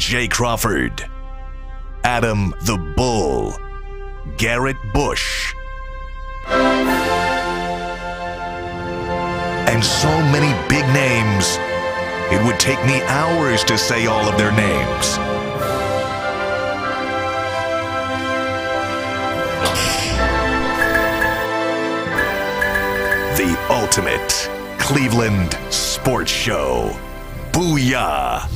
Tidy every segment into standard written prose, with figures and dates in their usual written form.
Jay Crawford, Adam the Bull, Garrett Bush, and so many big names, it would take me hours to say all of their names. The ultimate Cleveland sports show. Booyah!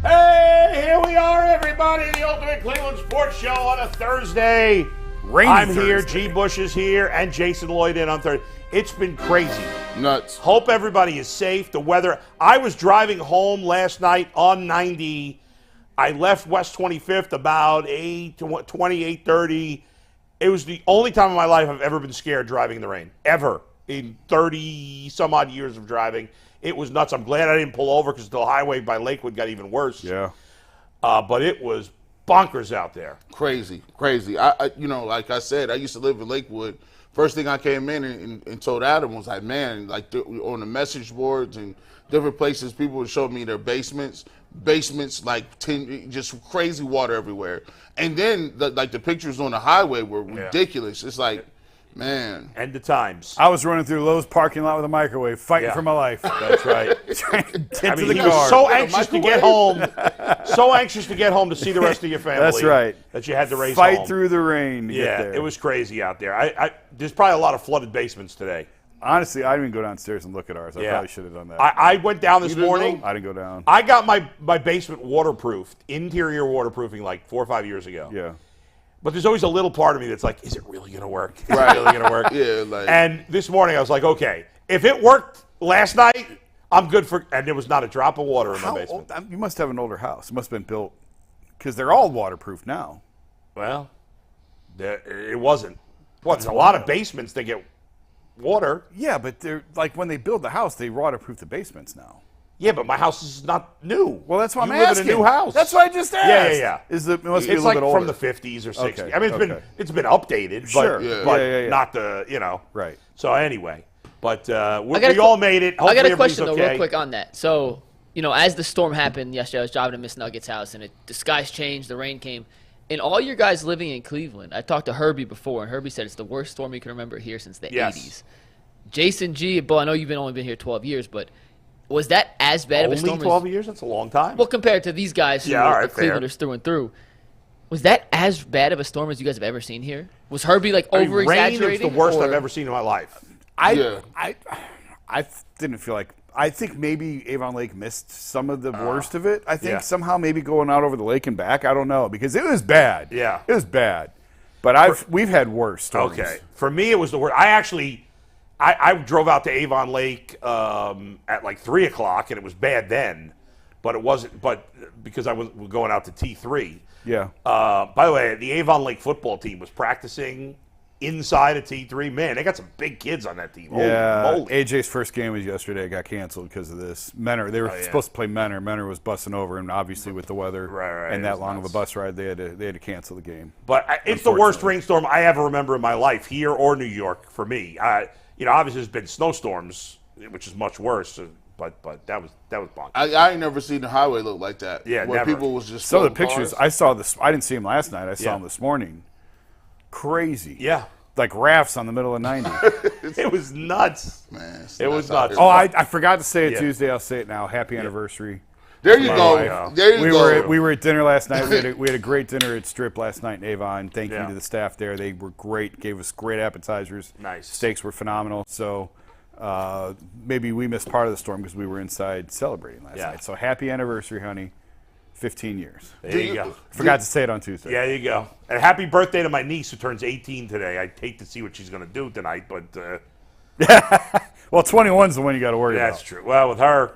Hey, here we are, everybody. The ultimate Cleveland sports show on a Thursday. I'm here, G. Bush is here, and Jason Lloyd in on Thursday. It's been crazy. Nuts. Hope everybody is safe. The weather. I was driving home last night on 90. I left West 25th about 8:30. It was the only time in my life I've ever been scared driving in the rain. Ever. In 30-some-odd years of driving. It was nuts. I'm glad I didn't pull over because the highway by Lakewood got even worse. Yeah. But it was bonkers out there. Crazy. I like I said, I used to live in Lakewood. First thing I came in and told Adam was like, man, like on the message boards and different places, people would show me their basements like just crazy water everywhere. And then the pictures on the highway were ridiculous. It's like, man. End of times. I was running through Lowe's parking lot with a microwave, fighting for my life. That's right. Trying to get to He the was car. so anxious to get home. So anxious to get home to see the rest of your family. That's right. That you had to race Fight home. through the rain to get there. It was crazy out there. There's probably a lot of flooded basements today. Honestly, I didn't even go downstairs and look at ours. I probably should have done that. I went down this morning. I didn't go down. I got my basement waterproofed, interior waterproofing, like 4 or 5 years ago. Yeah. But there's always a little part of me that's like, is it really going to work? Is Right. it really going to work? Yeah. And this morning I was like, okay, if it worked last night, I'm good for. And there was not a drop of water in my basement. You must have an older house. It must have been built because they're all waterproof now. Well, it wasn't. Well, there's a lot of basements that get water. Yeah, but they're like when they build the house, they waterproof the basements now. Yeah, but my house is not new. Well, that's what you I'm live asking. in a new house. That's what I just asked. Yeah. It must be a It's little like bit older. from the 50s or 60s. Okay, I mean, it's been updated, Sure. but Yeah. not the Right. So anyway, but we all made it. Hopefully I got a everybody's question though, okay. real quick on that. So, as the storm happened yesterday, I was driving to Miss Nugget's house, and the skies changed, the rain came. And all your guys living in Cleveland, I talked to Herbie before, and Herbie said it's the worst storm you can remember here since the 80s. Jason G, Bull, I know you've only been here 12 years, but was that as bad of a storm? Only 12 years? That's a long time. Well, compared to these guys who are Clevelanders through and through, was that as bad of a storm as you guys have ever seen here? Was Herbie over-exaggerating? Rain is the worst I've ever seen in my life. I didn't feel like. I think maybe Avon Lake missed some of the worst of it. I think somehow maybe going out over the lake and back. I don't know because it was bad. Yeah, it was bad. But we've had worse storms. Okay, for me it was the worst. I drove out to Avon Lake at like 3 o'clock, and it was bad then, but it wasn't. But because I was going out to T3. Yeah. By the way, the Avon Lake football team was practicing inside of T3. Man, they got some big kids on that team. Yeah. Holy moly. AJ's first game was yesterday. It got canceled because of this. Menor, they were supposed to play Menor. Menor was busting over, and obviously with the weather and that long of a bus ride, they had to cancel the game. But it's the worst rainstorm I ever remember in my life, here or New York, for me. Obviously there's been snowstorms, which is much worse. But that was bonkers. I ain't never seen the highway look like that. Yeah, where never. people was just some of the pictures cars. I saw this. I didn't see them last night. I saw them this morning. Crazy. Yeah. Like rafts on the middle of 90. It was nuts. Man, it was nuts. Oh, I forgot to say it Tuesday. I'll say it now. Happy anniversary. There you go. There you go. We were at dinner last night. We had a great dinner at Strip last night in Avon. Thank you to the staff there. They were great. Gave us great appetizers. Nice. Steaks were phenomenal. So maybe we missed part of the storm because we were inside celebrating last night. So happy anniversary, honey. 15 years. There you go. Forgot to say it on Tuesday. Yeah, there you go. And happy birthday to my niece who turns 18 today. I hate to see what she's going to do tonight, but... well, 21's the one you got to worry about. That's true. Well, with her,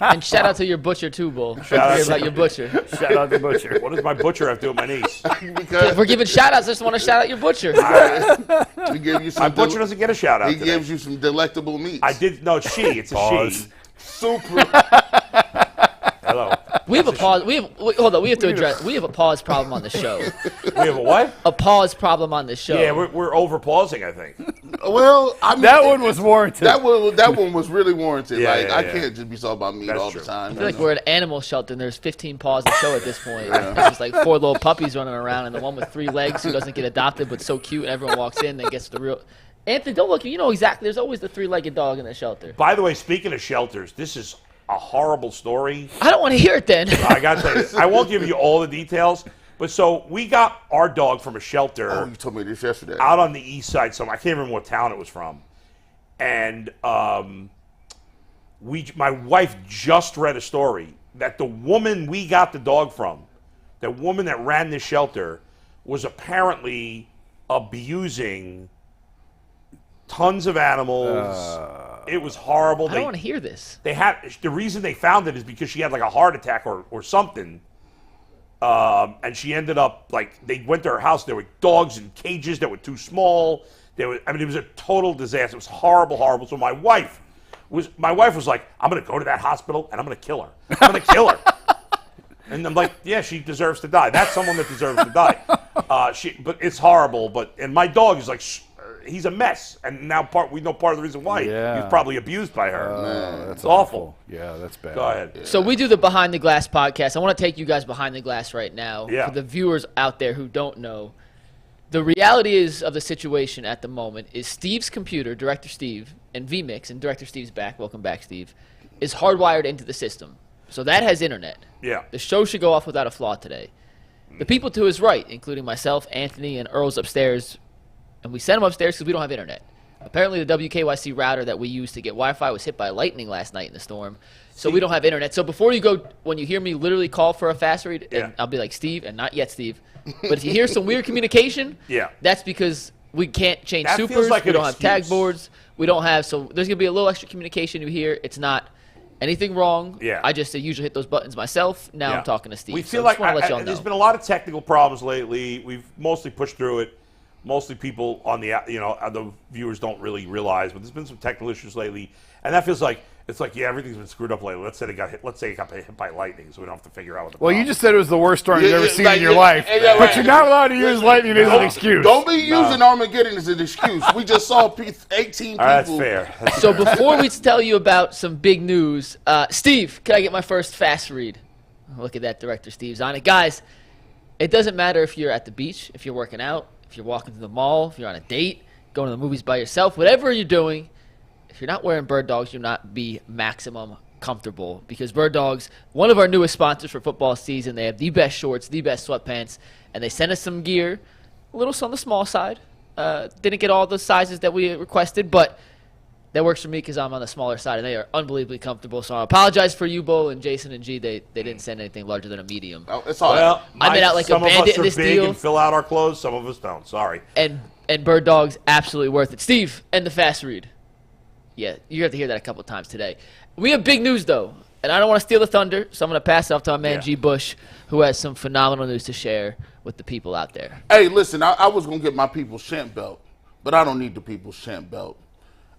And shout out to your butcher, too, Bull. Shout out about your butcher. Shout out to Butcher. What does my butcher have to do with my niece? If we're giving shout-outs, I just want to shout out your butcher. We give you some My butcher doesn't get a shout-out He today. gives you some delectable meats. I did... No, it's she. It's a she. Super. Hello. We have a pause. Hold on. We have to address. We have a pause problem on the show. We have a what? A pause problem on the show. Yeah, we're over pausing, I think. Well, I mean, That one was warranted. That one was really warranted. Yeah, like yeah, I yeah. can't just be talking about meat That's all true. the time. I feel like we're at an animal shelter and there's 15 paws to show at this point. There's just like 4 little puppies running around and the one with 3 legs who doesn't get adopted but so cute and everyone walks in and gets the real. Anthony, don't look. You know exactly. There's always the 3-legged dog in the shelter. By the way, speaking of shelters, this is a horrible story. I don't want to hear it then. I got to tell you, I won't give you all the details, but so we got our dog from a shelter Oh, you told me this yesterday. out on the east side. So I can't remember what town it was from. And my wife just read a story that the woman we got the dog from, the woman that ran this shelter, was apparently abusing tons of animals. It was horrible. I don't want to hear this. The reason they found it is because she had like a heart attack or something. And she ended up they went to her house. There were dogs in cages that were too small. It was a total disaster. It was horrible, horrible. So my wife was like, I'm going to go to that hospital and I'm going to kill her. I'm going to kill her. And I'm like, yeah, she deserves to die. That's someone that deserves to die. But it's horrible. And my dog is like, he's a mess. And now we know part of the reason why. Yeah. He was probably abused by her. That's it's awful. Yeah, that's bad. Go ahead. So we do the Behind the Glass podcast. I want to take you guys behind the glass right now. Yeah. For the viewers out there who don't know, the reality of the situation at the moment is Steve's computer, Director Steve, and VMix, and Director Steve's back. Welcome back, Steve. Is hardwired into the system. So that has internet. Yeah. The show should go off without a flaw today. The people to his right, including myself, Anthony, and Earl's upstairs, and we sent him upstairs because we don't have internet. Apparently the WKYC router that we use to get Wi-Fi was hit by lightning last night in the storm. So we don't have internet. So before you go, when you hear me literally call for a fast read, and I'll be like, Steve, and not yet Steve. But if you hear some weird communication, that's because we can't change That supers. feels like We an don't have tag excuse. boards. We don't have, so there's going to be a little extra communication you hear. It's not anything wrong. Yeah. I just usually hit those buttons myself. Now I'm talking to Steve. We feel so like just wanna let y'all know. there's been a lot of technical problems lately. We've mostly pushed through it. Mostly people on the the viewers don't really realize, but there's been some technical issues lately, and that feels like everything's been screwed up lately. Let's say it got hit by lightning, so we don't have to figure out what the Well, problem you just said it was the worst storm you've ever seen in your yeah, life, yeah, but you're not allowed to use lightning as an excuse. Don't be using Armageddon as an excuse. We just saw 18 people. That's fair. So before we tell you about some big news, Steve, can I get my first fast read? Look at that, Director Steve's on it. Guys, it doesn't matter if you're at the beach, if you're working out, if you're walking to the mall, if you're on a date, going to the movies by yourself, whatever you're doing, if you're not wearing Bird Dogs, you'll not be maximum comfortable. Because Bird Dogs, one of our newest sponsors for football season, they have the best shorts, the best sweatpants, and they sent us some gear, a little on the small side. Didn't get all the sizes that we requested, but that works for me because I'm on the smaller side, and they are unbelievably comfortable. So I apologize for you, Bo, and Jason and G. They didn't send anything larger than a medium. Oh, it's all Well, I made out like a some of bandit us in are this big deal. and fill out our clothes. Some of us don't. Sorry. And Bird Dogs, absolutely worth it. Steve, and the fast read. Yeah, you have to hear that a couple times today. We have big news, though, and I don't want to steal the thunder, so I'm going to pass it off to our man G. Bush, who has some phenomenal news to share with the people out there. Hey, listen, I was going to get my People's Champ belt, but I don't need the People's Champ belt.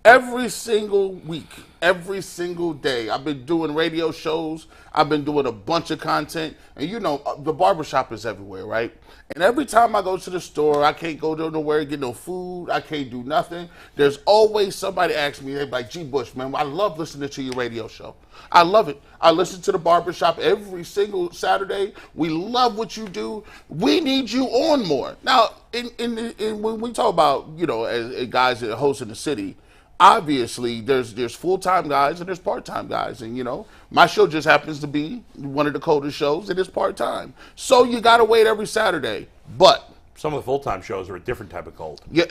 Every single week, every single day, I've been doing radio shows. I've been doing a bunch of content. And you know, the barbershop is everywhere, right? And every time I go to the store, I can't go nowhere, get no food. I can't do nothing. There's always somebody asks me, they're like, G. Bush, man, I love listening to your radio show. I love it. I listen to the barbershop every single Saturday. We love what you do. We need you on more. Now, when we talk about, as guys that host in the city, obviously, there's full-time guys and there's part-time guys. And, my show just happens to be one of the coldest shows and it's part-time. So you got to wait every Saturday. But Some of the full-time shows are a different type of cold. yeah,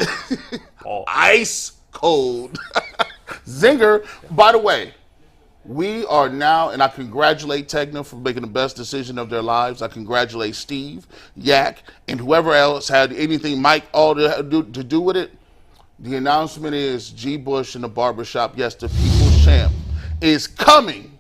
Oh. ice cold. Zinger. By the way, we are now, and I congratulate Tegna for making the best decision of their lives. I congratulate Steve, Yak, and whoever else had anything, Mike, all to do with it. The announcement is G. Bush in the barbershop. Yes, the People's Champ is coming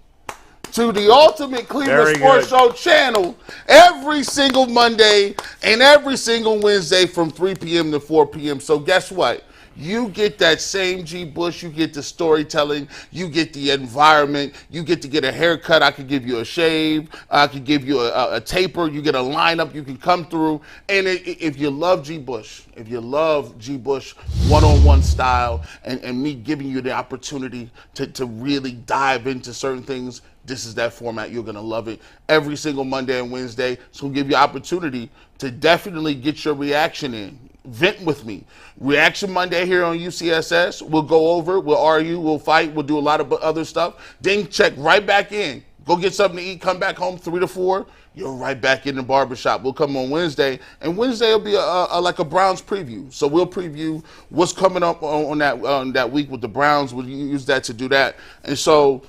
to the Ultimate Cleveland Very Sports good. Show channel every single Monday and every single Wednesday from 3 p.m. to 4 p.m. So guess what? You get that same G. Bush. You get the storytelling. You get the environment. You get to get a haircut. I could give you a shave. I could give you a taper. You get a lineup. You can come through. And if you love G. Bush, one-on-one style, and me giving you the opportunity to really dive into certain things, this is that format. You're going to love it. Every single Monday and Wednesday. So we'll give you opportunity to definitely get your reaction in. Vent with me. Reaction Monday here on UCSS. We'll go over, we'll argue, we'll fight, we'll do a lot of other stuff. Then check right back in. Go get something to eat, come back home 3 to 4. You're right back in the barbershop. We'll come on Wednesday, and Wednesday will be like a Browns preview. So we'll preview what's coming up on that week with the Browns. We'll use that to do that. And so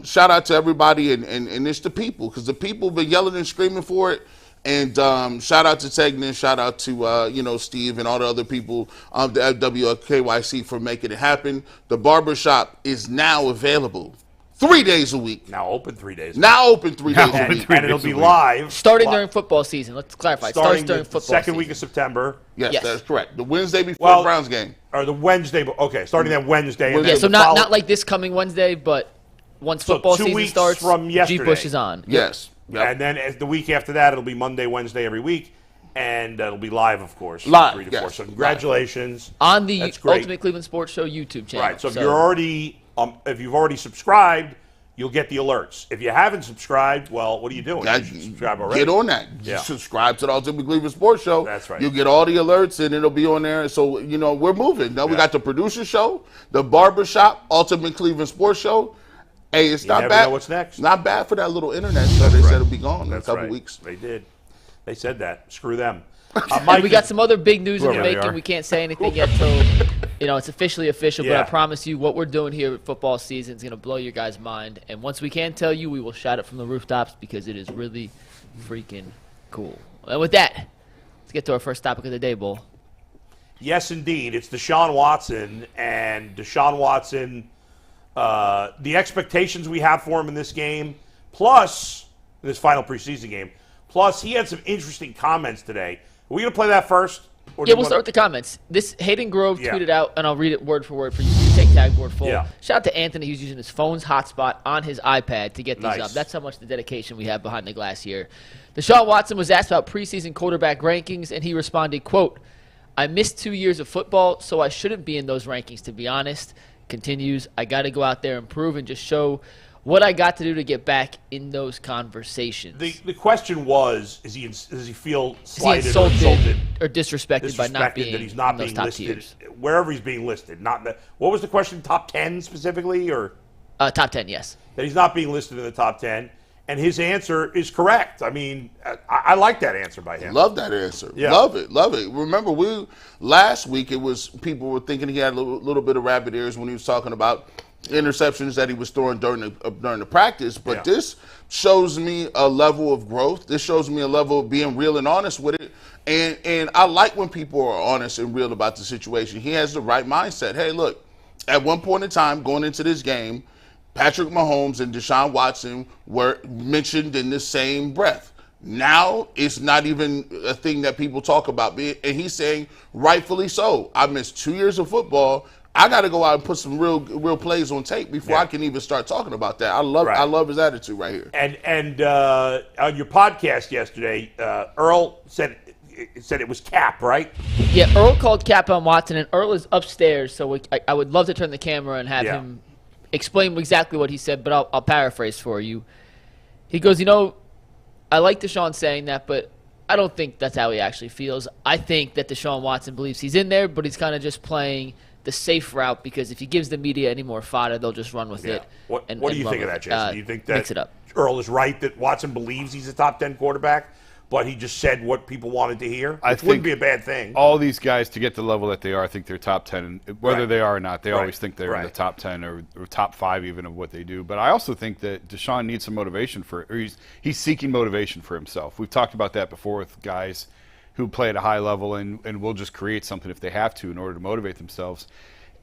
shout out to everybody, and it's the people, because the people have been yelling and screaming for it. And shout out to Tegnan, shout out to Steve and all the other people of the WKYC for making it happen. The barbershop is now available 3 days a week. Now open 3 days. Now open 3 days a week. And it'll be live. Starting during football season. Let's clarify. Starting during the football second season. week of September. Yes, that's correct. The Wednesday before the Browns game. Or the Wednesday. Okay, starting that Wednesday. And Yeah, then so not like this coming Wednesday, but once football 2 season weeks starts, from yesterday. G-Bush is on. Yes. Yep. And then the week after that, it'll be Monday, Wednesday every week. And it'll be live, of course. Live, 3 to 4. yes. So congratulations. On the That's great. Ultimate Cleveland Sports Show YouTube channel. Right. So if you've already subscribed, you'll get the alerts. If you haven't subscribed, well, what are you doing? You should subscribe already. Get on that. Yeah. Subscribe to the Ultimate Cleveland Sports Show. That's right. You'll get all the alerts, and it'll be on there. So, we're moving. Now we got the producer show, the barbershop, Ultimate Cleveland Sports Show. Hey, it's not never bad. know what's next. Not bad for that little internet stuff. They said it'll be gone in a couple weeks. They did. They said that. Screw them. And we got some other big news in the Whoever they making. are. We can't say anything yet till it's officially official. But Yeah. I promise you, what we're doing here with football season is going to blow your guys' mind. And once we can tell you, we will shout it from the rooftops because it is really freaking cool. And with that, let's get to our first topic of the day, Bull. Yes, indeed. It's Deshaun Watson. And Deshaun Watson, the expectations we have for him in this game, plus in this final preseason game, plus he had some interesting comments today. Are we going to play that first? Yeah, we'll start with the comments. This Hayden Grove Yeah. tweeted out, and I'll read it word for word for you. You take tag word full. Yeah. Shout out to Anthony, who's using his phone's hotspot on his iPad to get these Nice. up. That's how much the dedication we have behind the glass here. Deshaun Watson was asked about preseason quarterback rankings, and he responded, quote, "I missed 2 years of football, so I shouldn't be in those rankings, to be honest." Continues, "I got to go out there and prove and just show what I got to do to get back in those conversations." The question was, does he feel Is he slighted insulted or disrespected by not being that he's not in those being top listed tiers? wherever he's being listed? What was the question? Top 10 specifically, or Top 10, yes. that he's not being listed in the top 10? And his answer is correct. I mean, I like that answer by him. Love that answer. Yeah. Love it. Love it. Remember, last week people were thinking he had a little bit of rabbit ears when he was talking about interceptions that he was throwing during the practice. But this shows me a level of growth. This shows me a level of being real and honest with it. And I like when people are honest and real about the situation. He has the right mindset. Hey, look, at one point in time going into this game, Patrick Mahomes and Deshaun Watson were mentioned in the same breath. Now it's not even a thing that people talk about. And he's saying, rightfully so. I missed 2 years of football. I got to go out and put some real plays on tape before I can even start talking about that. I love his attitude right here. And on your podcast yesterday, Earl said it was cap, right? Yeah, Earl called cap on Watson, and Earl is upstairs, so I would love to turn the camera and have him explain exactly what he said, but I'll paraphrase for you. He goes, I like Deshaun saying that, but I don't think that's how he actually feels. I think that Deshaun Watson believes he's in there, but he's kind of just playing the safe route because if he gives the media any more fodder, they'll just run with it. What do you think of that, Jason? Do you think that mix it up. Earl is right that Watson believes he's a top 10 quarterback, but he just said what people wanted to hear? I Which think wouldn't be a bad thing. All these guys, to get to the level that they are, I think they're top 10. And whether Right. they are or not, they Right. always think they're in the Right. top 10 or top 5 even of what they do. But I also think that Deshaun needs some motivation he's seeking motivation for himself. We've talked about that before with guys who play at a high level and will just create something if they have to in order to motivate themselves.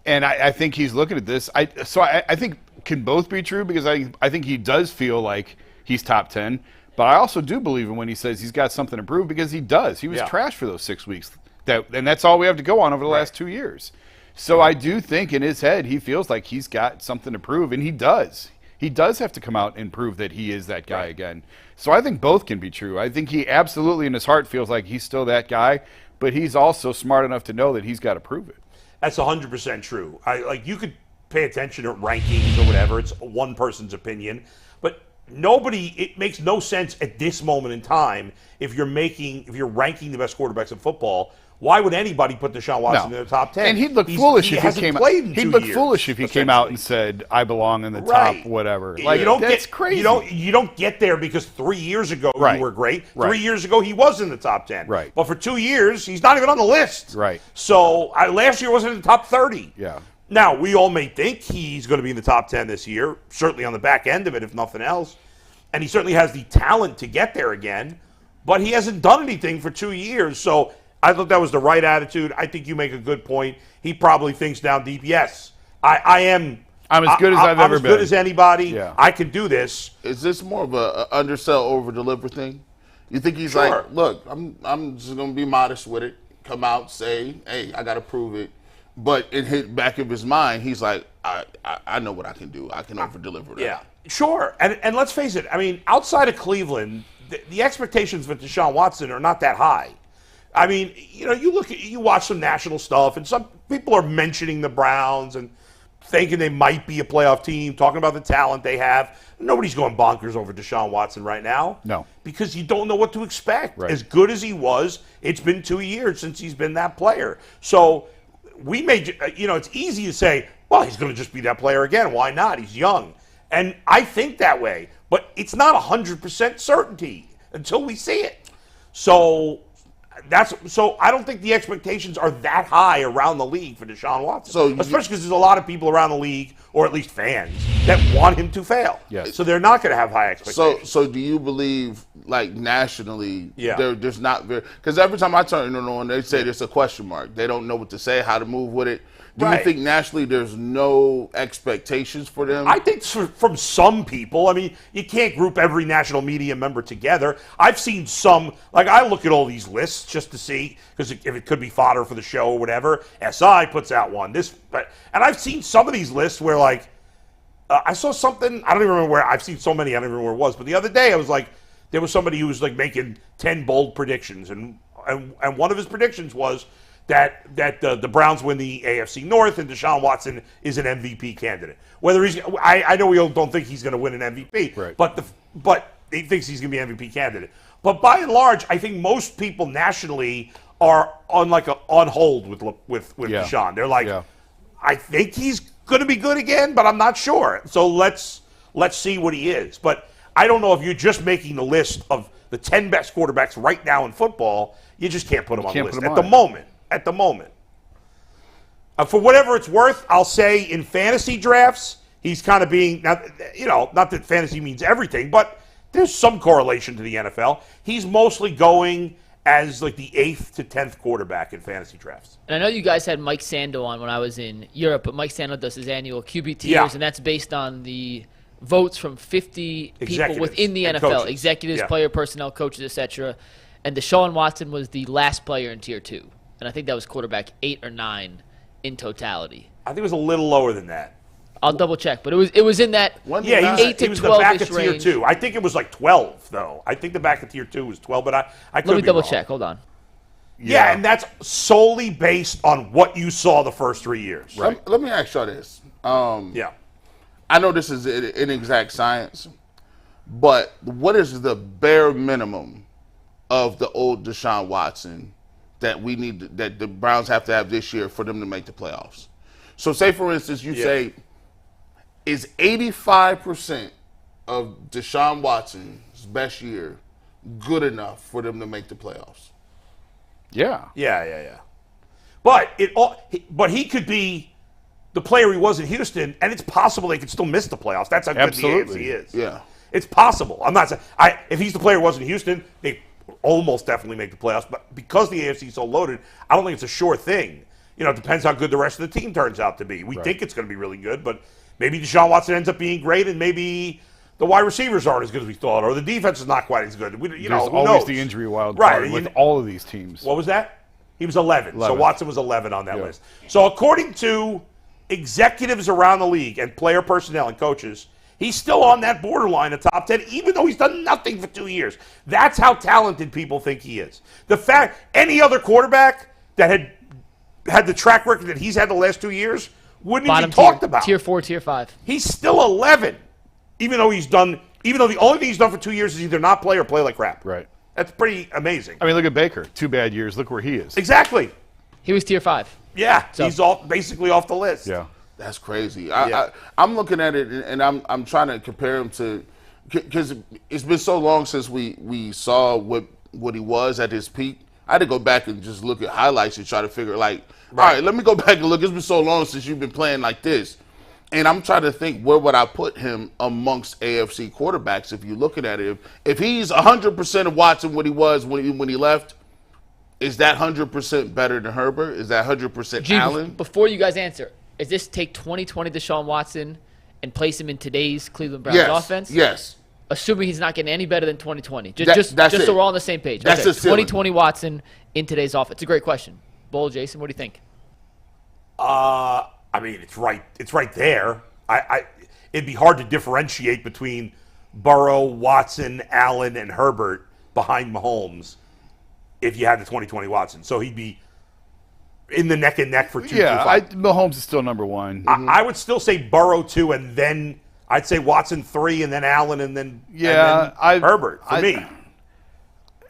And I think he's looking at this. I think can both be true because I think he does feel like he's top 10. But I also do believe him when he says he's got something to prove because he does. He was trash for those 6 weeks. And that's all we have to go on over the last 2 years. So I do think in his head he feels like he's got something to prove, and he does. He does have to come out and prove that he is that guy again. So I think both can be true. I think he absolutely in his heart feels like he's still that guy, but he's also smart enough to know that he's got to prove it. That's 100% true. You could pay attention to rankings or whatever. It's one person's opinion, but it makes no sense at this moment in time if you're ranking the best quarterbacks in football. Why would anybody put Deshaun Watson in the top 10? And he'd look foolish if he came. He'd look foolish if he came out and said, "I belong in the top whatever." Like that's crazy. You don't get there because 3 years ago you were great. 3 years ago he was in the top 10. Right. But for 2 years he's not even on the list. Right. So last year wasn't in the top 30. Yeah. Now we all may think he's going to be in the top 10 this year. Certainly on the back end of it, if nothing else, and he certainly has the talent to get there again. But he hasn't done anything for 2 years. So I thought that was the right attitude. I think you make a good point. He probably thinks down deep, yes, I'm as good as I've ever been. I'm as good as anybody. Yeah. I can do this. Is this more of a undersell, over deliver thing? You think he's like, look, I'm just gonna be modest with it. Come out, say, hey, I gotta prove it. But in his back of his mind, he's like, I know what I can do. I can over deliver that. Yeah, sure. And let's face it. I mean, outside of Cleveland, the expectations for Deshaun Watson are not that high. I mean, you watch some national stuff, and some people are mentioning the Browns and thinking they might be a playoff team, talking about the talent they have. Nobody's going bonkers over Deshaun Watson right now. No. Because you don't know what to expect. Right. As good as he was, it's been 2 years since he's been that player. So it's easy to say, well, he's going to just be that player again. Why not? He's young. And I think that way. But it's not 100% certainty until we see it. So I don't think the expectations are that high around the league for Deshaun Watson. Especially because there's a lot of people around the league, or at least fans, that want him to fail. Yes. So they're not going to have high expectations. So do you believe, like, nationally, there's not very... Because every time I turn it on, they say there's a question mark. They don't know what to say, how to move with it. Do you think nationally there's no expectations for them? I think from some people. I mean, you can't group every national media member together. I've seen some, like I look at all these lists just to see, because if it could be fodder for the show or whatever. SI puts out one. And I've seen some of these lists where, like, I saw something, I don't even remember where, I've seen so many, I don't even remember where it was, but the other day I was like, there was somebody who was like making 10 bold predictions, and one of his predictions was that the Browns win the AFC North and Deshaun Watson is an MVP candidate. Whether I know we all don't think he's going to win an MVP, right. but he thinks he's going to be an MVP candidate. But by and large, I think most people nationally are on hold with Deshaun. They're like, I think he's going to be good again, but I'm not sure. So let's see what he is. But I don't know if you're just making the list of the 10 best quarterbacks right now in football. You just can't put him on the list at the moment. At the moment. For whatever it's worth, I'll say in fantasy drafts, he's kind of being, not that fantasy means everything, but there's some correlation to the NFL. He's mostly going as like the 8th to 10th quarterback in fantasy drafts. And I know you guys had Mike Sando on when I was in Europe, but Mike Sando does his annual QB tiers, and that's based on the votes from 50 people within the NFL, coaches. Executives, player personnel, coaches, etc. And Deshaun Watson was the last player in tier 2. And I think that was quarterback 8 or 9 in totality. I think it was a little lower than that. I'll double check, but it was in that 8 to 12 range. He was the back of tier 2. I think it was like 12 though. I think the back of tier 2 was 12, but I could be wrong. Let me double check. Hold on. Yeah, and that's solely based on what you saw the first 3 years. Right. Let me ask y'all this. I know this is inexact science, but what is the bare minimum of the old Deshaun Watson that that the Browns have to have this year for them to make the playoffs? So say, for instance, you say, is 85% of Deshaun Watson's best year good enough for them to make the playoffs? Yeah. But he could be the player he was in Houston, and it's possible they could still miss the playoffs. That's how good the AFC is. Yeah. It's possible. I'm not saying if he's the player who was in Houston, they almost definitely make the playoffs. But because the AFC is so loaded, I don't think it's a sure thing. It depends how good the rest of the team turns out to be. We think it's going to be really good, but maybe Deshaun Watson ends up being great, and maybe the wide receivers aren't as good as we thought, or the defense is not quite as good. There's always the injury wild card with all of these teams. What was that? He was 11. So 11. Watson was 11 on that list. So according to executives around the league and player personnel and coaches, he's still on that borderline of top 10, even though he's done nothing for 2 years. That's how talented people think he is. The fact any other quarterback that had the track record that he's had the last 2 years wouldn't even be talked about. Tier 4, Tier 5. He's still 11, even though the only thing he's done for 2 years is either not play or play like crap. Right. That's pretty amazing. I mean, look at Baker. 2 bad years. Look where he is. Exactly. He was Tier 5. Yeah, he's basically off the list. Yeah. That's crazy. I'm looking at it, and I'm trying to compare him to, because it's been so long since we saw what he was at his peak. I had to go back and just look at highlights and try to figure, all right, let me go back and look. It's been so long since you've been playing like this. And I'm trying to think, where would I put him amongst AFC quarterbacks if you're looking at it? If he's 100% of Watson what he was when he left, is that 100% better than Herbert? Is that 100% Allen? Before you guys answer, is this take 2020 Deshaun Watson and place him in today's Cleveland Browns offense? Yes. Assuming he's not getting any better than 2020. Just so we're all on the same page. That's the ceiling. 2020 Watson in today's offense. It's a great question. Bull, Jason, what do you think? I mean, it's right there. It'd be hard to differentiate between Burrow, Watson, Allen, and Herbert behind Mahomes if you had the 2020 Watson. So he'd be in the neck and neck for 2. Yeah, Mahomes is still number 1. I would still say Burrow 2, and then I'd say Watson 3, and then Allen, and then Herbert for me.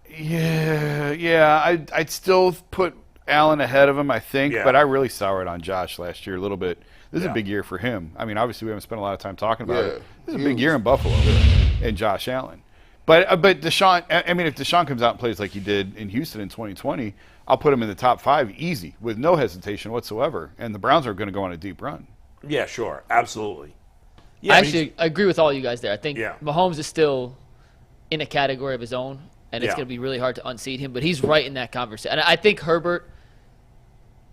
Yeah, I'd still put Allen ahead of him, I think, but I really soured on Josh last year a little bit. This is a big year for him. I mean, obviously we haven't spent a lot of time talking about it. This is a big year in Buffalo and Josh Allen. But Deshaun, I mean, if Deshaun comes out and plays like he did in Houston in 2020, I'll put him in the top 5 easy with no hesitation whatsoever. And the Browns are going to go on a deep run. Yeah, sure, absolutely. Yeah, I agree with all you guys there. I think Mahomes is still in a category of his own, and it's going to be really hard to unseat him. But he's right in that conversation. And I think Herbert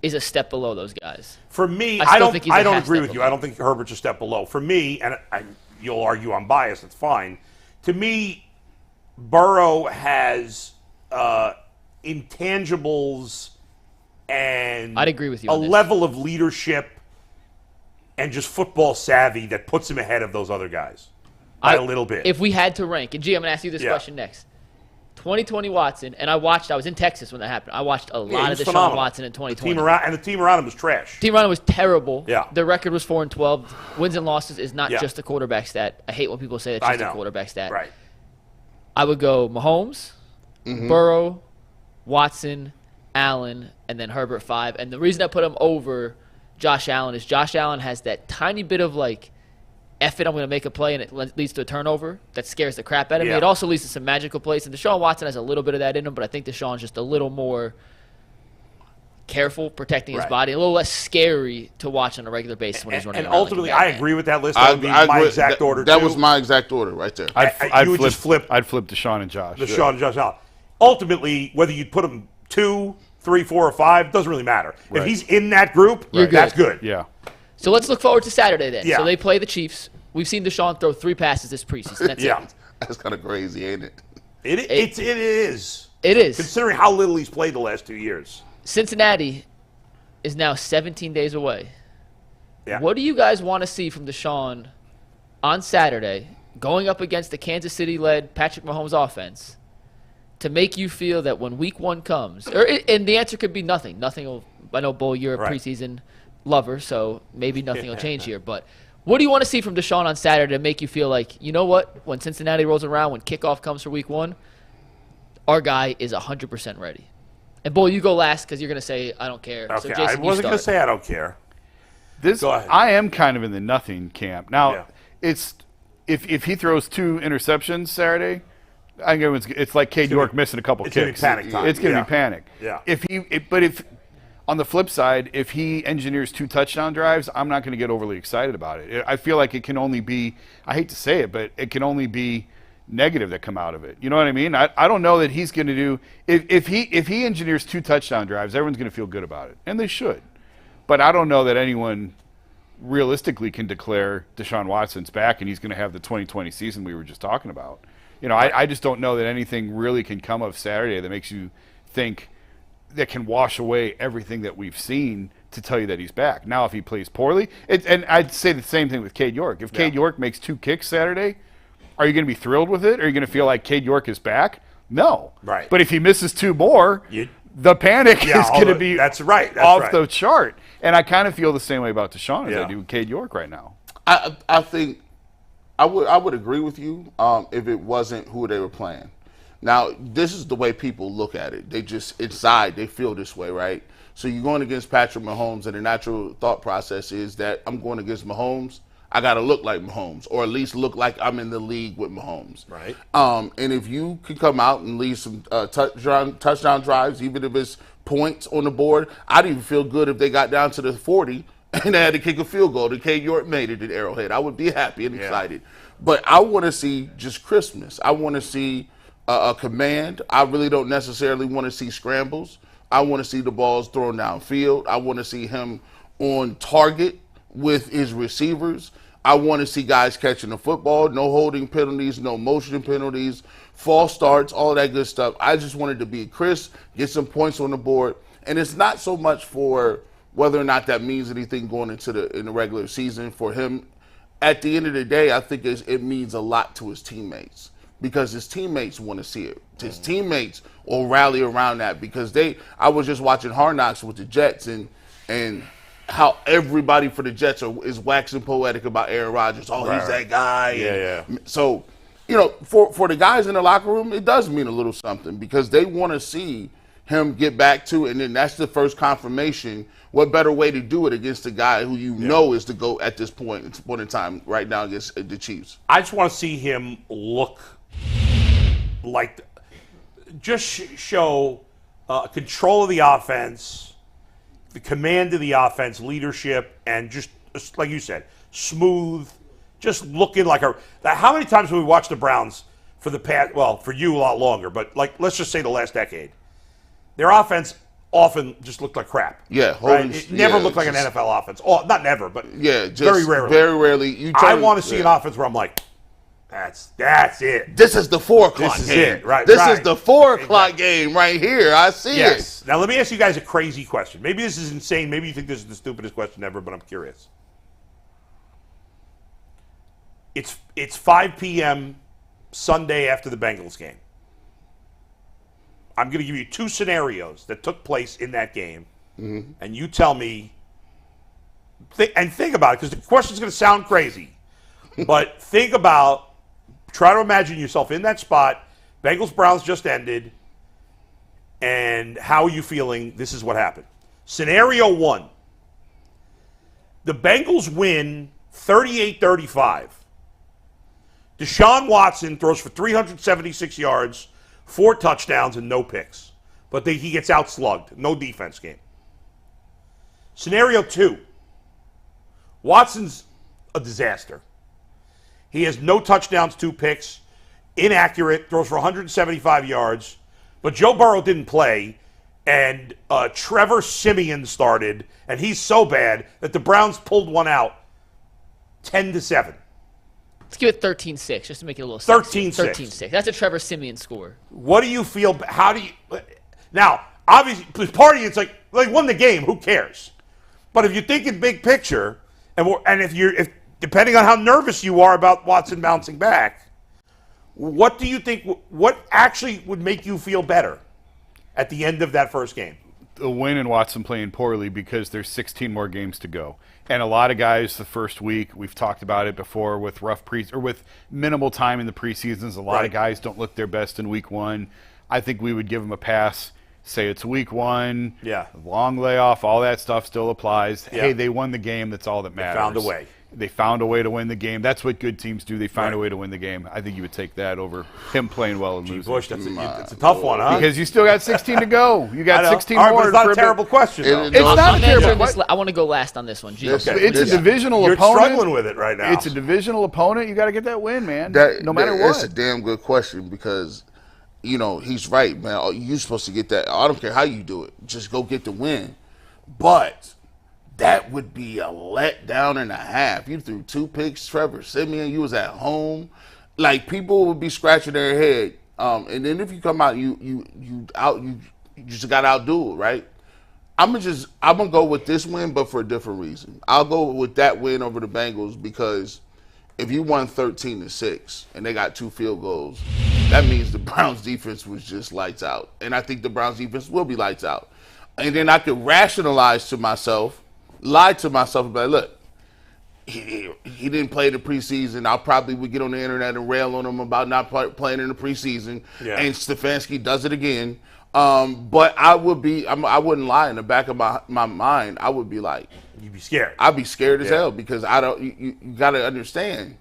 is a step below those guys. For me, I don't agree with you. I don't think Herbert's a step below. For me, and you'll argue I'm biased, that's fine. To me, Burrow has intangibles and I'd agree with you a on this. level of leadership and just football savvy that puts him ahead of those other guys by a little bit. If we had to rank, and G, I'm going to ask you this question next. 2020 Watson, and I was in Texas when that happened. I watched a lot of Deshaun Watson in 2020. The team around him was trash. Team around him was terrible. Yeah. Their record was 4-12. Wins and losses is not just a quarterback stat. I hate when people say it's just a quarterback stat. Right. I would go Mahomes, Burrow, Watson, Allen, and then Herbert 5. And the reason I put him over Josh Allen is Josh Allen has that tiny bit of F it, I'm going to make a play, and it leads to a turnover that scares the crap out of me. It also leads to some magical plays. And Deshaun Watson has a little bit of that in him, but I think Deshaun's just a little more careful, protecting his body, a little less scary to watch on a regular basis when he's running around. And ultimately, I agree with that list. That would be my exact order, That was my exact order right there. I'd flip Deshaun and Josh. Deshaun and Josh Allen. Ultimately, whether you put him 2, 3, 4, or 5, doesn't really matter. Right. If he's in that group, that's good. Yeah. So let's look forward to Saturday then. Yeah. So they play the Chiefs. We've seen Deshaun throw 3 passes this preseason. That's it. That's kind of crazy, ain't it? It is. It is. Considering how little he's played the last 2 years. Cincinnati is now 17 days away. Yeah. What do you guys want to see from Deshaun on Saturday, going up against the Kansas City-led Patrick Mahomes offense, to make you feel that when Week 1 comes, and the answer could be nothing. Nothing will. I know, Bull, you're a preseason lover, so maybe nothing will change here. But what do you want to see from Deshaun on Saturday to make you feel like, you know what, when Cincinnati rolls around, when kickoff comes for Week 1, our guy is 100% ready? And, Bull, you go last because you're going to say, I don't care. Okay, So, Jason, I wasn't going to say I don't care. Go ahead. I am kind of in the nothing camp. Now, it's if he throws 2 interceptions Saturday, I think it's like Cade York missing a couple kicks. It's going to be panic time. It's going to be panic. Yeah. If on the flip side, if he engineers 2 touchdown drives, I'm not going to get overly excited about it. I feel like it can only be, I hate to say it, but it can only be negative that come out of it. You know what I mean? I don't know that he's going to do, if he engineers 2 touchdown drives, everyone's going to feel good about it, and they should. But I don't know that anyone realistically can declare Deshaun Watson's back and he's going to have the 2020 season we were just talking about. You know, I just don't know that anything really can come of Saturday that makes you think that can wash away everything that we've seen to tell you that he's back. Now, if he plays poorly, and I'd say the same thing with Cade York. If Cade York makes 2 kicks Saturday, are you going to be thrilled with it? Are you going to feel like Cade York is back? No. Right. But if he misses 2 more, the panic is going to be that's off the chart. And I kind of feel the same way about Deshaun as I do with Cade York right now. I think I would agree with you if it wasn't who they were playing. Now, this is the way people look at it. They just, inside, they feel this way, right? So you're going against Patrick Mahomes, and the natural thought process is that I'm going against Mahomes. I got to look like Mahomes, or at least look like I'm in the league with Mahomes. Right. And if you could come out and leave some touchdown drives, even if it's points on the board, I'd even feel good if they got down to the 40 and they had to kick a field goal. The Cade York made it at Arrowhead. I would be happy and excited. But I want to see just Christmas. I want to see a command. I really don't necessarily want to see scrambles. I want to see the balls thrown downfield. I want to see him on target with his receivers. I want to see guys catching the football, no holding penalties, no motion penalties, false starts, all that good stuff. I just wanted to be crisp, get some points on the board. And it's not so much for whether or not that means anything going into the regular season for him. At the end of the day, I think it means a lot to his teammates, because his teammates want to see it. His teammates will rally around that, because I was just watching Hard Knocks with the Jets and how everybody for the Jets is waxing poetic about Aaron Rodgers. Oh, he's that guy. Yeah. So, for the guys in the locker room, it does mean a little something, because they want to see him get back to it, and then that's the first confirmation. What better way to do it against a guy who know is the GOAT at this point in time right now against the Chiefs? I just want to see him look like, just show control of the offense, the command of the offense, leadership, and just like you said, smooth, just looking like how many times have we watched the Browns for the past, well, for you a lot longer, but like, let's just say the last decade, their offense often just looked like crap. Yeah. Right? It never looked like an NFL offense. Oh, not never, but very rarely. Very rarely. I want to see an offense where I'm like, that's it. This is the 4 o'clock This is game. it, right? This is the 4 o'clock game right here. I see it. Now, let me ask you guys a crazy question. Maybe this is insane. Maybe you think this is the stupidest question ever, but I'm curious. It's 5 p.m. Sunday after the Bengals game. I'm going to give you 2 scenarios that took place in that game, and you tell me, think about it, because the question's going to sound crazy, but try to imagine yourself in that spot. Bengals-Browns just ended, and how are you feeling? This is what happened. Scenario 1, the Bengals win 38-35. Deshaun Watson throws for 376 yards, 4 touchdowns, and no picks. But he gets outslugged. No defense game. Scenario 2. Watson's a disaster. He has no touchdowns, 2 picks, inaccurate, throws for 175 yards. But Joe Burrow didn't play, and Trevor Siemian started, and he's so bad that the Browns pulled one out 10-7. Let's give it 13-6, just to make it a little 13-6. 13-6. That's a Trevor Siemian score. What do you feel? How do you now? Obviously, party. It's like they won the game. Who cares? But if you think in big picture, and if depending on how nervous you are about Watson bouncing back, what do you think? What actually would make you feel better at the end of that first game? A win and Watson playing poorly, because there's 16 more games to go. And a lot of guys the first week, we've talked about it before, with with minimal time in the preseasons, a lot of guys don't look their best in week 1. I think we would give them a pass. Say it's week 1, long layoff, all that stuff still applies. Yeah. Hey, they won the game. That's all that matters. They found a way to win the game. That's what good teams do. They find a way to win the game. I think you would take that over him playing well and losing. Bush, that's a tough one, huh? Because you still got 16 to go. You got 16 more. But it's not a terrible question, though. It's not a terrible question. I want to go last on this one. It's a divisional opponent. You're struggling with it right now. It's a divisional opponent. You got to get that win, man. No matter what. That's a damn good question, because he's right, man. You're supposed to get that. I don't care how you do it. Just go get the win. But that would be a letdown and a half. You threw 2 picks, Trevor Siemian. You was at home. Like, people would be scratching their head. And then if you come out, you you just got to outdo it, right? I'm gonna go with this win, but for a different reason. I'll go with that win over the Bengals because if you won 13-6 and they got 2 field goals, that means the Browns defense was just lights out. And I think the Browns defense will be lights out. And then I could rationalize to myself, lie to myself, and be like, look, he didn't play the preseason. I probably would get on the internet and rail on him about not playing in the preseason. Yeah. And Stefanski does it again. But I wouldn't lie in the back of my mind. I would be like, you'd be scared. I'd be scared as hell because you got to understand.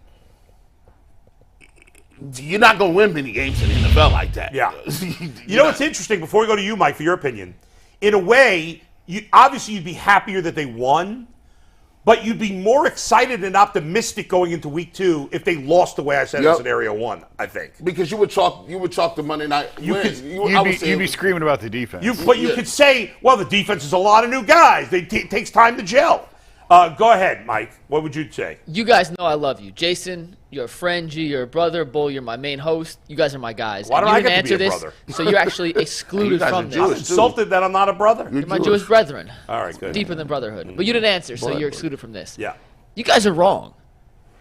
You're not going to win many games in the NFL like that. Yeah. you know what's interesting, before we go to you, Mike, for your opinion, in a way, obviously you'd be happier that they won, but you'd be more excited and optimistic going into week 2 if they lost the way I said in scenario 1, I think. Because you would chalk the Monday night win. You'd be screaming about the defense. But you could say, well, the defense is a lot of new guys. It takes time to gel. Go ahead, Mike. What would you say? You guys know I love you. Jason, you're a friend. G, you're a brother. Bull, you're my main host. You guys are my guys. Why don't I get to be a brother? So you're actually excluded from this. I'm insulted that I'm not a brother. You're my Jewish brethren. All right, good. Deeper than brotherhood. But you didn't answer, so you're excluded from this. Yeah. You guys are wrong.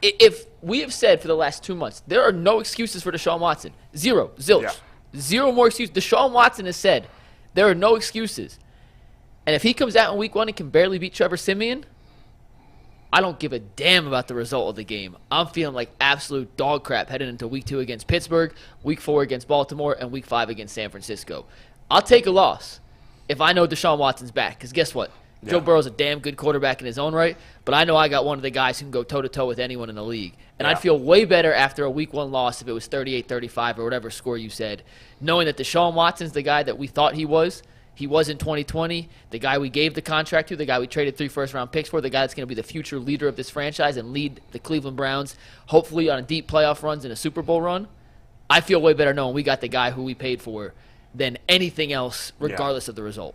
If we have said for the last 2 months, there are no excuses for Deshaun Watson. Zero. Zilch. Yeah. Zero more excuses. Deshaun Watson has said there are no excuses. And if he comes out in week 1 and can barely beat Trevor Siemian, I don't give a damn about the result of the game. I'm feeling like absolute dog crap heading into week 2 against Pittsburgh, week 4 against Baltimore, and week 5 against San Francisco. I'll take a loss if I know Deshaun Watson's back. Because guess what? Yeah. Joe Burrow's a damn good quarterback in his own right, but I know I got one of the guys who can go toe-to-toe with anyone in the league. And I'd feel way better after a week 1 loss if it was 38-35 or whatever score you said, knowing that Deshaun Watson's the guy that we thought he was. He was in 2020, the guy we gave the contract to, the guy we traded 3 first-round picks for, the guy that's going to be the future leader of this franchise and lead the Cleveland Browns, hopefully on a deep playoff runs and a Super Bowl run. I feel way better knowing we got the guy who we paid for than anything else, regardless of the result.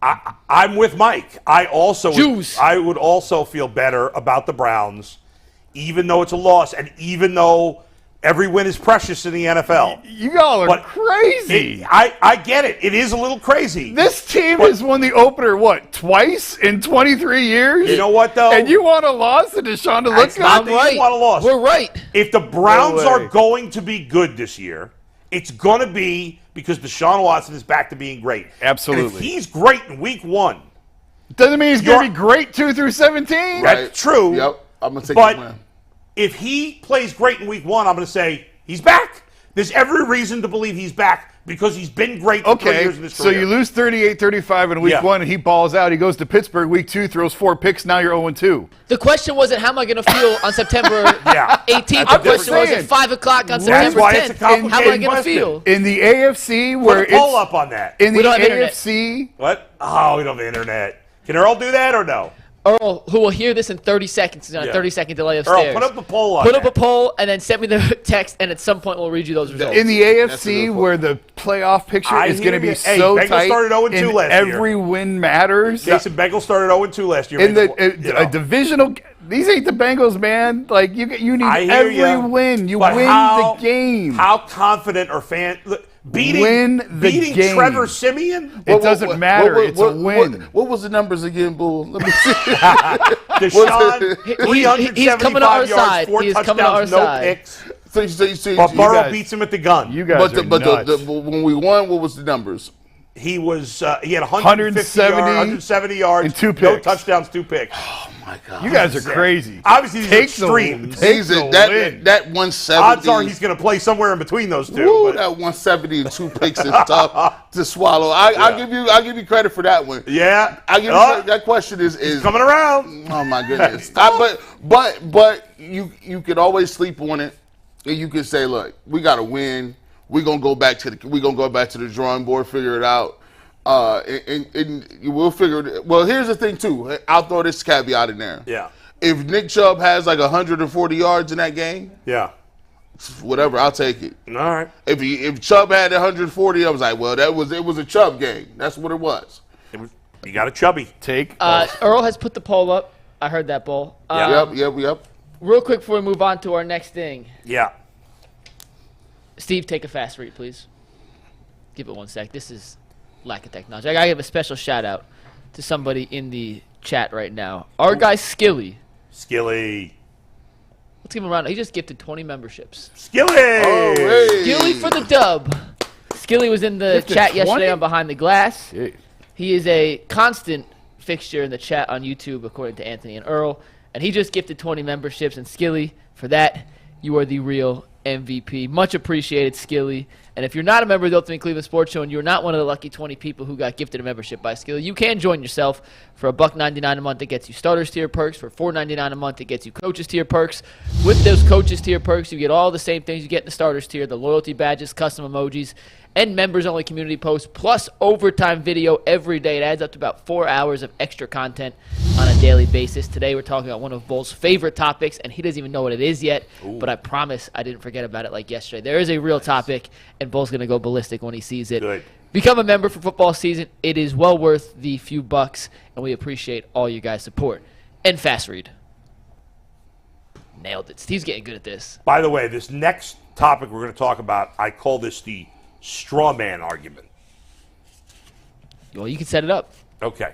I'm with Mike. I would also feel better about the Browns, even though it's a loss and even though every win is precious in the NFL. You all are crazy. I get it. It is a little crazy. This team has won the opener, twice in 23 years? You know what, though? And you want a loss to Deshaun to look good? I'm right. You want a loss. We're right. If the Browns are going to be good this year, it's going to be because Deshaun Watson is back to being great. Absolutely. And if he's great in week 1. Doesn't mean he's going to be great 2 through 17. That's true. Yep. I'm going to take the win. If he plays great in week 1, I'm going to say he's back. There's every reason to believe he's back because he's been great for 3 years in his career. So you lose 38-35 in week 1, and he balls out. He goes to Pittsburgh week 2, throws 4 picks. Now you're 0-2. The question wasn't how am I going to feel on September 18th. The question was at 5 o'clock on September 10th. How am I going to feel? In the AFC, where put a poll up on that. In the AFC. What? Oh, we don't have internet. Can Earl do that or no? Earl, who will hear this in 30 seconds, he's on a 30-second delay upstairs. Earl, put up a poll on Put up a poll and then send me the text, and at some point we'll read you those results. In the AFC, where the playoff picture is going to be so Bengals tight, started 0-2 last year. Every win matters. Jason, Bengals started 0-2 last year. In a divisional, these ain't the Bengals, man. Like you need every win. You win the game. How confident are fans? Beating game. Trevor Siemian? It doesn't matter. It's a win. What was the numbers again, Bull? Let me see. Deshaun, 375 yards, 4 touchdowns, no picks. But Burrow beats him at the gun. You guys are nuts. When we won, what was the numbers? He had 170 yards, and 2 picks. No touchdowns, 2 picks. Oh my God! You guys are crazy. Obviously, these are extremes. That 170. Odds are he's going to play somewhere in between those two. Woo, that 170 and 2 picks is tough to swallow. I'll give you credit for that one. Yeah, I give you that question is coming around. Oh my goodness! But you could always sleep on it, and you could say, look, we got to win. We're gonna go back to the drawing board, figure it out, and we'll figure it. Well, here's the thing too. I'll throw this caveat in there. Yeah. If Nick Chubb has like 140 yards in that game, whatever, I'll take it. All right. If Chubb had 140, I was like, well, it was a Chubb game. That's what it was. You got a chubby. Earl has put the poll up. I heard that, Bull. Yep. Real quick before we move on to our next thing. Yeah. Steve, take a fast read, please. Give it 1 sec. This is lack of technology. I got to give a special shout-out to somebody in the chat right now. Our guy, Skilly. Skilly. Let's give him a round. He just gifted 20 memberships. Skilly! Oh, hey. Skilly for the dub. Skilly was in the Gifted chat 20? yesterday on Behind the Glass. Jeez. He is a constant fixture in the chat on YouTube, according to Anthony and Earl. And he just gifted 20 memberships. And Skilly, for that, you are the real MVP. Much appreciated, Skilly. And if you're not a member of the Ultimate Cleveland Sports Show and you're not one of the lucky 20 people who got gifted a membership by Skilly, you can join yourself for $1.99 a month. It gets you starters tier perks. For $4.99 a month, it gets you coaches tier perks. With those coaches tier perks, you get all the same things you get in the starters tier, the loyalty badges, custom emojis, and members-only community posts, plus overtime video every day. It adds up to about 4 hours of extra content on a daily basis. Today we're talking about one of Bull's favorite topics, and he doesn't even know what it is yet, but I promise I didn't forget about it like yesterday. There is a real topic, and Bull's going to go ballistic when he sees it. Good. Become a member for football season. It is well worth the few bucks, and we appreciate all you guys' support. And fast read. Nailed it. Steve's getting good at this. By the way, this next topic we're going to talk about, I call this the straw man argument. Well, you can set it up. Okay.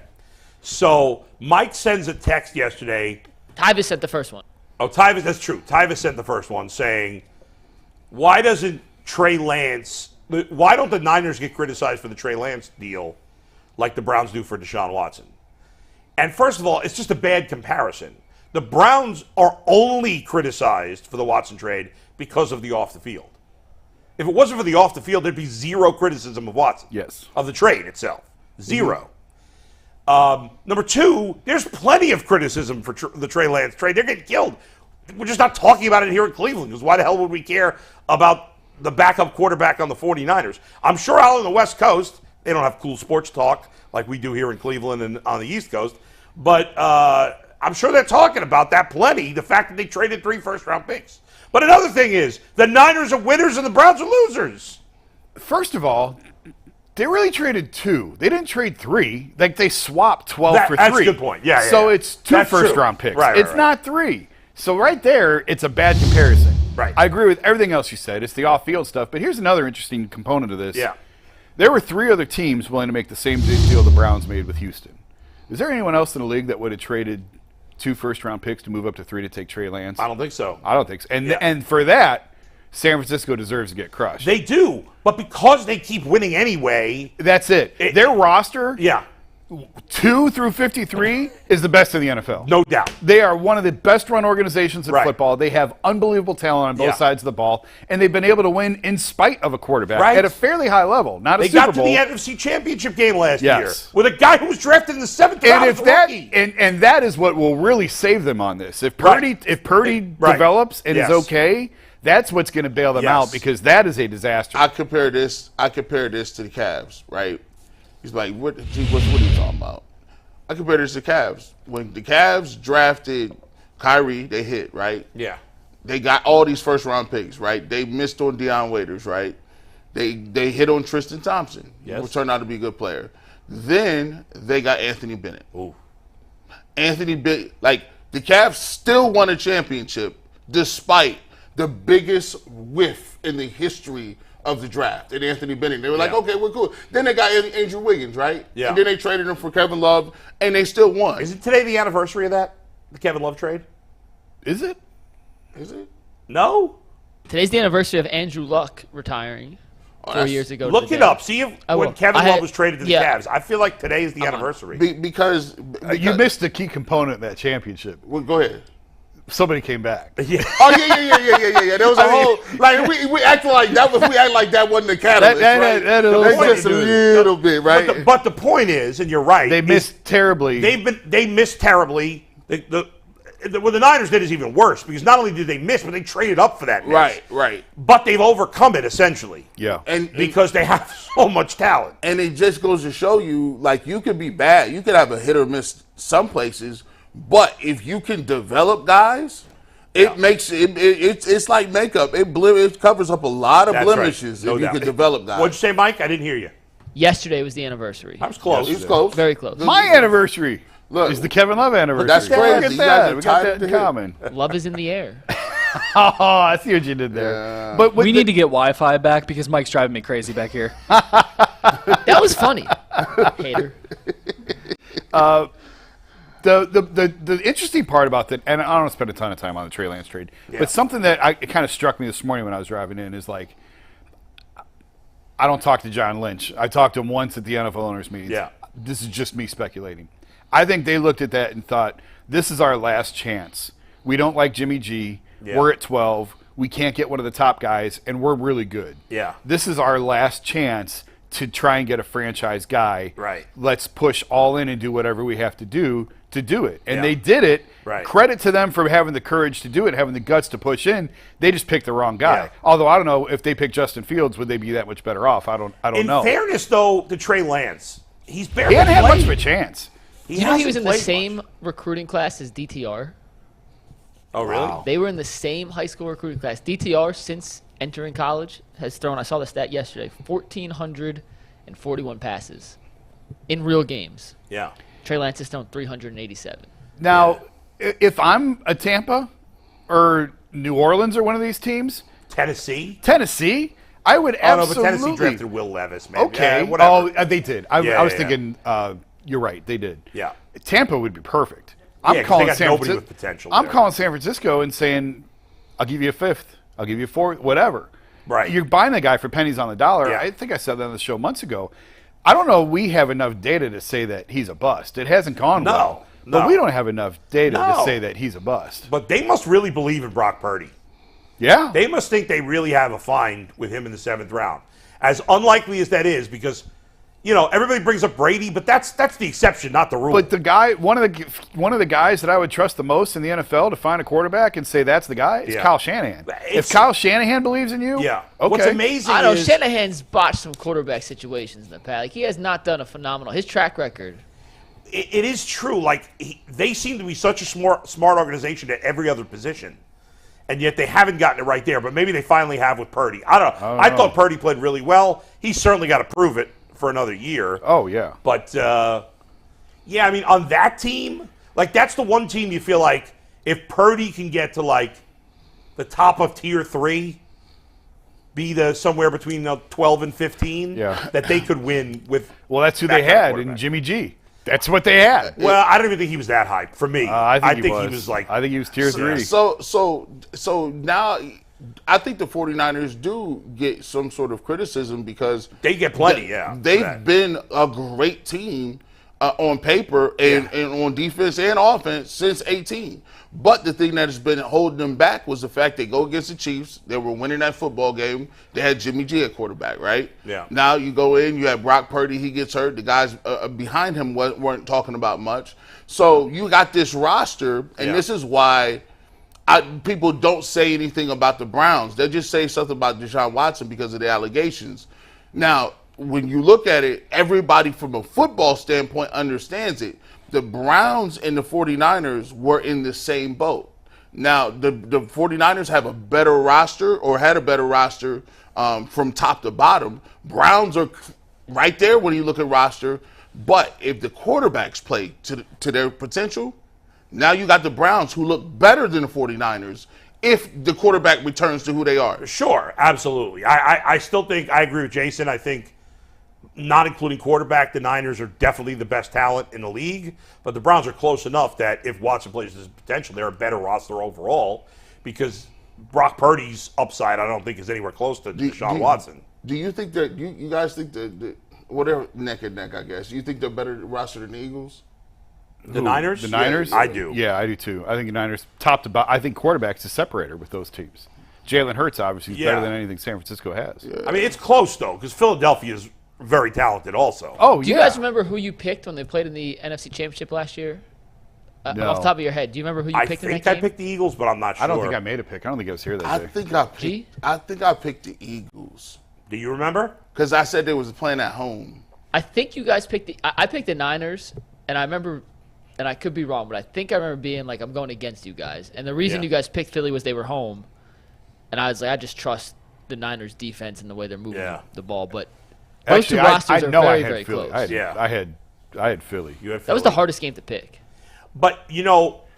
So Mike sends a text yesterday. Tyvis sent the first one. Oh, Tyvis, that's true. Tyvis sent the first one saying, why doesn't Trey Lance, why don't the Niners get criticized for the Trey Lance deal like the Browns do for Deshaun Watson? And first of all, it's just a bad comparison. The Browns are only criticized for the Watson trade because of the off the field. If it wasn't for the off the field, there'd be zero criticism of Watson. Yes. Of the trade itself. Zero. Number two, there's plenty of criticism for the Trey Lance trade. They're getting killed. We're just not talking about it here in Cleveland because why the hell would we care about the backup quarterback on the 49ers? I'm sure out on the West Coast, they don't have cool sports talk like we do here in Cleveland and on the East Coast, but I'm sure they're talking about that plenty, the fact that they traded 3 first-round picks. But another thing is, the Niners are winners and the Browns are losers. First of all, they really traded 2. They didn't trade 3. Like, they swapped 12 for 3. That's a good point. Yeah. So it's 2 That's first-round true. picks. Right, it's right. not 3. So right there, it's a bad comparison. Right. I agree with everything else you said. It's the off-field stuff. But here's another interesting component of this. Yeah. There were 3 other teams willing to make the same deal the Browns made with Houston. Is there anyone else in the league that would have traded 2 first-round picks to move up to 3 to take Trey Lance? I don't think so. I don't think so. And Yeah. and for that, San Francisco deserves to get crushed. They do, but because they keep winning anyway. That's it. Their roster, Yeah, 2 through 53, is the best in the NFL. no doubt. They are one of the best-run organizations in Right. football. They have unbelievable talent on both Yeah. sides of the ball, and they've been able to win in spite of a quarterback Right. at a fairly high level, not a They Super got to Bowl. the NFC Championship game last Yes. year with a guy who was drafted in the 7th round And as if a that rookie. and that is what will really save them on this. If Right. Purdy Right. develops and Yes. is okay, that's what's going to bail them Yes. out because that is a disaster. I compare this to the Cavs, right? He's like, what are you talking about? I compare this to the Cavs. When the Cavs drafted Kyrie, they hit, right? Yeah. They got all these first-round picks, right? They missed on Deion Waiters, right? They hit on Tristan Thompson, Yes. who turned out to be a good player. Then they got Anthony Bennett. Ooh. The Cavs still won a championship despite the biggest whiff in the history of the draft and Anthony Bennett. They were like, Yeah. okay, we're cool. Then they got Andrew Wiggins, right? Yeah. And then they traded him for Kevin Love, and they still won. Is it today the anniversary of that? The Kevin Love trade? Is it? Is it? No? Today's the anniversary of Andrew Luck retaring 4 years ago. Look it up. See if I when will. Kevin I Love had- was traded to the yeah. Cavs. I feel like today is the anniversary. Because You missed a key component in that championship. well, go ahead. Somebody came back. Yeah. Oh yeah. There was a whole like we acted like that was we act like that wasn't the catalyst, right? that That's was just a little bit, right? But the point is, and you're right, They is missed terribly. they missed terribly. What the Niners did is even worse because not only did they miss, but they traded up for that miss. Right. But they've overcome it essentially. yeah. And Because they have so much talent. And it just goes to show you, like, you could be bad. You could have a hit or miss some places, but if you can develop guys, it makes it's like makeup. It covers up a lot of That's blemishes right. No if you doubt. can develop guys. What'd you say, Mike? I didn't hear you. Yesterday was the anniversary. I was close. He's close. Very close. My anniversary Look, is the Kevin Love anniversary. that's Look crazy. at You that. guys are We got tied that to in him. common. Love is in the air. Oh, I see what you did there. But We need to get Wi-Fi back because Mike's driving me crazy back here. That was funny. Hater. The interesting part about that, and I don't spend a ton of time on the Trey Lance trade, but something that it kind of struck me this morning when I was driving in is like, I don't talk to John Lynch. I talked to him once at the NFL owners meetings. Yeah. This is just me speculating. I think they looked at that and thought, this is our last chance. We don't like Jimmy G. Yeah. We're at 12. We can't get one of the top guys, and we're really good. Yeah. This is our last chance to try and get a franchise guy. Right. Let's push all in and do whatever we have to do it. And Yeah. they did it. Right. Credit to them for having the courage to do it, having the guts to push in. They just picked the wrong guy. Yeah. Although I don't know if they picked Justin Fields, would they be that much better off? I don't know. In fairness, though, to Trey Lance, he's barely He hadn't had played. much of a chance. You know he was in the hasn't played same much. recruiting class as DTR? Oh, really? Wow. They were in the same high school recruiting class. DTR, since entering college, has thrown, I saw the stat yesterday, 1,441 passes in real games. Yeah. Trey Lance has thrown 387. Now, if I'm a Tampa or New Orleans or one of these teams, Tennessee? I would Oh, no, absolutely. but Tennessee drafted Will Levis, man. Okay. Yeah, whatever. They did. I was thinking. You're right. They did. Yeah. Tampa would be perfect. Yeah, 'cause they calling got San nobody Francisco. with potential I'm there. calling San Francisco and saying, "I'll give you a fifth. I'll give you a fourth. Whatever." Right. You're buying the guy for pennies on the dollar. Yeah. I think I said that on the show months ago. I don't know. We have enough data to say that he's a bust. It hasn't gone well. No. But we don't have enough data to No. say that he's a bust. But they must really believe in Brock Purdy. Yeah. They must think they really have a find with him in the 7th round. As unlikely as that is, because, everybody brings up Brady, but that's the exception, not the rule. But the guy, one of the guys that I would trust the most in the NFL to find a quarterback and say that's the guy is Yeah. Kyle Shanahan. If It's- Kyle Shanahan believes in you, yeah. okay. What's amazing I don't know. is Shanahan's botched some quarterback situations in the past. Like, he has not done a phenomenal. His track record. it is true. Like they seem to be such a smart organization at every other position, and yet they haven't gotten it right there. But maybe they finally have with Purdy. I don't know. I thought Purdy played really well. He's certainly got to prove it for another year. Oh yeah. But yeah, I mean, on that team, like that's the one team you feel like if Purdy can get to like the top of tier 3, be somewhere between 12 and 15, Yeah. that they could win with. Well, that's who that they kind of had in quarterback. Jimmy G. That's what they had. Well, I don't even think he was that high for me. I think he was like. I think he was tier 3. So now I think the 49ers do get some sort of criticism because They get plenty, yeah. They've been a great team on paper and on defense and offense since 18. But the thing that has been holding them back was the fact they go against the Chiefs. They were winning that football game. They had Jimmy G at quarterback, right? Yeah. Now you go in, you have Brock Purdy. He gets hurt. The guys behind him weren't talking about much. So you got this roster, and this is why people don't say anything about the Browns. They just say something about Deshaun Watson because of the allegations. Now, when you look at it, everybody from a football standpoint understands it. The Browns and the 49ers were in the same boat. Now, the 49ers have a better roster or had a better roster from top to bottom. Browns are right there when you look at roster. But if the quarterbacks play to their potential, now you got the Browns who look better than the 49ers if the quarterback returns to who they are. Sure, absolutely. I still think I agree with Jason. I think, not including quarterback, the Niners are definitely the best talent in the league. But the Browns are close enough that if Watson plays his potential, they're a better roster overall because Brock Purdy's upside, I don't think, is anywhere close to Deshaun Watson. Do you think that you guys think that whatever neck and neck? I guess you think they're better roster than the Eagles? The Niners? The Niners? I do. Yeah, I do too. I think the Niners top to bottom. I think quarterback's a separator with those teams. Jalen Hurts obviously is better than anything San Francisco has. Yeah. I mean, it's close, though, because Philadelphia is very talented also. Oh, Do you guys remember who you picked when they played in the NFC Championship last year? No. Off the top of your head, do you remember who you I picked in that think game? I picked the Eagles, but I'm not sure. I don't think I made a pick. I don't think I was here that I day. think I picked the Eagles Do you remember? because I said they was playing at home. I think you guys picked I picked the Niners, and I remember, and I could be wrong, but I think I remember being like, I'm going against you guys. And the reason Yeah. you guys picked Philly was they were home. And I was like, I just trust the Niners defense and the way they're moving the ball. But those Actually, two rosters I are know very, I had very Philly. close. I had Philly. You had That was the Philly. hardest game to pick. But,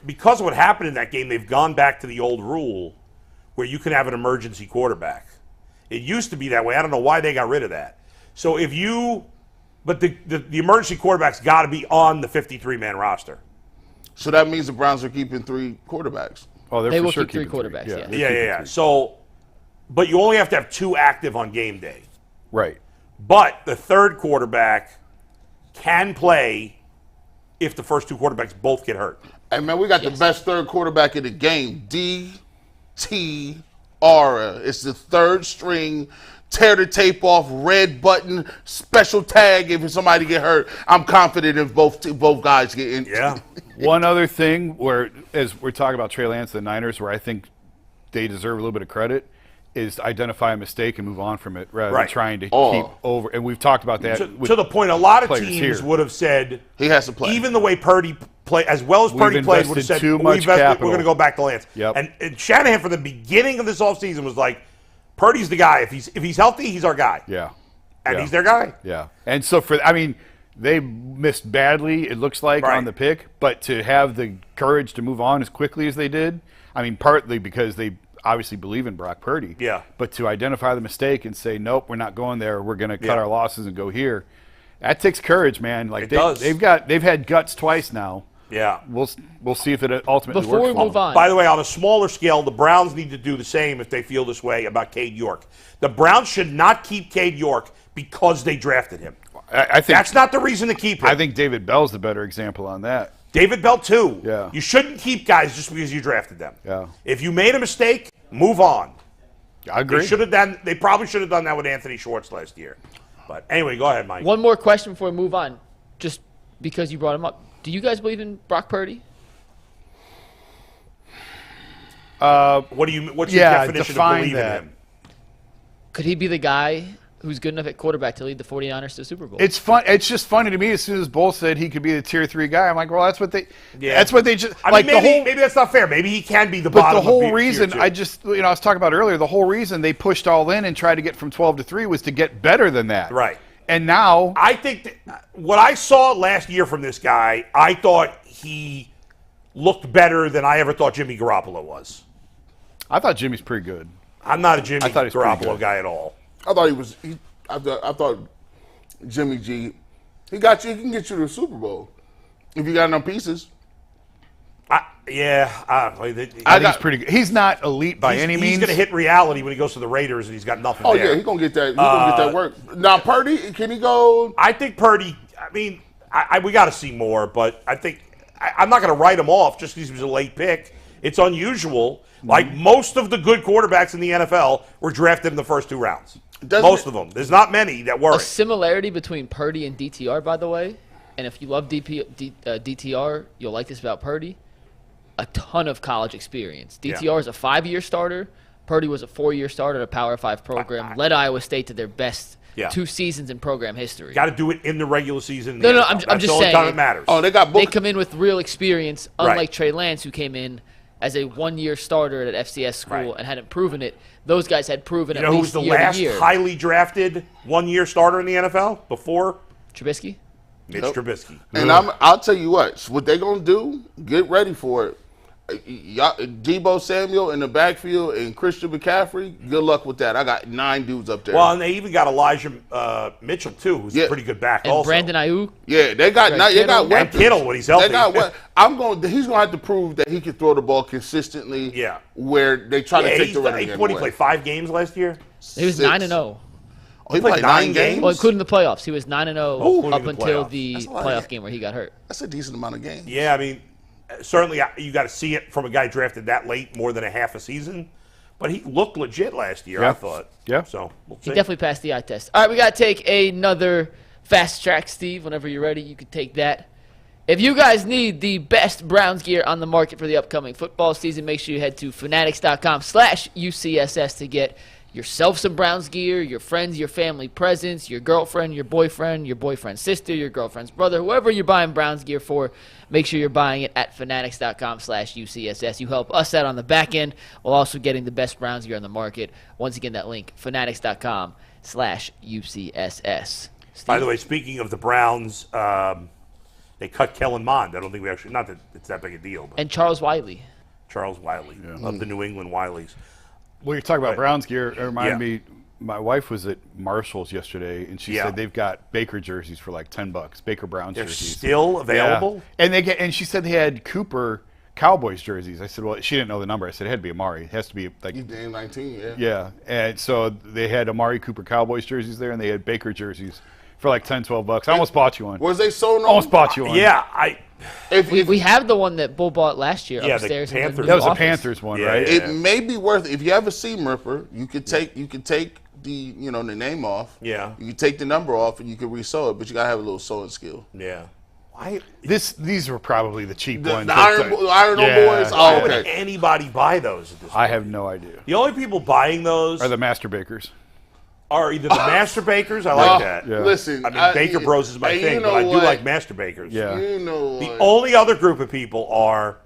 because of what happened in that game, they've gone back to the old rule where you can have an emergency quarterback. It used to be that way. I don't know why they got rid of that. So if you But the emergency quarterback's got to be on the 53-man roster. So that means the Browns are keeping 3 quarterbacks. Oh, They for will sure keep 3 keeping quarterbacks, Yeah, yeah. they're Yeah. keeping 3. So, but you only have to have 2 active on game day. Right. But the third quarterback can play if the first 2 quarterbacks both get hurt. Hey, man, we got the best third quarterback in the game, D.T.R. It's the 3rd string, tear the tape off, red button, special tag if somebody get hurt. I'm confident if both guys get in. Yeah. One other thing where, as we're talking about Trey Lance, the Niners, where I think they deserve a little bit of credit, is to identify a mistake and move on from it rather than trying to keep over. And we've talked about that. To the point, a lot of players teams here. would have said, He has to play. even the way Purdy played, as well as Purdy played, would have said, too much we're capital. going to go back to Lance. Yep. And Shanahan, from the beginning of this offseason, was like, Purdy's the guy. If he's healthy, he's our guy. Yeah. And Yeah. he's their guy. Yeah. And so, they missed badly, it looks like, Right. on the pick, but to have the courage to move on as quickly as they did, partly because they obviously believe in Brock Purdy. Yeah. But to identify the mistake and say, nope, we're not going there. We're going to cut Yeah. our losses and go here. That takes courage, man. Like It does. They've had guts twice now. Yeah. We'll see if it ultimately Before works we for move them. on, By the way, on a smaller scale, the Browns need to do the same if they feel this way about Cade York. The Browns should not keep Cade York because they drafted him. I think That's not the reason to keep him. I think David Bell's the better example on that. David Bell, too. Yeah. You shouldn't keep guys just because you drafted them. Yeah. If you made a mistake, move on. I agree. They probably should have done that with Anthony Schwartz last year. But anyway, go ahead, Mike. one more question before we move on, just because you brought him up. Do you guys believe in Brock Purdy? What's your definition of define believing that. in him? Could he be the guy who's good enough at quarterback to lead the 49ers to the Super Bowl? It's fun. It's just funny to me. As soon as Bull said he could be the tier 3 guy, I'm like, well, that's what they. Yeah. That's what they just. I like mean, maybe, the whole. maybe that's not fair. Maybe he can be the But bottom the whole of reason, tier 2. I was talking about earlier. The whole reason they pushed all in and tried to get from 12 to 3 was to get better than that. Right. And now, I think that what I saw last year from this guy, I thought he looked better than I ever thought Jimmy Garoppolo was. I thought Jimmy's pretty good. I'm not a Jimmy I thought he was pretty Garoppolo good. guy at all. I thought he was. I thought Jimmy G. He got you. He can get you to the Super Bowl if you got enough pieces. I think he's pretty good. He's not elite by any means. He's going to hit reality when he goes to the Raiders and he's got nothing Oh there. yeah, he's gonna get that. He's gonna get that work. Now Purdy, can he go? I think Purdy, we got to see more, but I think I'm not going to write him off just because he was a late pick. It's unusual. Like most of the good quarterbacks in the NFL were drafted in the first 2 rounds. Most of them. There's not many that a weren't. similarity between Purdy and DTR, by the way, and if you love DTR, you'll like this about Purdy. A ton of college experience. DTR is a 5-year starter. Purdy was a 4-year starter at a Power 5 program. Led Iowa State to their best 2 seasons in program history. Got to do it in the regular season. No, That's I'm the just only saying. time it matters. Oh, they got They book. come in with real experience, unlike Right. Trey Lance, who came in as a 1-year starter at FCS school Right. and hadn't proven it. Those guys had proven You at know who's least the year last to year. highly drafted 1-year starter in the NFL before? Trubisky? Mitch Nope. Trubisky. And I'll tell you what they gonna do. Get ready for it. Debo Samuel in the backfield and Christian McCaffrey. Good luck with that. I got 9 dudes up there. Well, and they even got Elijah Mitchell, too, who's a pretty good back And also. Brandon Ayuk? yeah, they got Kittle. they got And weapons. Kittle when he's healthy. They got what? He's gonna have to prove that he can throw the ball consistently. Yeah. Where they try to take the running game What, he away. played 5 games last year? He was 6. 9-0. Oh, he played played 9 9 games? games. Well, including the playoffs. He was 9-0 including up the until playoffs. the That's a lot. playoff game where he got hurt. That's a decent amount of games. Yeah, certainly you got to see it from a guy drafted that late, more than a half a season. But he looked legit last year, Yeah. I thought. Yeah. So we'll He see. definitely passed the eye test. All right, we got to take another fast track, Steve. Whenever you're ready, you can take that. If you guys need the best Browns gear on the market for the upcoming football season, make sure you head to fanatics.com/UCSS to get yourself some Browns gear, your friends, your family presents, your girlfriend, your boyfriend's sister, your girlfriend's brother, whoever you're buying Browns gear for, make sure you're buying it at fanatics.com/UCSS. You help us out on the back end while also getting the best Browns gear on the market. Once again, that link, fanatics.com/UCSS. By the way, speaking of the Browns, they cut Kellen Mond. I don't think not that it's that big a deal, but And Charles Wiley. Charles Wiley of the New England Wileys. Well, you're talking about Right. Browns gear. It reminded Yeah. me My wife was at Marshall's yesterday, and she said they've got Baker jerseys for like $10. Baker Browns They're jerseys. still available? Yeah. And she said they had Cooper Cowboys jerseys. I said, well, she didn't know the number. I said, it had to be Amari. It has to be like. He's damn 19, yeah. Yeah. And so they had Amari Cooper Cowboys jerseys there, and they had Baker jerseys for like $10, $12. I almost bought you one. Was they so known? Almost bought you one. Yeah, we have the one that Bull bought last year upstairs. the Panthers. That was a office. Panthers one, Yeah, right? It may be worth, if you have a seam ripper, you could take the the name off. Yeah. You can take the number off and you can resew it, but you gotta have a little sewing skill. yeah. These were probably the cheap The ones. Iron Boys. Why Oh, would okay. anybody buy those at this point? I have no idea. The only people buying those Are the Master Bakers? are either the Master Bakers. I like that. Yeah. Listen, I mean, Baker Bros is my and thing, you know but I do what? like Master Bakers. Yeah. You know The what? only other group of people are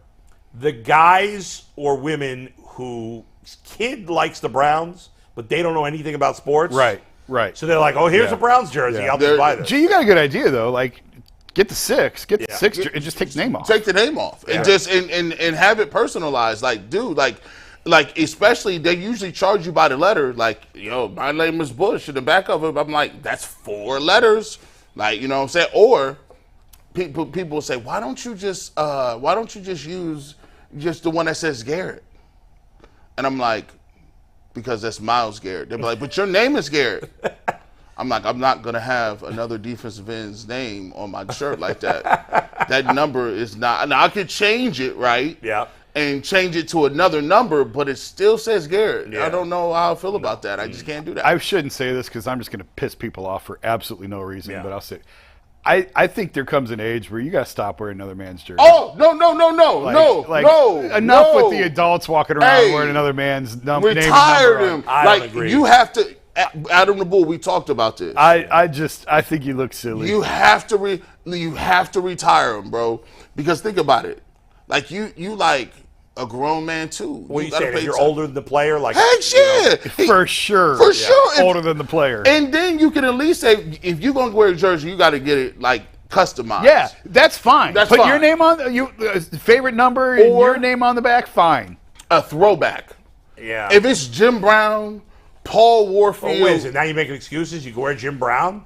the guys or women whose kid likes the Browns, but they don't know anything about sports. Right. So they're like, oh, here's Yeah. a Browns jersey. Yeah. I'll just buy this. Gee, you got a good idea though. Like, get the 6. Get the Yeah. 6 and just take the name off. Take the name off and just and have it personalized. Like, dude, like especially they usually charge you by the letter. Like, yo, my name is Bush. In the back of it, I'm like, that's 4 letters. Like, you know what I'm saying? Or people will say, why don't you just use just the one that says Garrett? And I'm like, because that's Myles Garrett. They'll be like, but your name is Garrett. I'm like, I'm not going to have another defensive end's name on my shirt like that. That number is not. Now, I could change it, right? Yeah. And change it to another number, but it still says Garrett. Yeah. I don't know how I feel about that. I just can't do that. I shouldn't say this because I'm just going to piss people off for absolutely no reason, Yeah. but I'll say I think there comes an age where you got to stop wearing another man's jersey. Oh, no. Enough with the adults walking around Hey, wearing another man's name and Retire number them. on. I don't Like, agree. you have to. Adam the Bull, we talked about this. I think you look silly. You have to retire him, bro. Because think about it. Like you like a grown man too. What are you gotta saying? pay If you're attention. older than the player, like Heck yeah. for sure. For sure. If- Older than the player. And then you can at least say, if you're gonna wear a jersey, you got to get it like customized. Yeah, that's fine. That's Put fine. your name on favorite number and Or- your name on the back. Fine. A throwback. yeah. If it's Jim Brown, Paul Warfield, Oh, wait, is it now you're making excuses? You can wear Jim Brown?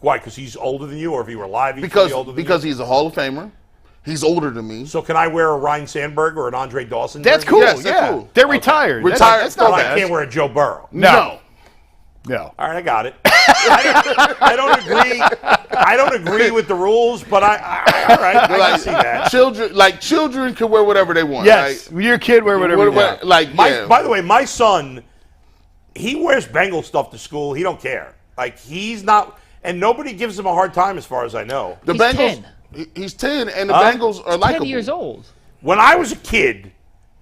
Why? Because he's older than you, or if he were alive, he'd be older than because you? he's a Hall of Famer. He's older than me. So can I wear a Ryan Sandberg or an Andre Dawson? That's jersey? cool. Yes, they're yeah, cool. they're retired. Retired That's But not I bad. can't wear a Joe Burrow. No. All right, I got it. I don't agree. I don't agree with the rules, but all right, I can see that. Children can wear whatever they want. Yes, right? your kid wear whatever you want. By the way, my son, he wears Bengal stuff to school. He don't care. Like he's not, and nobody gives him a hard time, as far as I know. The He's Bengals. 10. He's 10, and the Bengals are 10 likable. years old. When I was a kid,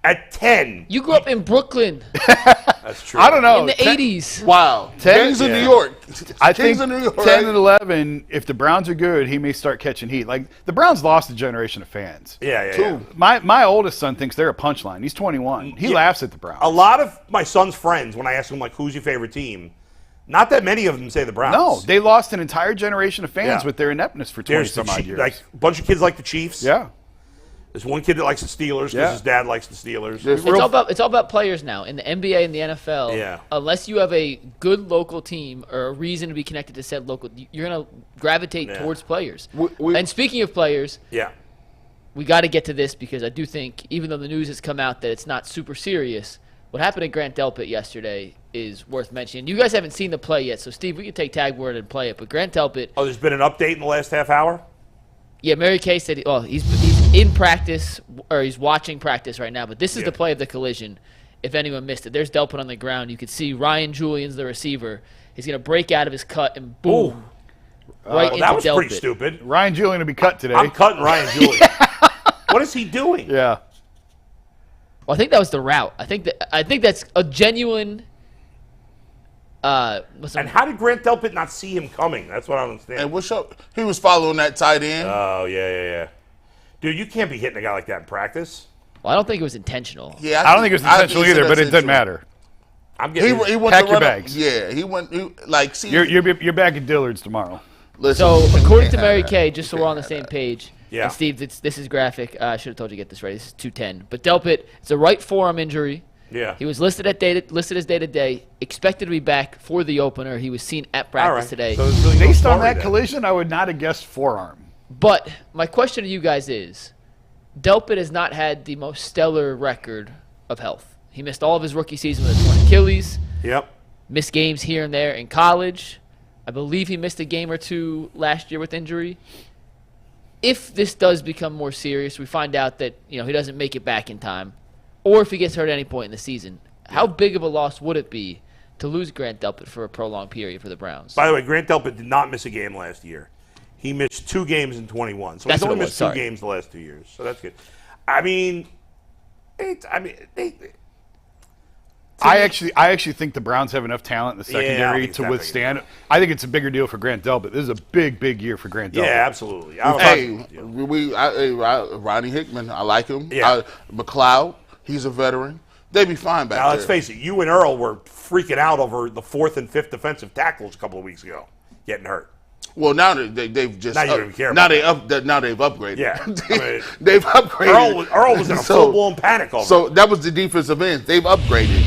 at 10, You grew up in Brooklyn that's true. I don't know. in the 80s. Wow. 10 Kings of yeah. New York. I Kings think of New York. 10 right? and 11, if the Browns are good, he may start catching heat. Like, the Browns lost a generation of fans. Yeah. My oldest son thinks they're a punchline. He's 21. He Yeah. laughs at the Browns. A lot of my son's friends, when I ask them like, "Who's your favorite team?" Not that many of them say the Browns. No, they lost an entire generation of fans Yeah. with their ineptness for 20 There's the some odd years. like a bunch of kids like the Chiefs. yeah. There's one kid that likes the Steelers because Yeah. his dad likes the Steelers. There's- It's all about players now in the NBA and the NFL. Yeah. Unless you have a good local team or a reason to be connected to said local, you're gonna gravitate Yeah. towards players. We- And speaking of players, Yeah. we got to get to this because I do think, even though the news has come out that it's not super serious, what happened to Grant Delpit yesterday is worth mentioning. You guys haven't seen the play yet, so Steve, we can take tag word and play it. But Grant Delpit, Oh, there's been an update in the last half hour? yeah, Mary Kay said, he's in practice or he's watching practice right now. But this is the play of the collision. If anyone missed it, there's Delpit on the ground. You could see Ryan Julian's the receiver. He's gonna break out of his cut and boom, right into That was Delpit. pretty stupid. Ryan Julian will be cut today. I'm cutting Ryan Julian. What is he doing? yeah. Well, I think that was the route. I think that's a genuine. And how did Grant Delpit not see him coming? That's what I don't understand. And what's up? He was following that tight end. Oh, yeah. Dude, you can't be hitting a guy like that in practice. Well, I don't think it was intentional. Yeah, I don't think it was intentional either, but it doesn't matter. I'm getting He went Pack to your run bags. Yeah, he went. See, You're back at Dillard's tomorrow. listen, So, you according to can't Mary have Kay, that. just You so we're on can't the same have page, Yeah. and Steve, this is graphic. I should have told you to get this right. This is 210. But Delpit, it's a right forearm injury. Yeah. He was listed as day to day, expected to be back for the opener. He was seen at practice today. So there's really no Based on story that there. collision, I would not have guessed forearm. But my question to you guys is, Delpit has not had the most stellar record of health. He missed all of his rookie season with a torn Achilles. Yep. Missed games here and there in college. I believe he missed a game or two last year with injury. If this does become more serious, we find out that he doesn't make it back in time, or if he gets hurt at any point in the season, how big of a loss would it be to lose Grant Delpit for a prolonged period for the Browns? By the way, Grant Delpit did not miss a game last year. He missed 2 games in 21. So That's he's what only it missed was, 2 sorry. games the last 2 years. So that's good. I mean, I actually think the Browns have enough talent in the Yeah, I don't secondary think it's to that big a withstand deal. it. I think it's a bigger deal for Grant Delpit. This is a big year for Grant Delpit. yeah, absolutely. Ronnie Hickman, I like him. Yeah. McLeod, he's a veteran. They be fine back Now, there. let's face it. You and Earl were freaking out over the 4th and 5th defensive tackles a couple of weeks ago, getting hurt. Well, now they've just Now you don't even care now about now they've upgraded. Yeah. I mean, they've upgraded. Earl was in a full-blown panic over it. So that was the defensive ends. They've upgraded,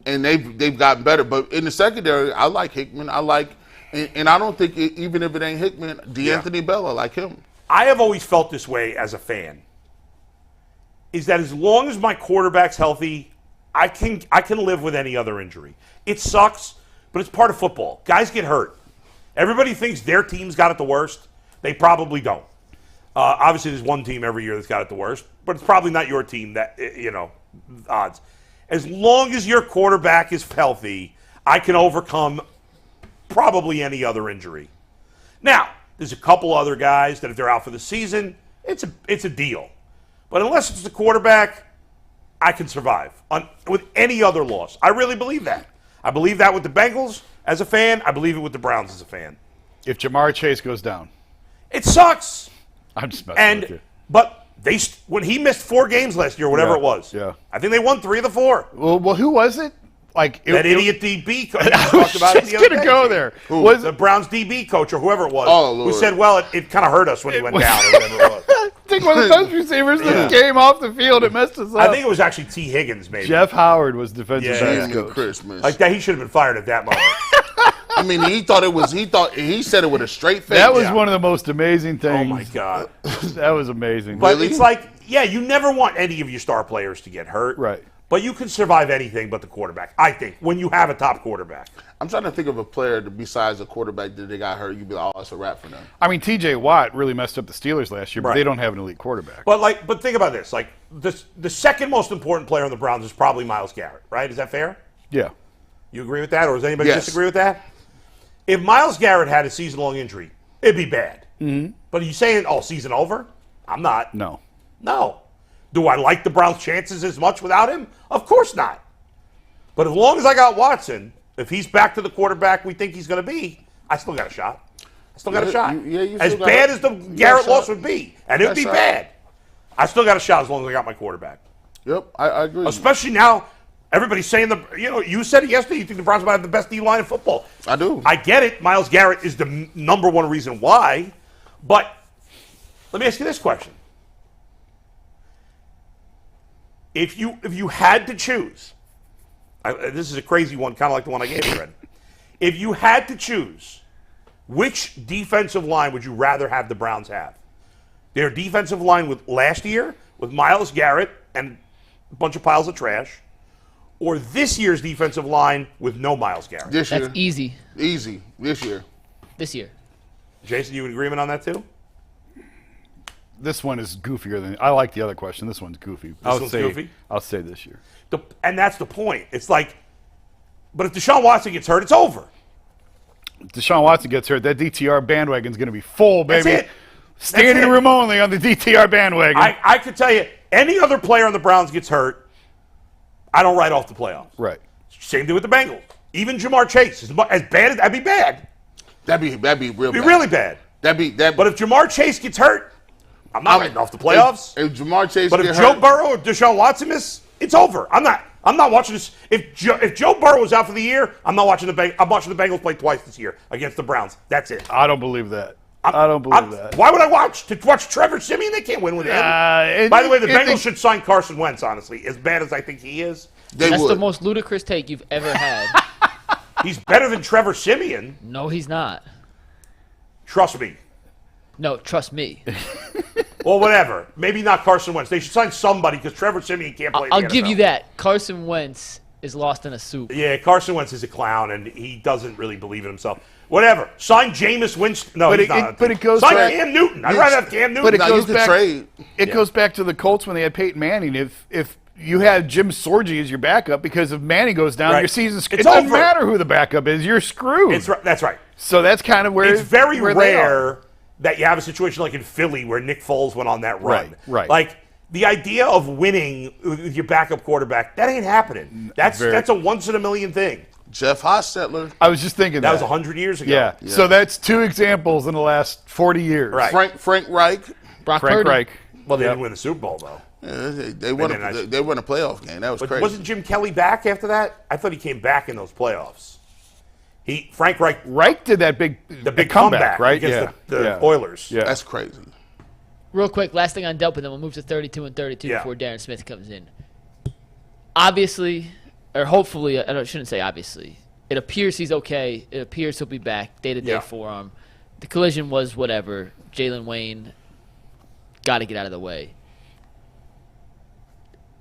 and they've gotten better. But in the secondary, I like Hickman. And I don't think even if it ain't Hickman, D'Anthony Bell, I like him. I have always felt this way as a fan, is that as long as my quarterback's healthy, I can live with any other injury. It sucks, but it's part of football. Guys get hurt. Everybody thinks their team's got it the worst. They probably don't. Obviously, there's one team every year that's got it the worst, but it's probably not your team that, odds. As long as your quarterback is healthy, I can overcome probably any other injury. Now, there's a couple other guys that if they're out for the season, it's a deal. But unless it's the quarterback, I can survive with any other loss. I really believe that. I believe that with the Bengals as a fan. I believe it with the Browns as a fan. If Jamar Chase goes down, It sucks. I'm just messing with you. But when he missed 4 games last year, whatever Yeah, it was, yeah. I think they won 3 of the 4. Well, who was it? That idiot DB coach. I was just going to go there. Was The Browns DB coach or whoever it was, Oh, Lord. who said, well, it kind of hurt us when he went down or whatever it was. I think one of the best receivers that came off the field. It messed us up. I think it was actually T. Higgins, maybe. Jeff Howard was defensive Yeah, backs yeah. coach. Christmas. Like that, he should have been fired at that moment. I mean, he said it with a straight face. That was Yeah. one of the most amazing Oh things. my God! That was amazing. But Really? it's like, yeah, you never want any of your star players to get hurt, Right. But you can survive anything but the quarterback. I think when you have a top quarterback. I'm trying to think of a player besides a quarterback that they got hurt. You'd be like, oh, it's a wrap for them. I mean, T.J. Watt really messed up the Steelers last year, but Right. they don't have an elite quarterback. But think about this: like the second most important player on the Browns is probably Myles Garrett, right? Is that fair? Yeah. You agree with that, or does anybody Yes. disagree with that? If Myles Garrett had a season-long injury, it'd be bad. Mm-hmm. But are you saying, oh, season over? I'm not. No. No. Do I like the Browns' chances as much without him? Of course not. But as long as I got Watson, if he's back to the quarterback we think he's going to be, I still got a shot. I still got a shot. you As still got bad a- as the you got a Garrett loss shot. would be, and it would be Got a shot. bad, I still got a shot as long as I got my quarterback. Yep, I agree. Especially now, everybody's saying you said it yesterday. You think the Browns might have the best D line in football. I do. I get it. Myles Garrett is the number one reason why. But let me ask you this question: If you had to choose, this is a crazy one, kind of like the one I gave you, Red. If you had to choose, which defensive line would you rather have the Browns have? Their defensive line with last year with Myles Garrett and a bunch of piles of trash, or this year's defensive line with no Myles Garrett? This year. That's easy Easy. This year. this year. Jason, you in agreement on that too? This one is goofier than I like the other question. This one's goofy. one's goofy? I'll say this year. And that's the point. It's like, but if Deshaun Watson gets hurt, it's over. Deshaun Watson gets hurt, that DTR bandwagon's going to be full, baby. That's it. Standing it. room only on the DTR bandwagon. I could tell you, any other player on the Browns gets hurt, I don't write off the playoffs. right. Same thing with the Bengals. Even Jamar Chase, as bad as that'd be bad. That'd be real It'd bad. be really bad. But But if Jamar Chase gets hurt, I'm not writing off the playoffs. If Jamar Chase But if get Joe hurt, Burrow or Deshaun Watson miss, it's over. I'm not watching this. If Joe Burrow was out for the year, I'm watching the Bengals play twice this year against the Browns. That's it. I don't believe that. I don't believe that. Why would I watch Trevor Siemian? They can't win with him. By the way, the Bengals should sign Carson Wentz. Honestly, as bad as I think he is, That's the most ludicrous take you've ever had. He's better than Trevor Siemian. No, he's not. Trust me. No, trust me. Well, whatever. Maybe not Carson Wentz. They should sign somebody because Trevor Siemian can't play. I'll give you that. Carson Wentz is lost in a soup. Yeah, Carson Wentz is a clown, and he doesn't really believe in himself. Whatever. Sign Jameis Winston. No, he's not. But it goes sign back, Cam Newton. I'd rather have Cam Newton. But it goes back. Trade. It goes back to the Colts when they had Peyton Manning. If you had Jim Sorgi as your backup because if Manning goes down, your season's. It doesn't matter who the backup is. You're screwed. That's right. So that's kind of where it's very rare that you have a situation like in Philly where Nick Foles went on that run. Right. Like the idea of winning with your backup quarterback, that ain't happening. That's a once in a million thing. Jeff Hostetler. I was just thinking that was 100 years ago. Yeah. So that's two examples in the last 40 years. Right. Frank Reich. Brock Frank Purdy. Reich. Well, they didn't win the Super Bowl though. Yeah, they won a playoff game. That was crazy. Wasn't Jim Kelly back after that? I thought he came back in those playoffs. Frank Reich did that big comeback right? against the Oilers. Yeah. That's crazy. Real quick, last thing on Delpit, then we'll move to 32 and 32 before Darren Smith comes in. Obviously, or hopefully, I shouldn't say obviously. It appears he's okay. It appears he'll be back day-to-day forearm. The collision was whatever. Jalen Wayne got to get out of the way.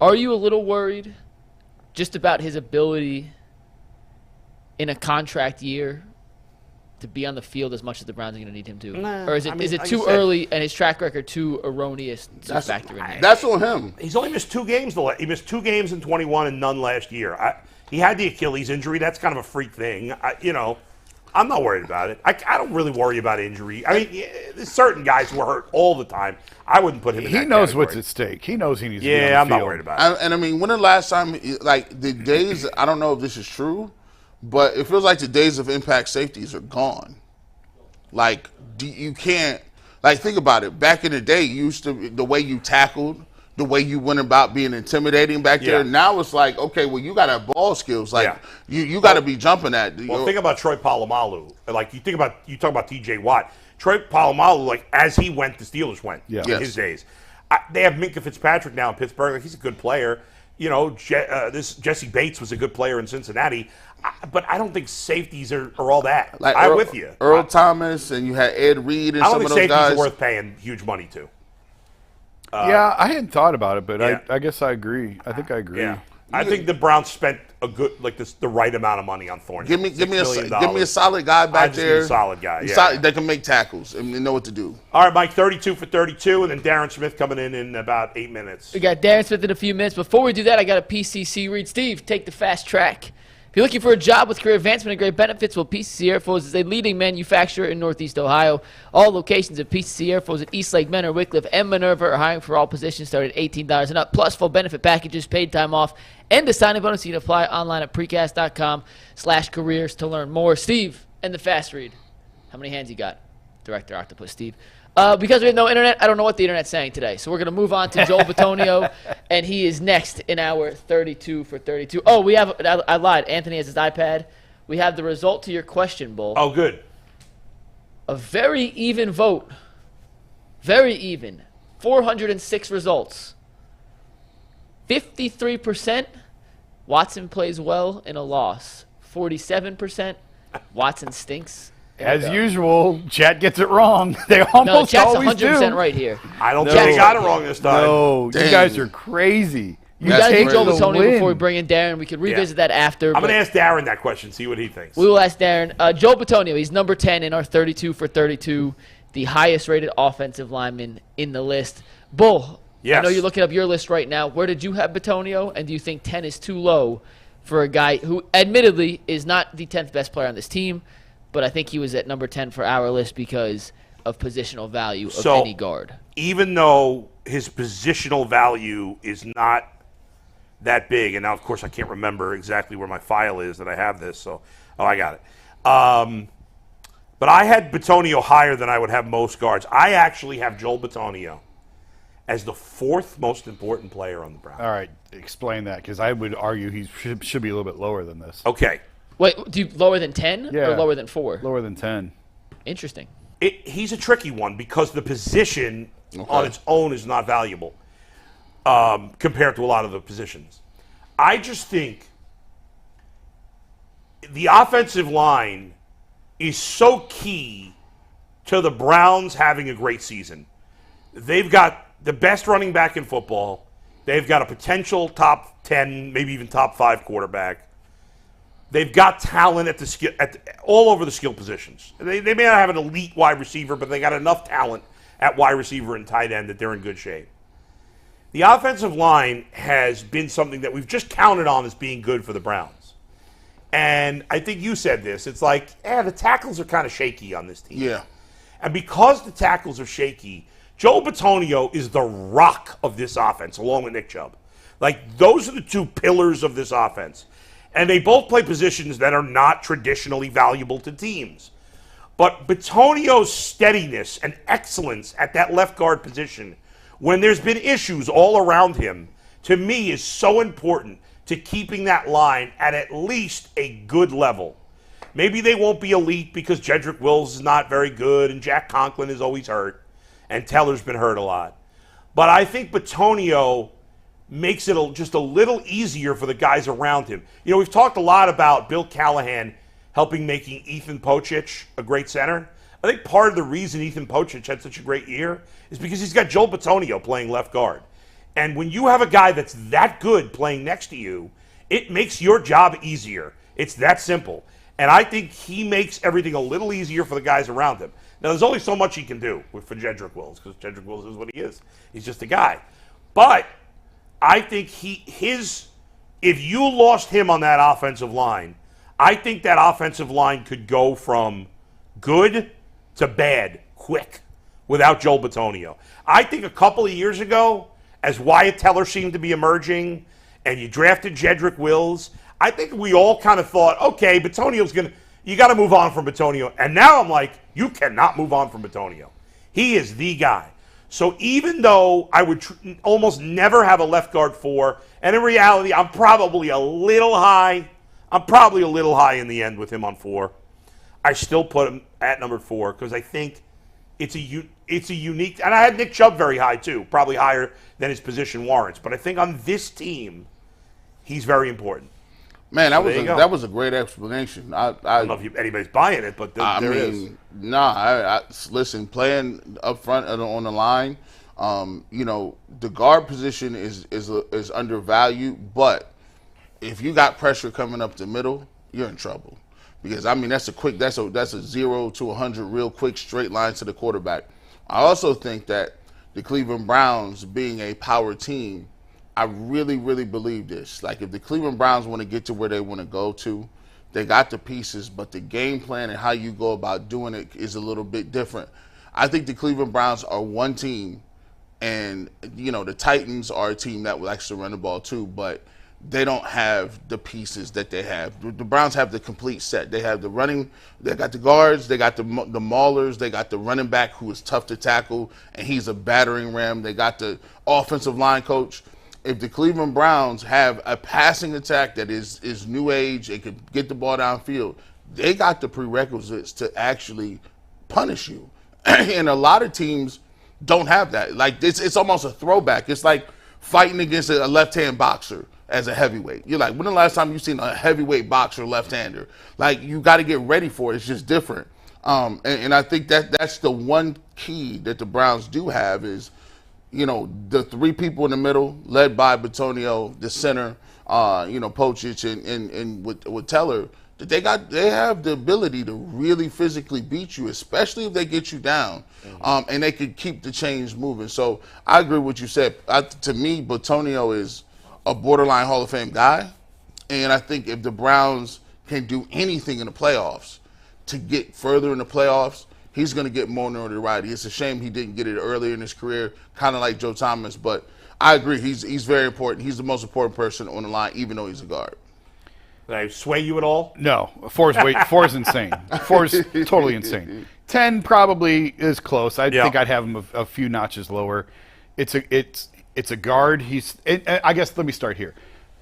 Are you a little worried just about his ability in a contract year to be on the field as much as the Browns are going to need him to? Or is it too early and his track record too erroneous to factor in? That's on him. He's only missed 2 games. He missed 2 games in 21 and none last year. He had the Achilles injury. That's kind of a freak thing. I'm not worried about it. I don't really worry about injury. I mean, there's certain guys who are hurt all the time. I wouldn't put him in that He knows category. what's at stake. He knows he needs to be on the Yeah, I'm field. not worried about it. I mean, when the last time, like the days, I don't know if this is true, but it feels like the days of impact safeties are gone. Like, you can't, like, think about it. Back in the day, the way you tackled, the way you went about being intimidating back there. Now it's like, okay, well, you got to have ball skills. Like, you got to be jumping at. Well, think about Troy Polamalu. Like, you talk about T.J. Watt. Troy Polamalu, like, as he went, the Steelers went in his days. They have Minka Fitzpatrick now in Pittsburgh. Like, he's a good player. This Jesse Bates was a good player in Cincinnati. But I don't think safeties are all that. Like I'm with you. Earl Thomas, and you had Ed Reed and some of those guys. I don't think safeties are worth paying huge money to. I hadn't thought about it, but I guess I agree. I think I agree. Yeah. I think the Browns spent a good, the right amount of money on Thornhill. Give me a solid guy back there. A solid guy, that can make tackles and know what to do. All right, Mike, 32 for 32, and then Darren Smith coming in about 8 minutes. We got Darren Smith in a few minutes. Before we do that, I got a PCC read. Steve, take the fast track. If you're looking for a job with career advancement and great benefits, well, PCC Airfoils is a leading manufacturer in Northeast Ohio. All locations of PCC Airfoils at Eastlake, Menor, Wickliffe, and Minerva are hiring for all positions started at $18 and up, plus full benefit packages, paid time off, and a sign-up bonus. You can apply online at precast.com/careers to learn more. Steve, and the fast read. How many hands you got? Director Octopus Steve. Because we have no internet, I don't know what the internet's saying today. So we're going to move on to Joel Bitonio, and he is next in our 32 for 32. Oh, we have, I lied. Anthony has his iPad. We have the result to your question, Bull. Oh, good. A very even vote. Very even. 406 results. 53%, Watson plays well in a loss. 47%, Watson stinks. As usual, chat gets it wrong. They almost Chat's always 100% do. right here. I don't think they got it wrong this time. No, you guys are crazy. You got to do Joel Bitonio before we bring in Darren. We can revisit that after. I'm going to ask Darren that question, see what he thinks. We will ask Darren. Joel Bitonio, he's number 10 in our 32 for 32, the highest rated offensive lineman in the list. Bull, I know you're looking up your list right now. Where did you have Bitonio, and do you think 10 is too low for a guy who admittedly is not the 10th best player on this team, but I think he was at number 10 for our list because of positional value of any guard. Even though his positional value is not that big, and now, of course, I can't remember exactly where my file is that I have this, so, I got it. But I had Bitonio higher than I would have most guards. I actually have Joel Bitonio as the 4th most important player on the Browns. All right, explain that, because I would argue he should be a little bit lower than this. Okay. Wait, do you lower than 10 or lower than 4? Lower than 10. Interesting. He's a tricky one because the position on its own is not valuable compared to a lot of the positions. I just think the offensive line is so key to the Browns having a great season. They've got the best running back in football. They've got a potential top 10, maybe even top 5 quarterback. They've got talent at the skill, all over the skill positions. They may not have an elite wide receiver, but they got enough talent at wide receiver and tight end that they're in good shape. The offensive line has been something that we've just counted on as being good for the Browns. And I think you said this. It's like, the tackles are kind of shaky on this team. Yeah. And because the tackles are shaky, Joe Bitonio is the rock of this offense, along with Nick Chubb. Like, those are the two pillars of this offense. And they both play positions that are not traditionally valuable to teams. But Bitonio's steadiness and excellence at that left guard position, when there's been issues all around him, to me is so important to keeping that line at least a good level. Maybe they won't be elite because Jedrick Wills is not very good and Jack Conklin is always hurt and Teller's been hurt a lot. But I think Bitonio makes it just a little easier for the guys around him. You know, we've talked a lot about Bill Callahan helping making Ethan Pocic a great center. I think part of the reason Ethan Pocic had such a great year is because he's got Joel Bitonio playing left guard. And when you have a guy that's that good playing next to you, it makes your job easier. It's that simple. And I think he makes everything a little easier for the guys around him. Now, there's only so much he can do for Jedrick Wills, because Jedrick Wills is what he is. He's just a guy. But I think if you lost him on that offensive line, I think that offensive line could go from good to bad quick without Joel Bitonio. I think a couple of years ago, as Wyatt Teller seemed to be emerging, and you drafted Jedrick Wills, I think we all kind of thought, okay, Bitonio's you got to move on from Bitonio. And now I'm like, you cannot move on from Bitonio. He is the guy. So even though I would almost never have a left guard 4, and in reality, I'm probably a little high. I'm probably a little high in the end with him on 4. I still put him at number 4 because I think it's a unique. And I had Nick Chubb very high too, probably higher than his position warrants. But I think on this team, he's very important. Man, that was a great explanation. I don't know if anybody's buying it, but there is. Listen, playing up front on the line, the guard position is undervalued, but if you got pressure coming up the middle, you're in trouble. Because that's a 0 to 100 real quick straight line to the quarterback. I also think that the Cleveland Browns, being a power team, I really, really believe this. Like, if the Cleveland Browns want to get to where they want to go to, they got the pieces, but the game plan and how you go about doing it is a little bit different. I think the Cleveland Browns are one team, and, the Titans are a team that likes to run the ball too, but they don't have the pieces that they have. The Browns have the complete set. They have the running, they got the guards, they got the maulers, they got the running back who is tough to tackle, and he's a battering ram. They got the offensive line coach. If the Cleveland Browns have a passing attack that is new age, it could get the ball downfield, they got the prerequisites to actually punish you. And a lot of teams don't have that. Like, it's almost a throwback. It's like fighting against a left-hand boxer as a heavyweight. You're like, when the last time you seen a heavyweight boxer left-hander? Like, you got to get ready for it. It's just different. And I think that's the one key that the Browns do have is, the 3 people in the middle, led by Bitonio, the center, Pocic and with Teller, that they have the ability to really physically beat you, especially if they get you down, and they could keep the chains moving. So I agree with what you said. To me, Bitonio is a borderline Hall of Fame guy, and I think if the Browns can do anything in the playoffs to get further in the playoffs, he's going to get more notoriety. It's a shame he didn't get it earlier in his career, kind of like Joe Thomas. But I agree, he's very important. He's the most important person on the line, even though he's a guard. Did I sway you at all? No, 4 is insane. 4 is totally insane. 10 probably is close. I think I'd have him a few notches lower. It's a guard. I guess let me start here.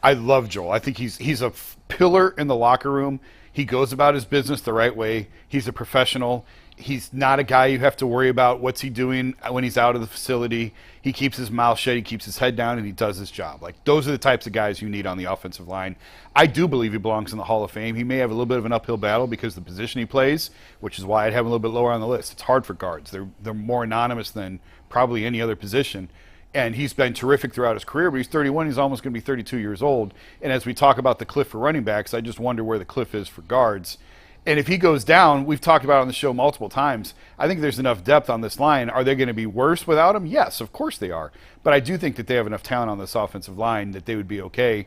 I love Joel. I think he's a pillar in the locker room. He goes about his business the right way. He's a professional. He's not a guy you have to worry about what's he doing when he's out of the facility. He keeps his mouth shut. He keeps his head down, and he does his job. Like, those are the types of guys you need on the offensive line. I do believe he belongs in the Hall of Fame. He may have a little bit of an uphill battle because of the position he plays, which is why I'd have him a little bit lower on the list. It's hard for guards. They're more anonymous than probably any other position. And he's been terrific throughout his career, but he's 31. He's almost going to be 32 years old. And as we talk about the cliff for running backs, I just wonder where the cliff is for guards. And if he goes down, we've talked about it on the show multiple times, I think there's enough depth on this line. Are they going to be worse without him? Yes, of course they are. But I do think that they have enough talent on this offensive line that they would be okay.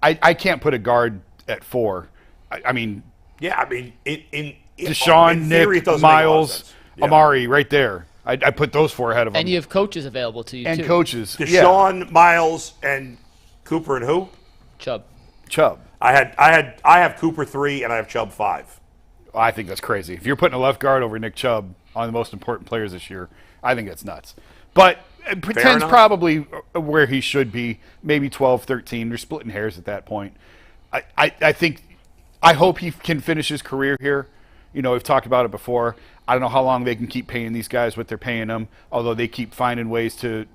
I can't put a guard at 4. I mean, in Deshaun, theory, Nick, Miles, Amari, right there. I put those 4 ahead of him. And you have coaches available to you, and too. Coaches. Deshaun, Miles, and Cooper and who? Chubb. I have Cooper 3 and I have Chubb 5. I think that's crazy. If you're putting a left guard over Nick Chubb on the most important players this year, I think that's nuts. But pretends probably where he should be, maybe 12, 13. They're splitting hairs at that point. I hope he can finish his career here. You know, we've talked about it before. I don't know how long they can keep paying these guys what they're paying them, although they keep finding ways to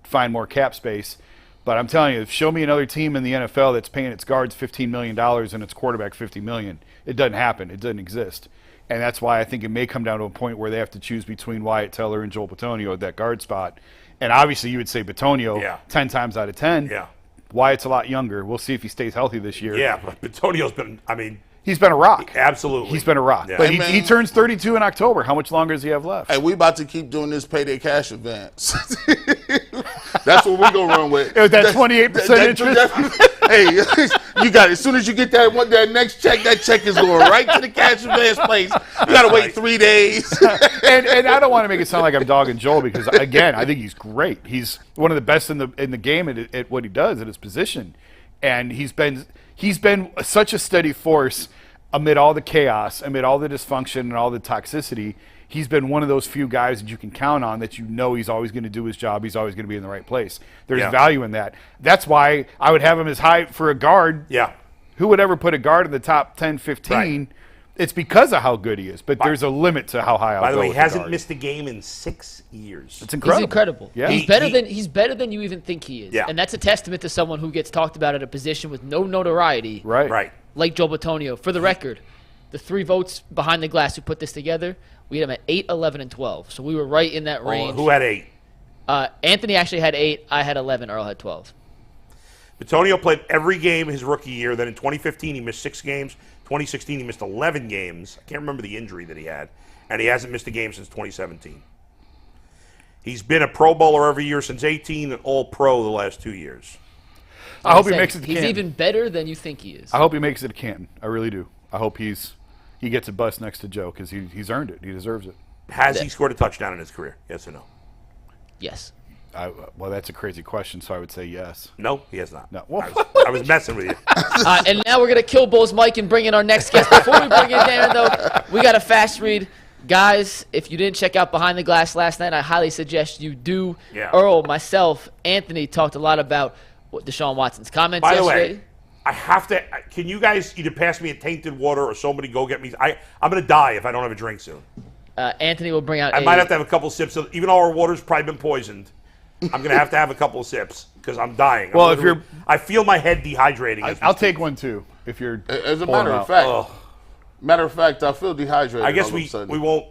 find more cap space. But I'm telling you, show me another team in the NFL that's paying its guards $15 million and its quarterback $50 million. It doesn't happen. It doesn't exist. And that's why I think it may come down to a point where they have to choose between Wyatt Teller and Joel Bitonio at that guard spot. And obviously you would say Bitonio 10 times out of 10. Yeah. Wyatt's a lot younger. We'll see if he stays healthy this year. Yeah, but Bitonio's been, he's been a rock. Absolutely. He's been a rock. Yeah. But he turns 32 in October. How much longer does he have left? Hey, we about to keep doing this payday cash advance. That's what we're going to run with. That 28% interest? Hey, you got it. As soon as you get that next check, that check is going right to the cash advance place. You got to wait 3 days. and I don't want to make it sound like I'm dogging Joel because, again, I think he's great. He's one of the best in the game at what he does, at his position. And he's been such a steady force amid all the chaos, amid all the dysfunction and all the toxicity. He's been one of those few guys that you can count on that you know he's always going to do his job. He's always going to be in the right place. There's value in that. That's why I would have him as high for a guard. Yeah. Who would ever put a guard in the top 10, 15? Right. It's because of how good he is, but there's a limit to how high I'll go. By the way, he hasn't missed a game in 6 years. It's incredible. He's incredible. Yeah. He's better than you even think he is. Yeah. And that's a testament to someone who gets talked about at a position with no notoriety. Right. Like Joel Bitonio. For the record, the 3 votes behind the glass who put this together, we had him at 8, 11, and 12. So we were right in that range. Who had 8? Anthony actually had 8. I had 11. Earl had 12. Bitonio played every game his rookie year. Then in 2015, he missed 6 games. 2016, he missed 11 games. I can't remember the injury that he had. And he hasn't missed a game since 2017. He's been a Pro Bowler every year since 18 and All-Pro the last 2 years. I hope he makes it to Canton. He's even better than you think he is. I hope he makes it to Canton. I really do. I hope he gets a bus next to Joe because he's earned it. He deserves it. Has he scored a touchdown in his career? Yes or no? Yes. Well, that's a crazy question, so I would say yes. No, he has not. No. Well, I was messing with you. And now we're going to kill Bull's mic and bring in our next guest. Before we bring in Darren, though, we got a fast read. Guys, if you didn't check out Behind the Glass last night, I highly suggest you do. Yeah. Earl, myself, Anthony talked a lot about Deshaun Watson's comments By the yesterday. way, I have to. Can you guys either pass me a tainted water or somebody go get me? I'm going to die if I don't have a drink soon. Anthony will bring out. I might have to have a couple sips. Even though our water's probably been poisoned, I'm going to have a couple of sips because I'm dying. Well, I feel my head dehydrating. I'll take one too. If you're. As a matter of fact, I feel dehydrated. I guess we won't.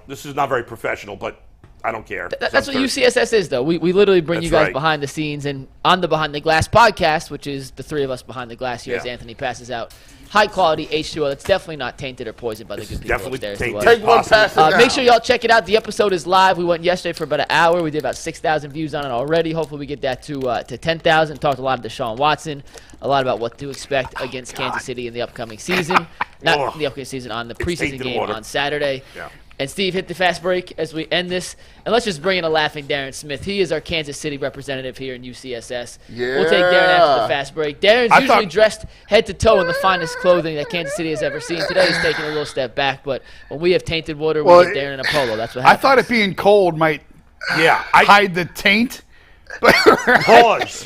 This is not very professional, but I don't care. That's what UCSS is, though. We literally bring you guys behind the scenes, and on the Behind the Glass podcast, which is the 3 of us behind the glass here as Anthony passes out, high quality H2O. That's definitely not tainted or poisoned by the good people upstairs. Take one pass. Make sure y'all check it out. The episode is live. We went yesterday for about an hour. We did about 6,000 views on it already. Hopefully we get that to 10,000. Talked a lot of Deshaun Watson, a lot about what to expect against Kansas City in the upcoming season. Not the upcoming season, on the preseason game on Saturday. Yeah. And Steve, hit the fast break as we end this. And let's just bring in a laughing Darren Smith. He is our Kansas City representative here in UCSS. Yeah. We'll take Darren after the fast break. Darren's usually dressed head to toe in the finest clothing that Kansas City has ever seen. Today he's taking a little step back, but when we have tainted water, we get Darren in a polo. That's what happens. I thought it being cold might hide the taint. Pause.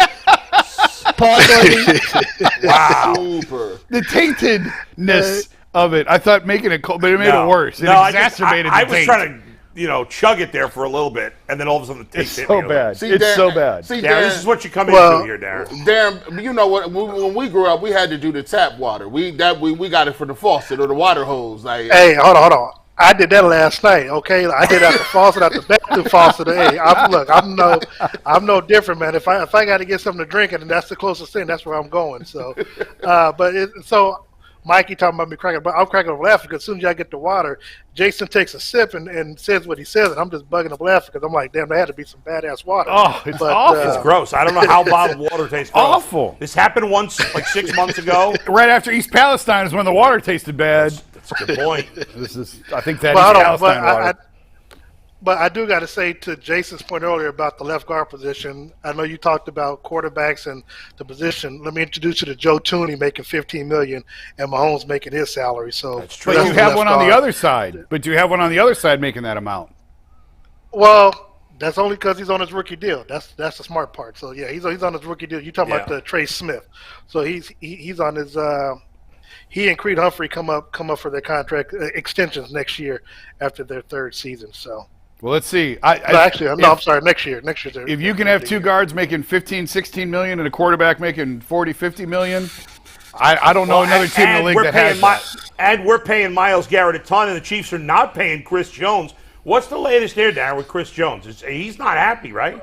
Pause, Orby. Wow. Super. The taintedness of it. I thought making it cold, but it made it worse. It No, exacerbated I the was taint. trying to, chug it there for a little bit, and then all of a sudden the taste It's hit so me. bad. See, It's Darren- so bad. See, Darren, this is what you come into here, Darren. Darren, you know what? When we grew up, we had to do the tap water. We got it from the faucet or the water hose. Like, Hey, hold on. I did that last night. Okay, I did out the faucet, out the bathroom faucet. Hey, I'm no different, man. If I got to get something to drink, and that's the closest thing, that's where I'm going. So, so Mikey talking about me cracking, but I'm cracking up laughing because as soon as I get the water, Jason takes a sip and says what he says, and I'm just bugging up laughing because I'm like, damn, there had to be some badass water. Oh, it's awful. It's gross. I don't know how bottled water tastes gross. Awful. This happened once, like 6 months ago. Right after East Palestine is when the water tasted bad. That's a good point. I think that Well, East hold on, Palestine water. But I do got to say to Jason's point earlier about the left guard position, I know you talked about quarterbacks and the position. Let me introduce you to Joe Tooney making $15 million and Mahomes making his salary. So That's true. But that's you the have left one on the guard. other side. But you have one on the other side making that amount. Well, that's only because he's on his rookie deal. That's the smart part. So yeah, he's on his rookie deal. You talking about the Trey Smith? So he's on his. He and Creed Humphrey come up for their contract extensions next year after their third season. So. Well, let's see. I'm sorry. Next year. If you can have two guards making 15, 16 million and a quarterback making 40, 50 million, I don't know another team in the league that has that. And we're paying Myles Garrett a ton, and the Chiefs are not paying Chris Jones. What's the latest there, Darren, with Chris Jones? He's not happy, right?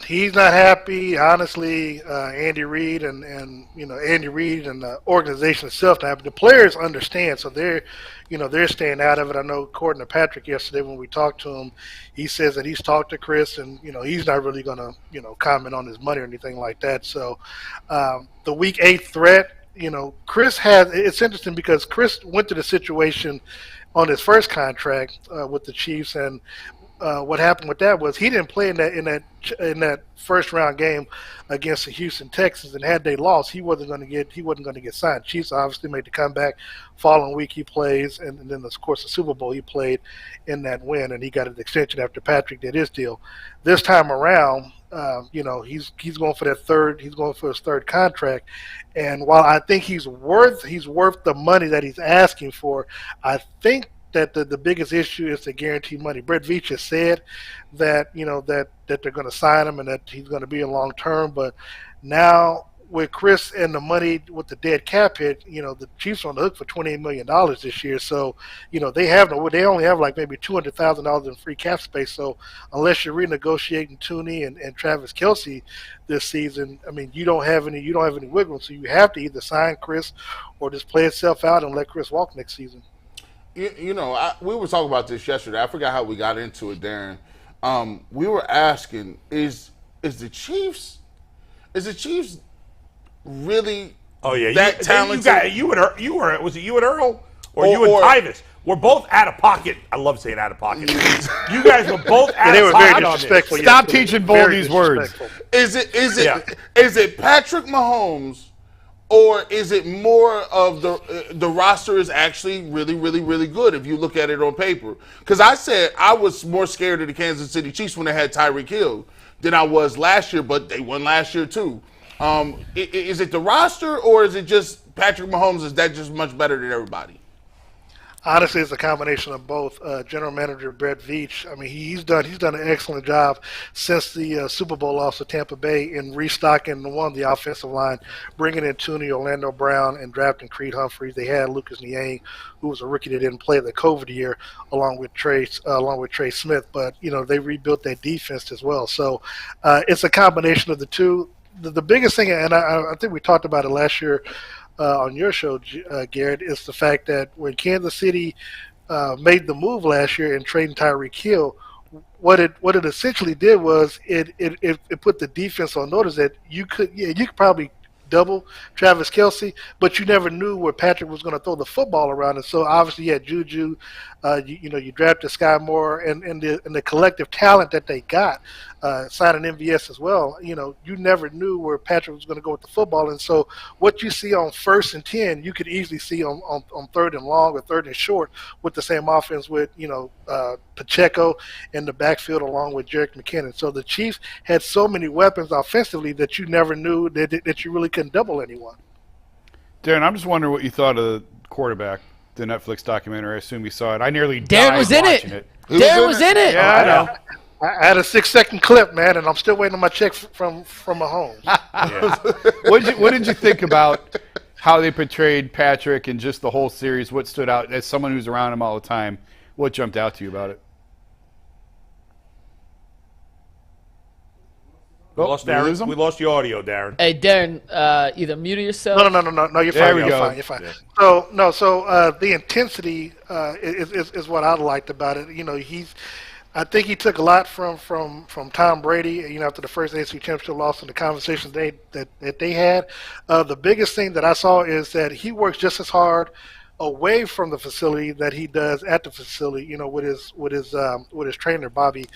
He's not happy, honestly. Andy Reid and the organization itself not happy. The players understand, so they're staying out of it. I know, according to Patrick yesterday when we talked to him, he says that he's talked to Chris, and he's not really going to comment on his money or anything like that. So the Week 8 threat, Chris has. It's interesting because Chris went to the situation on his first contract with the Chiefs, and what happened with that was he didn't play in that first round game against the Houston Texans, and had they lost, he wasn't going to get signed. Chiefs obviously made the comeback. Following week he plays, and then of course the Super Bowl he played in that win, and he got an extension after Patrick did his deal. This time around, he's going for that third. He's going for his third contract, and while I think he's worth the money that he's asking for, I think that the biggest issue is the guaranteed money. Brett Veach has said that that they're going to sign him and that he's going to be a long term. But now with Chris and the money with the dead cap hit, the Chiefs are on the hook for $28 million this year. So they only have like maybe $200,000 in free cap space. So unless you're renegotiating Tooney and Travis Kelce this season, I mean you don't have any wiggle room. So you have to either sign Chris or just play itself out and let Chris walk next season. We were talking about this yesterday. I forgot how we got into it, Darren. We were asking, is the Chiefs really that talented? You and was it you and Earl or you and Tyvis? We're both out of pocket. I love saying out of pocket. You guys were both out they of were pocket very on this. disrespectful. Stop teaching Bull these words. Is it Patrick Mahomes? Or is it more of the roster is actually really, really, really good if you look at it on paper? Because I said I was more scared of the Kansas City Chiefs when they had Tyreek Hill than I was last year, but they won last year too. Is it the roster or is it just Patrick Mahomes? Is that just much better than everybody? Honestly, it's a combination of both. General Manager Brett Veach, I mean, he's done an excellent job since the Super Bowl loss to Tampa Bay in restocking the offensive line, bringing in Tooney, Orlando Brown, and drafting Creed Humphreys. They had Lucas Niang, who was a rookie that didn't play the COVID year, along with Trey Smith. But they rebuilt their defense as well. So it's a combination of the two. The biggest thing, and I think we talked about it last year. On your show, Garrett, is the fact that when Kansas City made the move last year in trading Tyreek Hill, what it essentially did was it put the defense on notice that you could probably double Travis Kelce, but you never knew where Patrick was going to throw the football around. And so obviously you had Juju, you drafted Sky Moore, and the collective talent that they got signing MVS as well. You never knew where Patrick was going to go with the football, and so what you see on 1st and 10, you could easily see on 3rd and long or 3rd and short with the same offense with Pacheco in the backfield along with Jerick McKinnon. So the Chiefs had so many weapons offensively that you never knew that you really couldn't double anyone. Darren, I'm just wondering what you thought of the quarterback, the Netflix documentary. I assume you saw it. I nearly Darren died was in watching it. Darren was in it. Yeah, I know. I had a 6-second clip, man, and I'm still waiting on my check from Mahomes. What did you think about how they portrayed Patrick and just the whole series? What stood out as someone who's around him all the time? What jumped out to you about it? We lost Darren. We lost your audio, Darren. Hey, Darren, either mute yourself. No, you're fine. You're fine. Yeah. So the intensity is what I liked about it. I think he took a lot from Tom Brady. After the first AFC Championship loss and the conversations that they had, the biggest thing that I saw is that he works just as hard away from the facility that he does at the facility. With his trainer Bobby.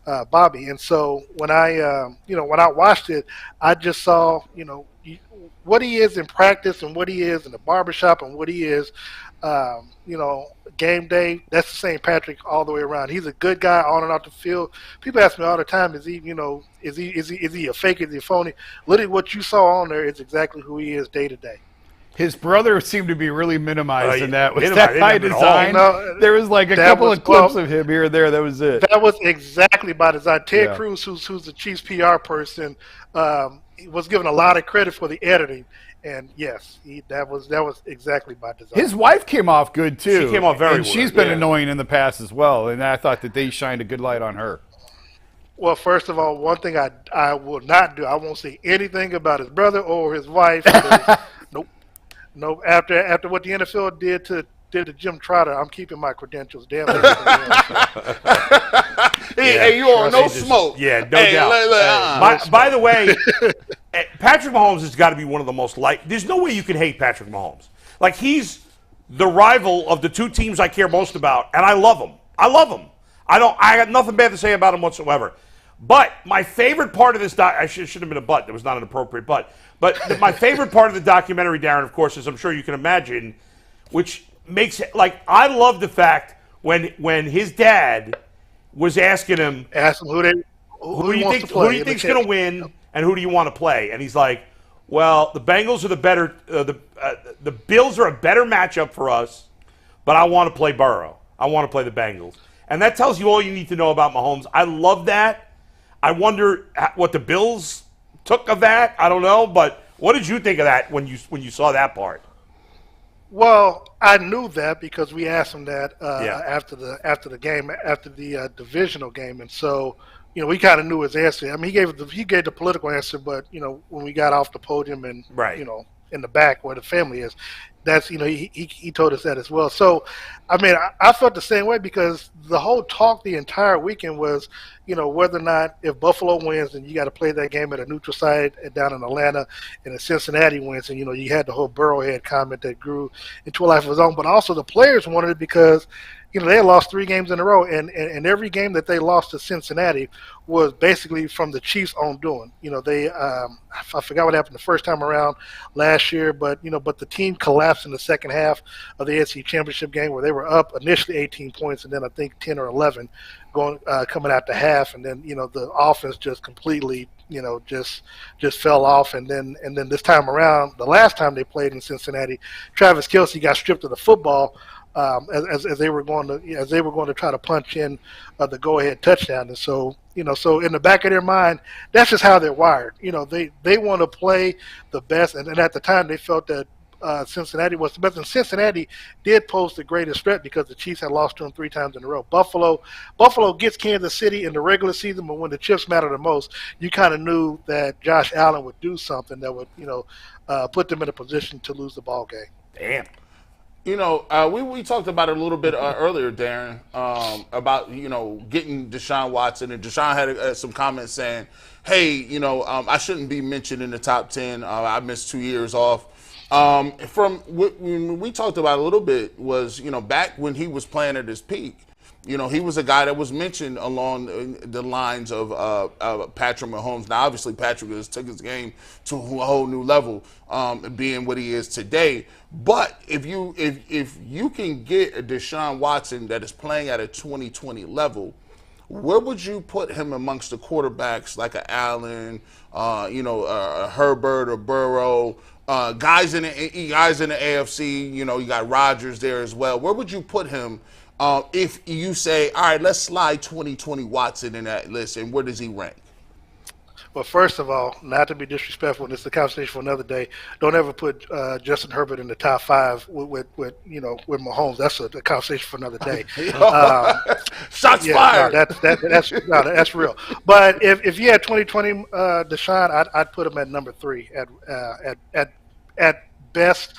And so when I watched it, I just saw what he is in practice and what he is in the barbershop and what he is game day. That's the same Patrick all the way around. He's a good guy on and off the field. People ask me all the time, is he a fake? Is he a phony? Literally what you saw on there is exactly who he is day to day. His brother seemed to be really minimized in that. Was minimized. that by design? There was like a couple of clips of him here and there. That was it. That was exactly by design. Ted Cruz, who's the Chiefs PR person, was given a lot of credit for the editing. And yes, that was exactly by design. His wife came off good too. She came off very well. She's been annoying in the past as well. And I thought that they shined a good light on her. Well, first of all, one thing I will not do, I won't say anything about his brother or his wife. Nope. After what the NFL did to Jim Trotter, I'm keeping my credentials. Damn. Hey, you on no smoke? Yeah, no doubt. By the way, Patrick Mahomes has got to be one of the most There's no way you can hate Patrick Mahomes. Like, he's the rival of the two teams I care most about, and I love him. I got nothing bad to say about him whatsoever. But my favorite part of this I should have been a but. There was not an appropriate but. But my favorite part of the documentary, Darren, of course, as I'm sure you can imagine, which makes it I love the fact when his dad was asking him, who do you think's going to win and who do you want to play? And he's like, well, the Bengals are the better, the Bills are a better matchup for us, but I want to play Burrow. I want to play the Bengals. And that tells you all you need to know about Mahomes. I love that. I wonder what the Bills took of that. I don't know, but what did you think of that when you saw that part? Well, I knew that because we asked him that after the game, after the divisional game, and so we kind of knew his answer. I mean, he gave the political answer, but when we got off the podium and in the back where the family is, that's he told us that as well. So, I mean, I felt the same way because the whole talk the entire weekend was, whether or not if Buffalo wins, then you got to play that game at a neutral site down in Atlanta, and if Cincinnati wins, and you had the whole Burrowhead comment that grew into a life of his own. But also the players wanted it because they had lost 3 games in a row, and every game that they lost to Cincinnati was basically from the Chiefs' own doing. They I forgot what happened the first time around last year, but the team collapsed in the second half of the AFC Championship game where they were up initially 18 points and then I think 10 or 11 coming out to half, and then the offense just completely just fell off, and then this time around, the last time they played in Cincinnati, Travis Kelce got stripped of the football. As they were going to try to punch in the go-ahead touchdown, and so so in the back of their mind, that's just how they're wired. They want to play the best, and at the time they felt that Cincinnati was the best, and Cincinnati did pose the greatest threat because the Chiefs had lost to them 3 times in a row. Buffalo gets Kansas City in the regular season, but when the chips matter the most, you kind of knew that Josh Allen would do something that would put them in a position to lose the ball game. Damn. We talked about it a little bit earlier, Darren, about, getting Deshaun Watson. And Deshaun had some comments saying, hey, I shouldn't be mentioned in the top 10. I missed 2 years off. From when we talked about it a little bit was, back when he was playing at his peak, You know, he was a guy that was mentioned along the lines of Patrick Mahomes. Now, obviously, Patrick has took his game to a whole new level, being what he is today. But if you can get a Deshaun Watson that is playing at a 2020 level, where would you put him amongst the quarterbacks like a Allen, a Herbert or Burrow, guys in the AFC? You know, you got Rodgers there as well. Where would you put him if you say, all right, let's slide 2020 Watson in that list, and where does he rank? Well, first of all, not to be disrespectful, and it's a conversation for another day. Don't ever put Justin Herbert in the top 5 with Mahomes. That's a conversation for another day. Shots fired. No, that's real. But if you had 2020 Deshaun, I'd put him at number 3 at best.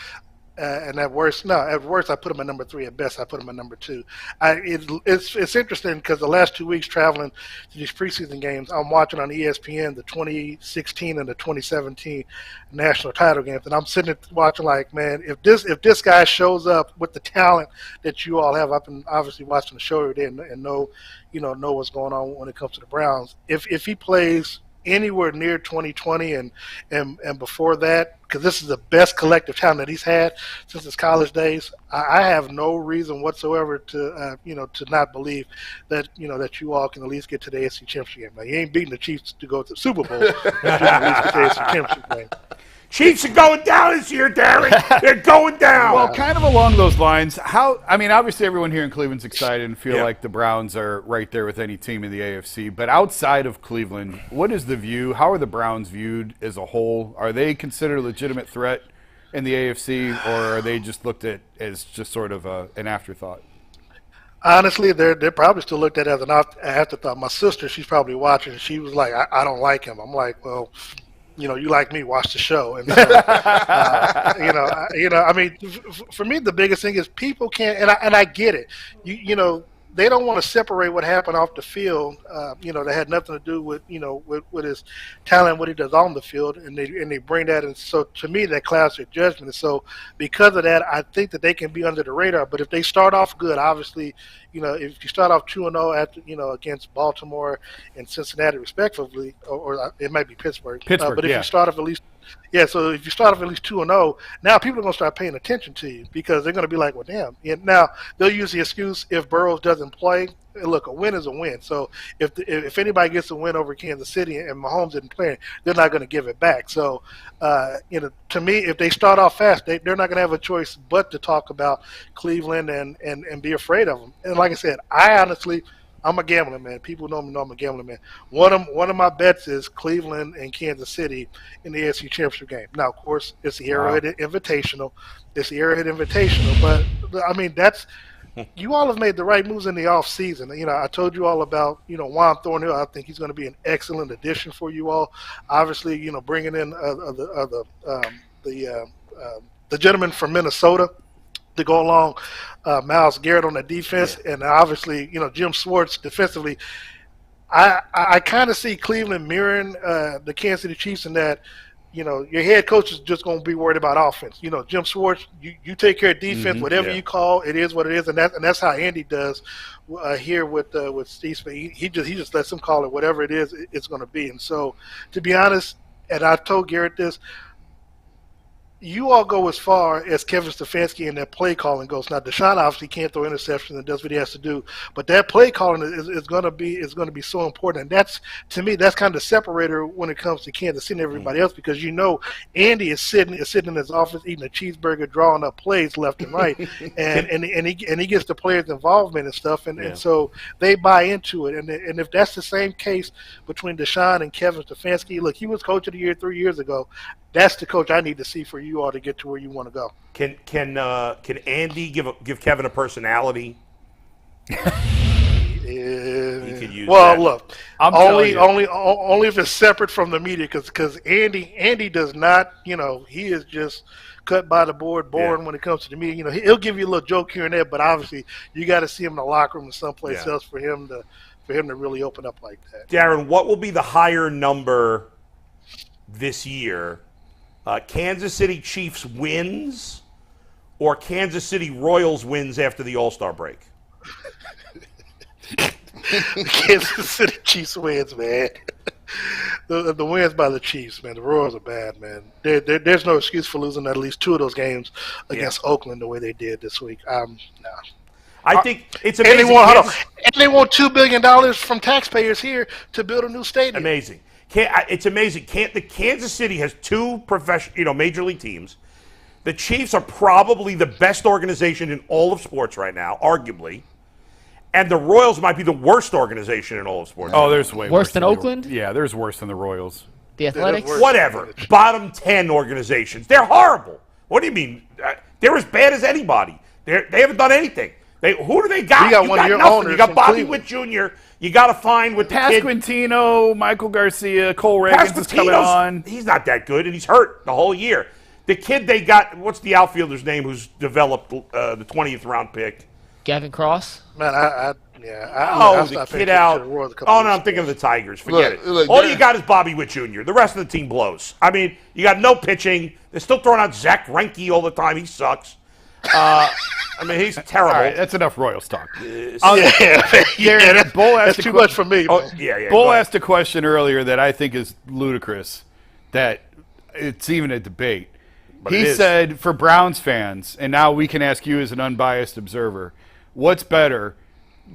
And at worst, I put him at number 3. At best, I put him at number 2. It's interesting because the last 2 weeks traveling to these preseason games, I'm watching on ESPN the 2016 and the 2017 national title games, and I'm sitting watching like, man, if this guy shows up with the talent that you all have, I've been obviously watching the show every day and know what's going on when it comes to the Browns. If he plays anywhere near 2020 and before that, because this is the best collective talent that he's had since his college days, I have no reason whatsoever to not believe that that you all can at least get to the AFC Championship game. Like, you ain't beating the Chiefs to go to the Super Bowl, but you can at least get to the AFC Championship game. Chiefs are going down this year, Darren. They're going down. Well, kind of along those lines, obviously everyone here in Cleveland's excited and feel like the Browns are right there with any team in the AFC. But outside of Cleveland, what is the view? How are the Browns viewed as a whole? Are they considered a legitimate threat in the AFC, or are they just looked at as just sort of an afterthought? Honestly, they're probably still looked at as an afterthought. My sister, she's probably watching, and she was like, I don't like him. I'm like, well, you like me, watch the show. And so, for me, the biggest thing is people can't, and I get it. They don't want to separate what happened off the field, that had nothing to do with, with his talent, what he does on the field, and they bring that in. So to me, that clouds their judgment. And so because of that, I think that they can be under the radar. But if they start off good, obviously, if you start off 2-0 after, against Baltimore and Cincinnati respectively, or it might be Pittsburgh. But if you start off at least, so if you start off at least 2-0, now people are going to start paying attention to you because they're going to be like, well, damn. And now they'll use the excuse if Burrows doesn't play. Look, a win is a win. So if anybody gets a win over Kansas City and Mahomes isn't playing, they're not going to give it back. So, to me, if they start off fast, they're not going to have a choice but to talk about Cleveland and be afraid of them. And like I said, I'm a gambler, man. People know me. I'm a gambler, man. One of my bets is Cleveland and Kansas City in the AFC Championship game. Now, of course, it's the Arrowhead Invitational. But I mean, you all have made the right moves in the off season. I told you all about Juan Thornhill. I think he's going to be an excellent addition for you all. Obviously, bringing in the gentleman from Minnesota to go along Myles Garrett on the defense, and obviously, Jim Schwartz defensively. I kind of see Cleveland mirroring the Kansas City Chiefs in that, your head coach is just going to be worried about offense. Jim Schwartz, you take care of defense, whatever you call, it is what it is, and that's how Andy does here with Steve Smith. He just lets him call it whatever it is it's going to be. And so, to be honest, and I told Garrett this, you all go as far as Kevin Stefanski and that play calling goes. Now, Deshaun obviously can't throw interceptions and does what he has to do, but that play calling is going to be so important. And that's, to me, that's kind of the separator when it comes to Kansas City and everybody else, because Andy is sitting in his office eating a cheeseburger, drawing up plays left and right, and he gets the players' involvement and stuff, and so they buy into it. And if that's the same case between Deshaun and Kevin Stefanski, look, he was coach of the year 3 years ago. That's the coach I need to see for you all to get to where you want to go. Can Andy give Kevin a personality? He could use that. Look, only if it's separate from the media, because Andy does not. He is just cut by the board, boring when it comes to the media. He'll give you a little joke here and there, but obviously you got to see him in the locker room or someplace else for him to really open up like that. Darren, what will be the higher number this year? Kansas City Chiefs wins or Kansas City Royals wins after the All-Star break? The Kansas City Chiefs wins, man. The wins by the Chiefs, man. The Royals are bad, man. There's no excuse for losing at least 2 of those games against Oakland the way they did this week. Nah. I think it's amazing. And they want $2 billion from taxpayers here to build a new stadium. Amazing. It's amazing. The Kansas City has 2 professional, major league teams. The Chiefs are probably the best organization in all of sports right now, arguably. And the Royals might be the worst organization in all of sports. Oh, there's way worse than Oakland? Yeah, there's worse than the Royals. The Athletics? Whatever. Bottom 10 organizations. They're horrible. What do you mean? They're as bad as anybody. They haven't done anything. Who do they got? You got one of your nothing. owners You got from Bobby Cleveland. Witt Jr. You got to find with the kid. Pasquantino, Michael Garcia, Cole Reagans is coming on. He's not that good, and he's hurt the whole year. The kid they got, what's the outfielder's name who's developed the 20th round pick? Gavin Cross? Man, I the stopped kid paying out. attention to the Royals a couple Oh, no, weeks I'm thinking ago. of the Tigers. Forget it. Look, All you got is Bobby Witt Jr. The rest of the team blows. I mean, you got no pitching. They're still throwing out Zach Greinke all the time. He sucks. I mean, he's terrible. All right, that's enough Royals talk. Yeah, Bull That's too much for me. Oh, Man. yeah. Bull go ahead. asked a question earlier that I think is ludicrous, that it's even a debate. But He it is. said, for Browns fans, and now we can ask you as an unbiased observer, what's better,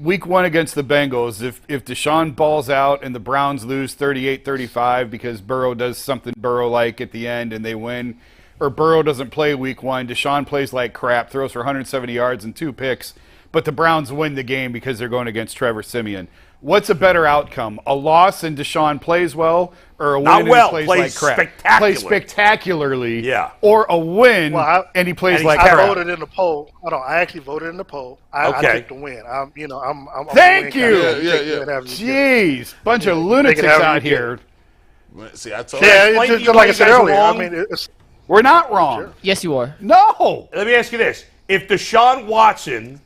week 1 against the Bengals, if Deshaun balls out and the Browns lose 38-35 because Burrow does something Burrow-like at the end and they win, or Burrow doesn't play week 1, Deshaun plays like crap, throws for 170 yards and 2 picks, but the Browns win the game because they're going against Trevor Siemian. What's a better outcome? A loss and Deshaun plays well, or a win Not and well, he plays plays like crap? spectacular. Plays spectacularly. Yeah. Or a win and he plays and like he's I crap. voted in the poll. I actually voted in the poll. I Okay. took the win. I'm Thank a win you. kind of guy. Yeah. Jeez, bunch of lunatics however out you here. See, I told Yeah, you. it's Explain to just you like I why said you guys are earlier. wrong. I mean, We're not wrong. Yes, you are. No. Let me ask you this. If Deshaun Watson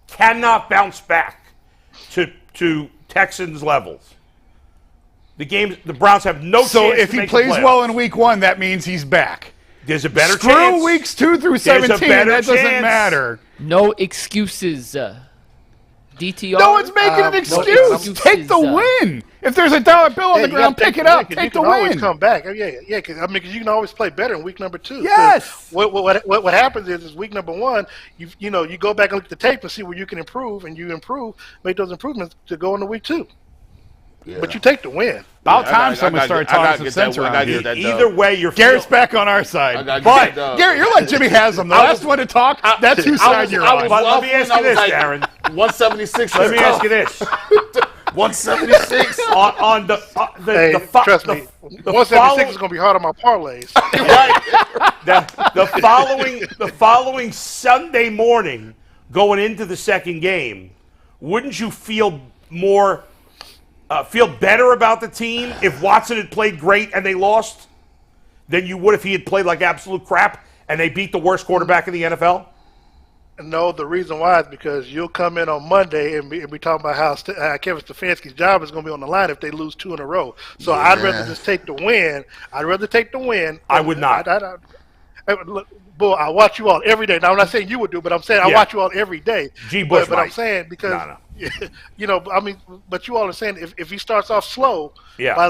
cannot bounce back to Texans levels, the Browns have no So chance if to he make plays the playoffs. well in week 1, that means he's back. There's a better Screw chance. weeks 2 through There's a 17. better That doesn't chance. matter. No excuses. DTR? No one's making an no excuse. excuses, Take the win. If there's $1 bill on the you ground, gotta pick it up. You Take the can always win. come back. Yeah. Cause you can always play better in week number 2. Yes. What happens is week number 1, you go back and look at the tape and see where you can improve, and you improve, make those improvements to go into week 2. Yeah. But you take the win. About Yeah, time I someone gotta started get- I gotta talking some get sense that one. I around gotta here. get that Either dub. way, you're Garrett's back on our side. I gotta get But that dub. Garrett, you're like Jimmy Haslam. The last one to talk, that's whose side you're on. But let me ask you this, Aaron. 176. Let me ask you this. 176. on the Hey, trust me, the 176 is going to be hard on my parlays. the following Sunday morning, going into the second game, wouldn't you feel better about the team if Watson had played great and they lost than you would if he had played like absolute crap and they beat the worst quarterback in the NFL? No, the reason why is because you'll come in on Monday and be talking about how Kevin Stefanski's job is going to be on the line if they lose 2 in a row. So I'd rather just take the win. I'd rather take the win. I would not. Look, Bull, I watch you all every day. Now, I'm not saying you would do, but I'm saying I Yeah. watch you all every day. G. Bush but I'm might. saying because, No. I mean, but you all are saying if he starts off slow Yeah. by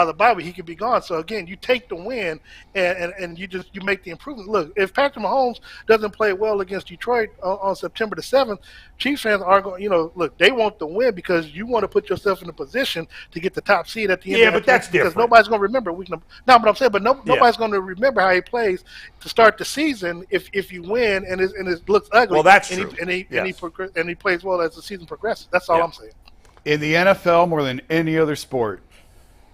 the bye week, he could be gone. So again, you take the win and you make the improvement. Look, if Patrick Mahomes doesn't play well against Detroit on September the 7th, Chiefs fans are going. Look, they want the win because you want to put yourself in a position to get the top seed at the end. Yeah, of but the that's because different. nobody's going to remember week number. No, but I'm saying, nobody's going to remember how he plays to start the season if you win and it looks ugly. Well, that's and true. And he plays well as the season progresses. That's all Yeah. I'm saying. In the NFL, more than any other sport,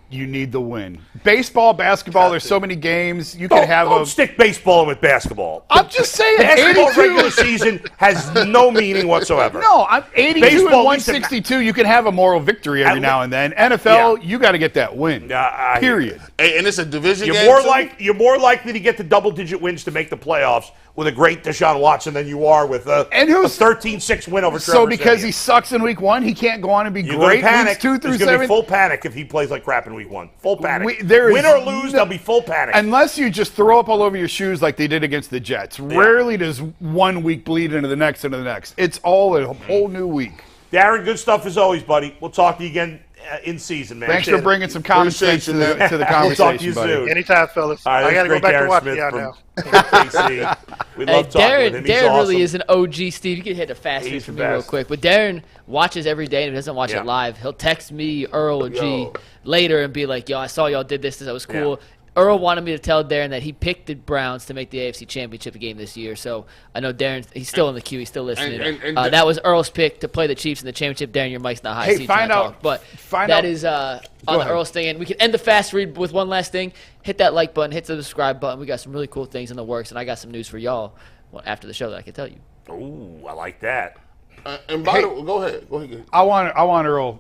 you need the win. Baseball, basketball, there's so many games. You can have Don't a. stick baseball with basketball. I'm just saying, Basketball 82. regular season has no meaning whatsoever. No, I'm 82 Baseball and needs to 162. You can have a moral victory every At now le- and then. NFL, you got to get that win. I hear Period. Hey, and it's a division You're game. more too? you're more likely to get the double-digit wins to make the playoffs with a great Deshaun Watson than you are with a 13-6 win over Trevor So because he Siemian. sucks in week 1, he can't go on and be You're going great to panic. weeks 2 through There's going to 7. be full panic if he plays like crap in week 1. Full panic. There is Win or lose, no- there'll be full panic. Unless you just throw up all over your shoes like they did against the Jets. Rarely does 1 week bleed into the next. It's all a whole new week. Darren, good stuff as always, buddy. We'll talk to you again in season, man. Thanks for bringing some common sense to the conversation, We'll talk to you buddy. soon. Anytime, fellas. All right, I got to go great back to Darren watching Smith y'all from now. KC. We love talking with him. He's Darren awesome. really is an OG, Steve. You can hit a fast read He's for the me real best. quick. But Darren watches every day and if he doesn't watch Yeah. it live. He'll text me, Earl, or G Yo. later and be like, yo, I saw y'all did this. That was cool. Yeah. Earl wanted me to tell Darren that he picked the Browns to make the AFC Championship game this year. So I know Darren, he's still in the queue. He's still listening. And That was Earl's pick to play the Chiefs in the championship. Darren, your mic's not high. Hey, so you can't find out- talk. But find that out- is on the ahead. Earl's thing. And we can end the fast read with one last thing. Hit that like button. Hit the subscribe button. We got some really cool things in the works. And I got some news for y'all after the show that I can tell you. Ooh, I like that. And by the way, go ahead. I want Earl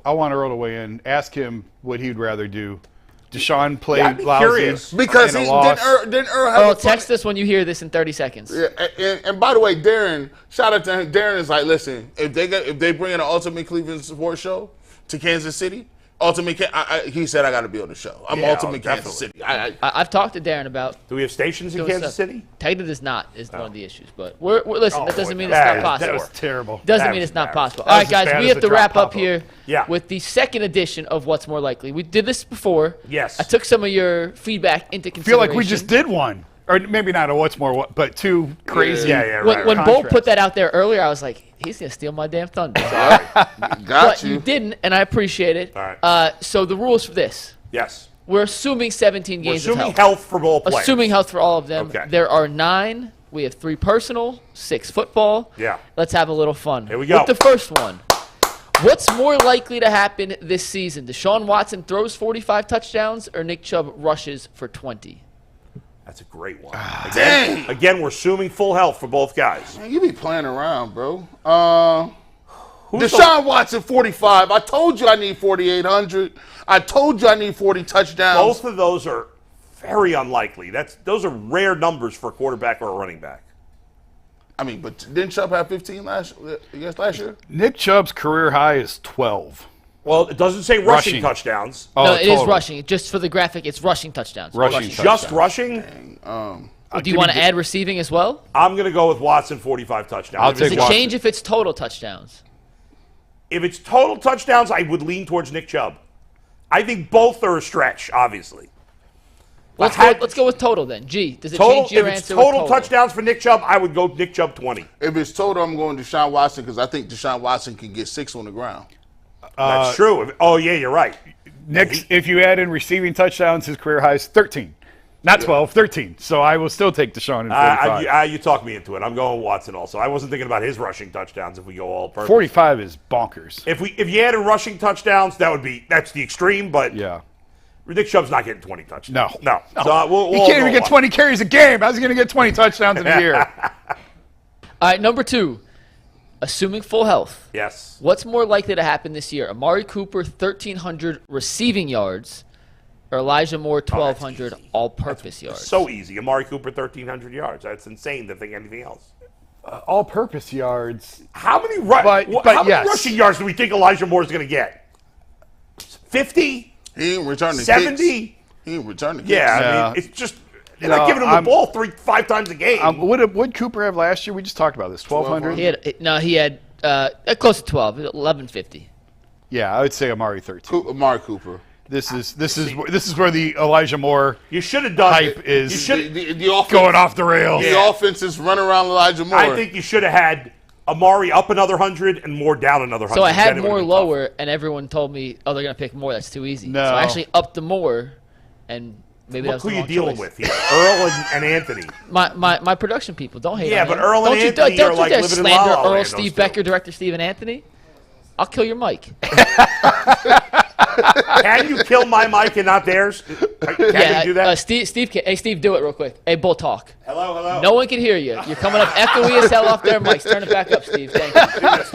to weigh in. Ask him what he'd rather do. Deshaun played I'd be lousy curious. Because in a he loss. didn't Earl have Earl, a funny- text us when you hear this in 30 seconds. Yeah, and by the way, Darren, shout out to him. Darren is like, listen, if they bring in an Ultimate Cleveland Sports Show to Kansas City, he said I got to be on the show. I'm Yeah, Ultimate Kansas definitely. City. I've talked to Darren about Do we have stations in doing Kansas stuff. City? Technically, is one of the issues, but we're listen. Oh, that doesn't boy, mean that it's not is- that possible. was terrible. Doesn't That mean was it's not embarrassing. possible. That All was right, guys, as bad we as have the to wrap drop up pop-up. here Yeah. with the second edition of What's More Likely. We did this before. Yes. I took some of your feedback into I feel consideration. like we just did one. Or maybe not a what's more, but two crazy. Yeah, When right. Bo put that out there earlier, I was like, he's going to steal my damn thunder. Got But you. you didn't, and I appreciate it. All right. So the rules for this. Yes. We're assuming 17 We're games of assuming health. health for both players. Assuming health for all of them. Okay. There are 9. We have 3 personal, 6 football. Yeah. Let's have a little fun. Here we go. With the first one. What's more likely to happen this season? Deshaun Watson throws 45 touchdowns or Nick Chubb rushes for 20? That's a great one. Dang. Again, we're assuming full health for both guys. Man, you be playing around, bro. Who's Deshaun Watson, 45. I told you I need 4,800. I told you I need 40 touchdowns. Both of those are very unlikely. Those are rare numbers for a quarterback or a running back. I mean, but didn't Chubb have 15 last year? Nick Chubb's career high is 12. Well, it doesn't say rushing touchdowns. Oh, no, it is total. rushing. Just for the graphic, it's rushing touchdowns. Rushing Just rushing? Do you want to add receiving as well? I'm going to go with Watson, 45 touchdowns. I'll If Does it's- take it Watson. change if it's total touchdowns? If it's total touchdowns, I would lean towards Nick Chubb. I think both are a stretch, obviously. Let's go with total then. G, does it Total, change your if it's answer with total touchdowns for Nick Chubb, I would go Nick Chubb 20. If it's total, I'm going Deshaun Watson because I think Deshaun Watson can get 6 on the ground. That's true. Oh, yeah, you're right. Nick's, if you add in receiving touchdowns, his career high is 13. Not 12, 13. So I will still take Deshaun in 45. You talked me into it. I'm going Watson also. I wasn't thinking about his rushing touchdowns if we go all purpose. 45 is bonkers. If you added rushing touchdowns, that's the extreme, but Yeah. Nick Chubb's not getting 20 touchdowns. No. So we'll He all can't go even get Watson. 20 carries a game. How's he going to get 20 touchdowns in a year? All right, number 2. Assuming full health. Yes. What's more likely to happen this year? Amari Cooper, 1,300 receiving yards, or Elijah Moore, 1,200 all-purpose yards? So easy. Amari Cooper, 1,300 yards. That's insane to think anything else. All-purpose yards. How many, But how many yes. rushing yards do we think Elijah Moore is going to get? 50? He ain't returning 70? kicks. He ain't returning kicks. Yeah, I Yeah. mean, it's just they're not giving him the ball 5 times a game. What Cooper have last year? We just talked about this. 1,200? He had close to 12, 1,150. Yeah, I would say Amari 13. Amari Cooper. This is where the Elijah Moore you should have done hype it. is You should. The offense, going off the rails. The offense is running around Elijah Moore. I think you should have had Amari up another 100 and Moore down another 100. So I had Then it would've Moore been lower, and everyone told me, oh, they're going to pick Moore. That's too easy. No. So I actually upped the Moore, and maybe that tough. was Look who the you wrong dealing choice. with here, Earl and Anthony. My production people, don't hate Yeah, on but him. Earl and Don't you Anthony don't are you like dare living in slander La La Land, Earl, those Steve two. Becker, director Steve and Anthony. I'll kill your mic. Can you kill my mic and not theirs? Can you do that? Steve, do it real quick. Hey, Bull, talk. Hello. No one can hear you. You're coming up echoey as hell off their mics. Turn it back up, Steve. Thank you.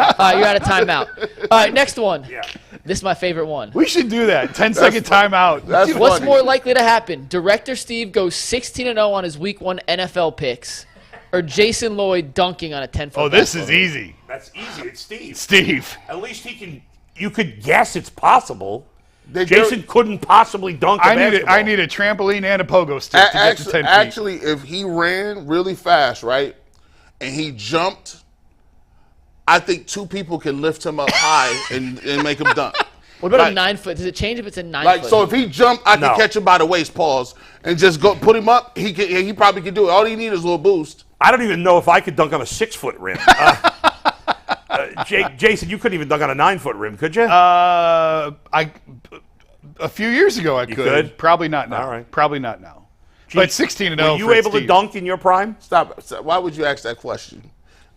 All right, you're out of timeout. All right, next one. Yeah. This is my favorite one. We should do that. 10-second timeout. That's What's funny. more likely to happen? Director Steve goes 16-0 on his Week 1 NFL picks, or Jason Lloyd dunking on a 10-foot Oh, this basketball is hoop? easy. That's easy. It's Steve. Steve. At least he can. You could guess it's possible. They- Jason couldn't possibly dunk a basketball. I need a trampoline and a pogo stick to get to 10 feet. Actually, if he ran really fast, right, and he jumped I think 2 people can lift him up high and make him dunk. What about a Like- 9 foot? Does it change if it's a 9 Like, foot? so if he jumped, I No. can catch him by the waist, pause, and just go put him up. He probably could do it. All he needs is a little boost. I don't even know if I could dunk on a 6-foot rim. Jason, you couldn't even dunk on a 9-foot rim, could you? A few years ago I could? Probably not now. All right. Probably not now. But 16-0. Were you able to dunk in your prime? Stop. Why would you ask that question?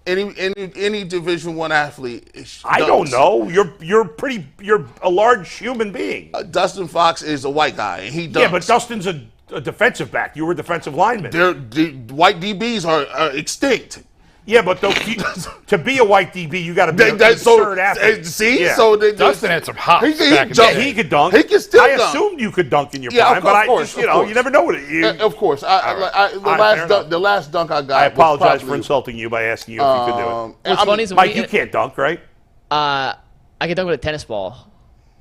Any Division I athlete. I don't know. You're a large human being. Dustin Fox is a white guy, and he dunks. Yeah, but Dustin's a defensive back. You were a defensive lineman. The white DBs are extinct. Yeah, but to be a white DB, you got to be an absurd athlete. See, Yeah. Dustin had some hops back in the jump- day. He could dunk. He can still I dunk. assumed you could dunk in your Yeah, prime, of but course, you never know what you. Of course. right. All right, fair enough. The last dunk I got. I apologize was for probably, insulting you by asking you if you could do it. What's funny is when Mike, we- you can't dunk, right? I can dunk with a tennis ball,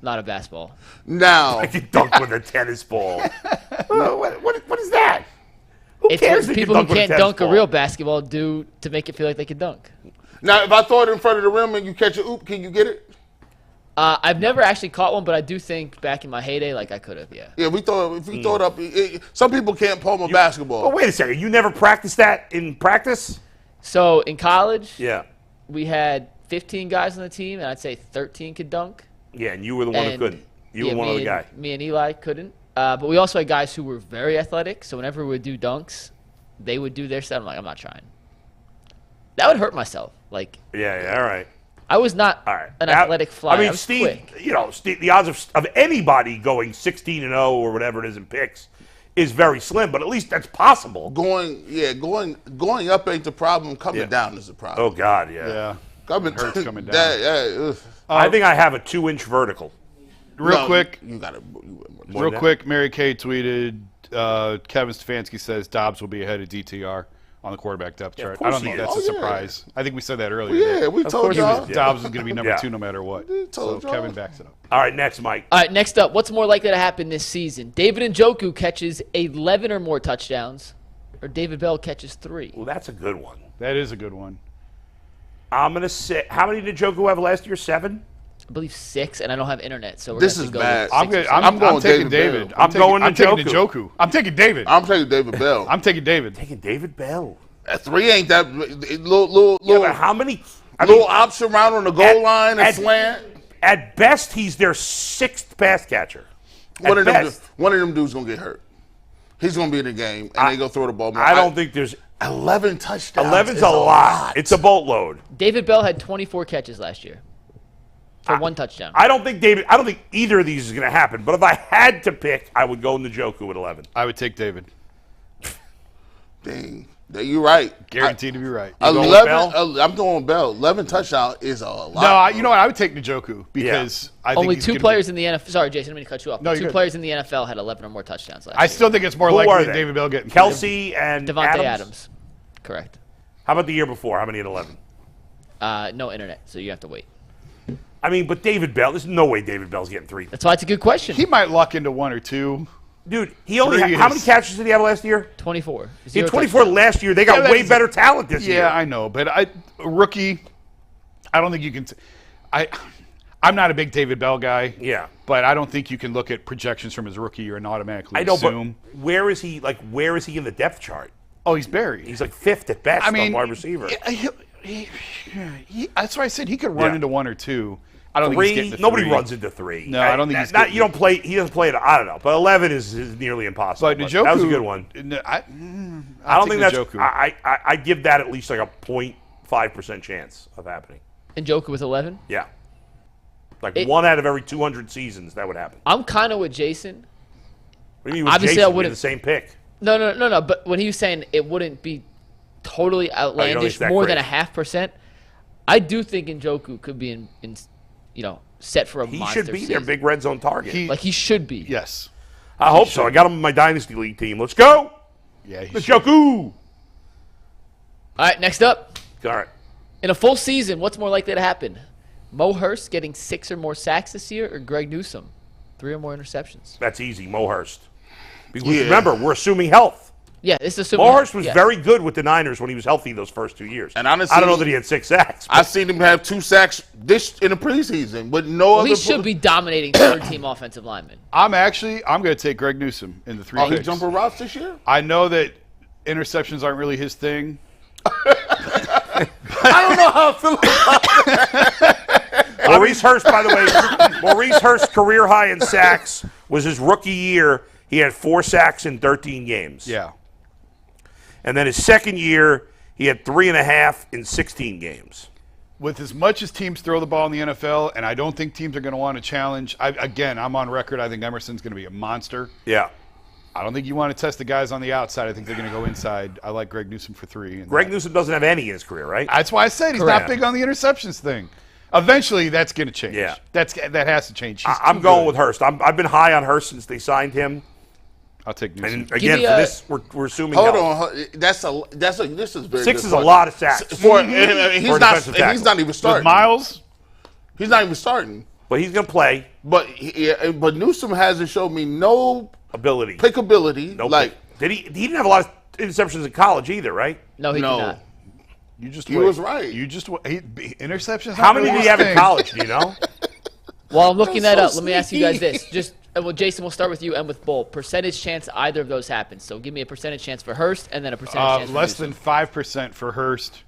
not a basketball. Now, I can dunk with a tennis ball. What is that? Who It's cares what if you people who dunk with a can't tennis dunk ball? a real basketball do to make it feel like they can dunk. if I throw it in front of the rim and you catch a oop, can you get it? I've never actually caught one, but I do think back in my heyday, like I could have, yeah. Yeah, if we throw it up. Some people can't palm a basketball. Oh, wait a second. You never practiced that in practice? So in college, Yeah. we had 15 guys on the team, and I'd say 13 could dunk. Yeah, and you were the one who And, couldn't. You yeah, were one other guy. Me and Eli couldn't. But we also had guys who were very athletic, so whenever we would do dunks, they would do their stuff. I'm like, I'm not trying. That would hurt myself. Like, Yeah, all right. I was not All right. an Now, athletic flyer. I mean, was Steve, quick. Steve, the odds of anybody going 16-0 or whatever it is in picks is very slim, but at least that's possible. Going up ain't the problem. Coming down is the problem. Oh, God, yeah. Yeah. Hurts coming down. I think I have a 2-inch vertical. Real quick, You got to. More than that? quick, Mary Kay tweeted, Kevin Stefanski says Dobbs will be ahead of DTR on the quarterback depth chart. I course don't he think is. that's a Oh, yeah. surprise. I think we said that earlier. Yeah, we told course he y'all. was. Dobbs is going to be number Yeah. 2 no matter what. So told y'all. Kevin backs it up. All right, next, Mike. All right, next up, what's more likely to happen this season? David Njoku catches 11 or more touchdowns, or David Bell catches 3? Well, that's a good one. That is a good one. I'm going to say, how many did Njoku have last year? 7? I believe 6, and I don't have internet, so we're This gonna is have to go bad. with I'm 6 or good. 7. I'm going taking David David. Bell. I'm going I'm taking Njoku. Njoku. I'm taking David. I'm taking David Bell. I'm taking David. Taking David Bell. 3 ain't that little Yeah, but how many? little option round on the goal line and slant. At best, he's their 6th pass catcher. One At of them best. dudes gonna get hurt. He's gonna be in the game, and they go throw the ball more. I don't think there's 11 touchdowns. 11's is a lot. It's a boatload. David Bell had 24 catches last year for 1 touchdown. I don't think either of these is going to happen. But if I had to pick, I would go Njoku at 11. I would take David. Dang, you're right. Guaranteed to be right. going with 11. I'm going Bell. 11 touchdown is a lot. No, you know what? I would take Njoku because I think Only he's 2 gonna players in the NFL. Sorry, Jason, I'm going to cut you off. No, But you're 2 good. players in the NFL had 11 or more touchdowns last I year. still think it's more Who likely are than they? David Bell getting Kelsey and Devontae Adams? Adams. Correct. How about the year before? How many at 11? No internet, so you have to wait. I mean, but David Bell, there's no way David Bell's getting 3. That's why it's a good question. He might luck into 1 or 2. Dude, he only had, Three how many is- catches did he have last year? 24. He Zero had 24 touchdowns. last year. They got Yeah, way that's- better talent this year. Yeah, I know, but a rookie, I don't think you can. I'm not a big David Bell guy. Yeah. But I don't think you can look at projections from his rookie year and automatically I know, assume. but where is he in the depth chart? Oh, he's buried. He's like 5th at best I mean, on wide receiver. That's why I said he could run Yeah. into 1 or 2. I don't think he's 3, getting to nobody 3. runs into 3. No, I don't think he's not, getting you don't play. He doesn't play it. I don't know, but 11 is nearly impossible. But But Njoku, that was a good one. I I don't think that's. Njoku. I give that at least like a 0.5% chance of happening. Njoku with 11. Yeah, like 1 out of every 200 seasons that would happen. I'm kind of with Jason. What do you mean with Obviously, Jason? I We had wouldn't- the same pick. No. But when he was saying it wouldn't be totally think outlandish, it's that more than crazy. 0.5%, I do think Njoku could be in set for a He monster should be season. their big red zone target. Like he should be. Yes. I hope so. I got him on my dynasty league team. Let's go, Yeah. Njoku. All right, next up. All right. In a full season, what's more likely to happen? Mo Hurst getting 6 or more sacks this year, or Greg Newsome 3 or more interceptions? That's easy. Mo Hurst. Because Yeah. remember, we're assuming health. Yeah, it's assuming. Mo Hurst was very good with the Niners when he was healthy those first 2 years. And honestly, I don't know that he had 6 sacks. I've seen him have 2 sacks in the preseason, but no other. He should be dominating third-team offensive linemen. I'm going to take Greg Newsome in the 3 Are he picks. jumping routes this year? I know that interceptions aren't really his thing. I don't know how I feel about that. Maurice Hurst, by the way, Maurice Hurst's career high in sacks was his rookie year. He had 4 sacks in 13 games. Yeah. And then his second year, he had 3.5 in 16 games. With as much as teams throw the ball in the NFL, and I don't think teams are going to want to challenge. I'm on record. I think Emerson's going to be a monster. Yeah. I don't think you want to test the guys on the outside. I think they're going to go inside. I like Greg Newsome for 3. Greg Newsome doesn't have any in his career, right? That's why I said he's Correct. not big on the interceptions thing. Eventually, that's going to change. Yeah. That has to change. I'm going with Hurst. I've been high on Hurst since they signed him. I'll take Newsome. And again, for this, we're assuming. Hold on, this is very. 6 is a lot of sacks. He's not even starting. With Miles, he's not even starting. But he's going to play. But Newsome hasn't showed me no ability, pickability. Nope. Like he didn't have a lot of interceptions in college either, right? No, he did not. He was right. Interceptions. How many did he have in college? Do you know? While I'm looking that up, let me ask you guys this. Jason, we'll start with you and with Bull. Percentage chance either of those happens. So give me a percentage chance for Hurst and then a percentage chance for less Newsome. than 5% for Hurst,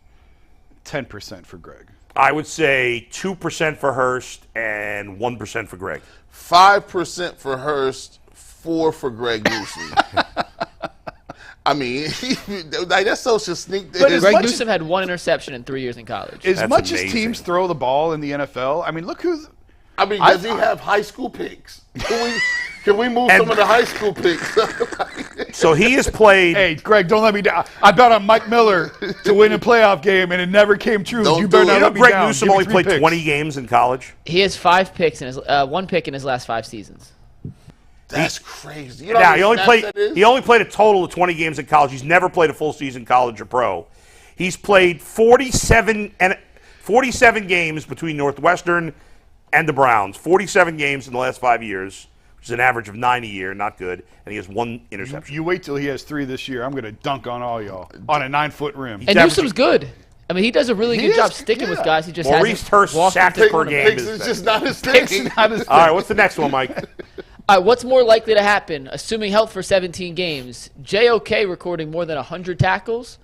10% for Greg. I would say 2% for Hurst and 1% for Greg. 5% for Hurst, 4 for Greg Newsome. I mean, that's social sneak. But Greg Newsome had 1 interception in 3 years in college. As much as teams throw the ball in the NFL, I mean, look who's. I mean, does he have high school picks? Can we move some of the high school picks? So he has played. Hey, Greg, don't let me down. I bet on Mike Miller to win a playoff game, and it never came true. You better not let me Greg down. Newsome only played 20 games in college. He has 5 picks in his 1 pick in his last 5 seasons. That's crazy. He only played a total of 20 games in college. He's never played a full season college or pro. He's played 47 games between Northwestern and the Browns. 47 games in the last 5 years, which is an average of 9 a year, not good. And he has 1 interception. You wait till he has 3 this year. I'm going to dunk on all y'all on a 9-foot rim. And Newsome's good. I mean, he does a really good job sticking with guys. He just Maurice Hurst sacks per game. It's just not his thing. All right, what's the next one, Mike? All right, what's more likely to happen, assuming health for 17 games, JOK recording more than 100 tackles,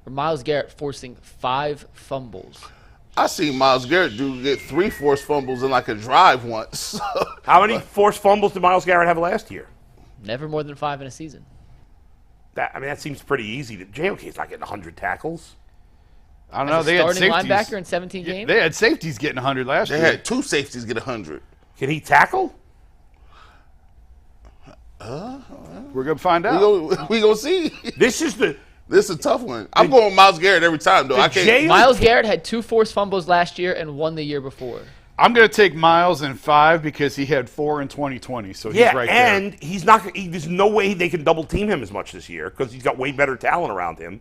or Myles Garrett forcing 5 fumbles? I seen Myles Garrett get 3 forced fumbles in like a drive once. How many forced fumbles did Myles Garrett have last year? Never more than 5 in a season. That seems pretty easy. JOK's not getting 100 tackles. I don't know. They had starting safeties. linebacker in 17 games? They had safeties getting 100 last year. They had 2 safeties get 100. Can he tackle? We're going to find out. We gonna see. This is a tough one. I'm going Myles Garrett every time, though. I can't. Myles Garrett had 2 forced fumbles last year and 1 the year before. I'm going to take Myles in 5 because he had 4 in 2020, so he's right there. And he's not. There's no way they can double team him as much this year because he's got way better talent around him.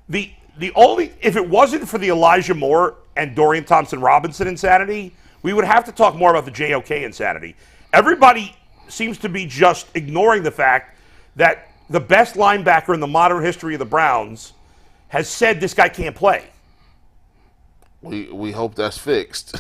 The only, if it wasn't for the Elijah Moore and Dorian Thompson-Robinson insanity, we would have to talk more about the JOK insanity. Everybody seems to be just ignoring the fact that the best linebacker in the modern history of the Browns has said this guy can't play. We hope that's fixed.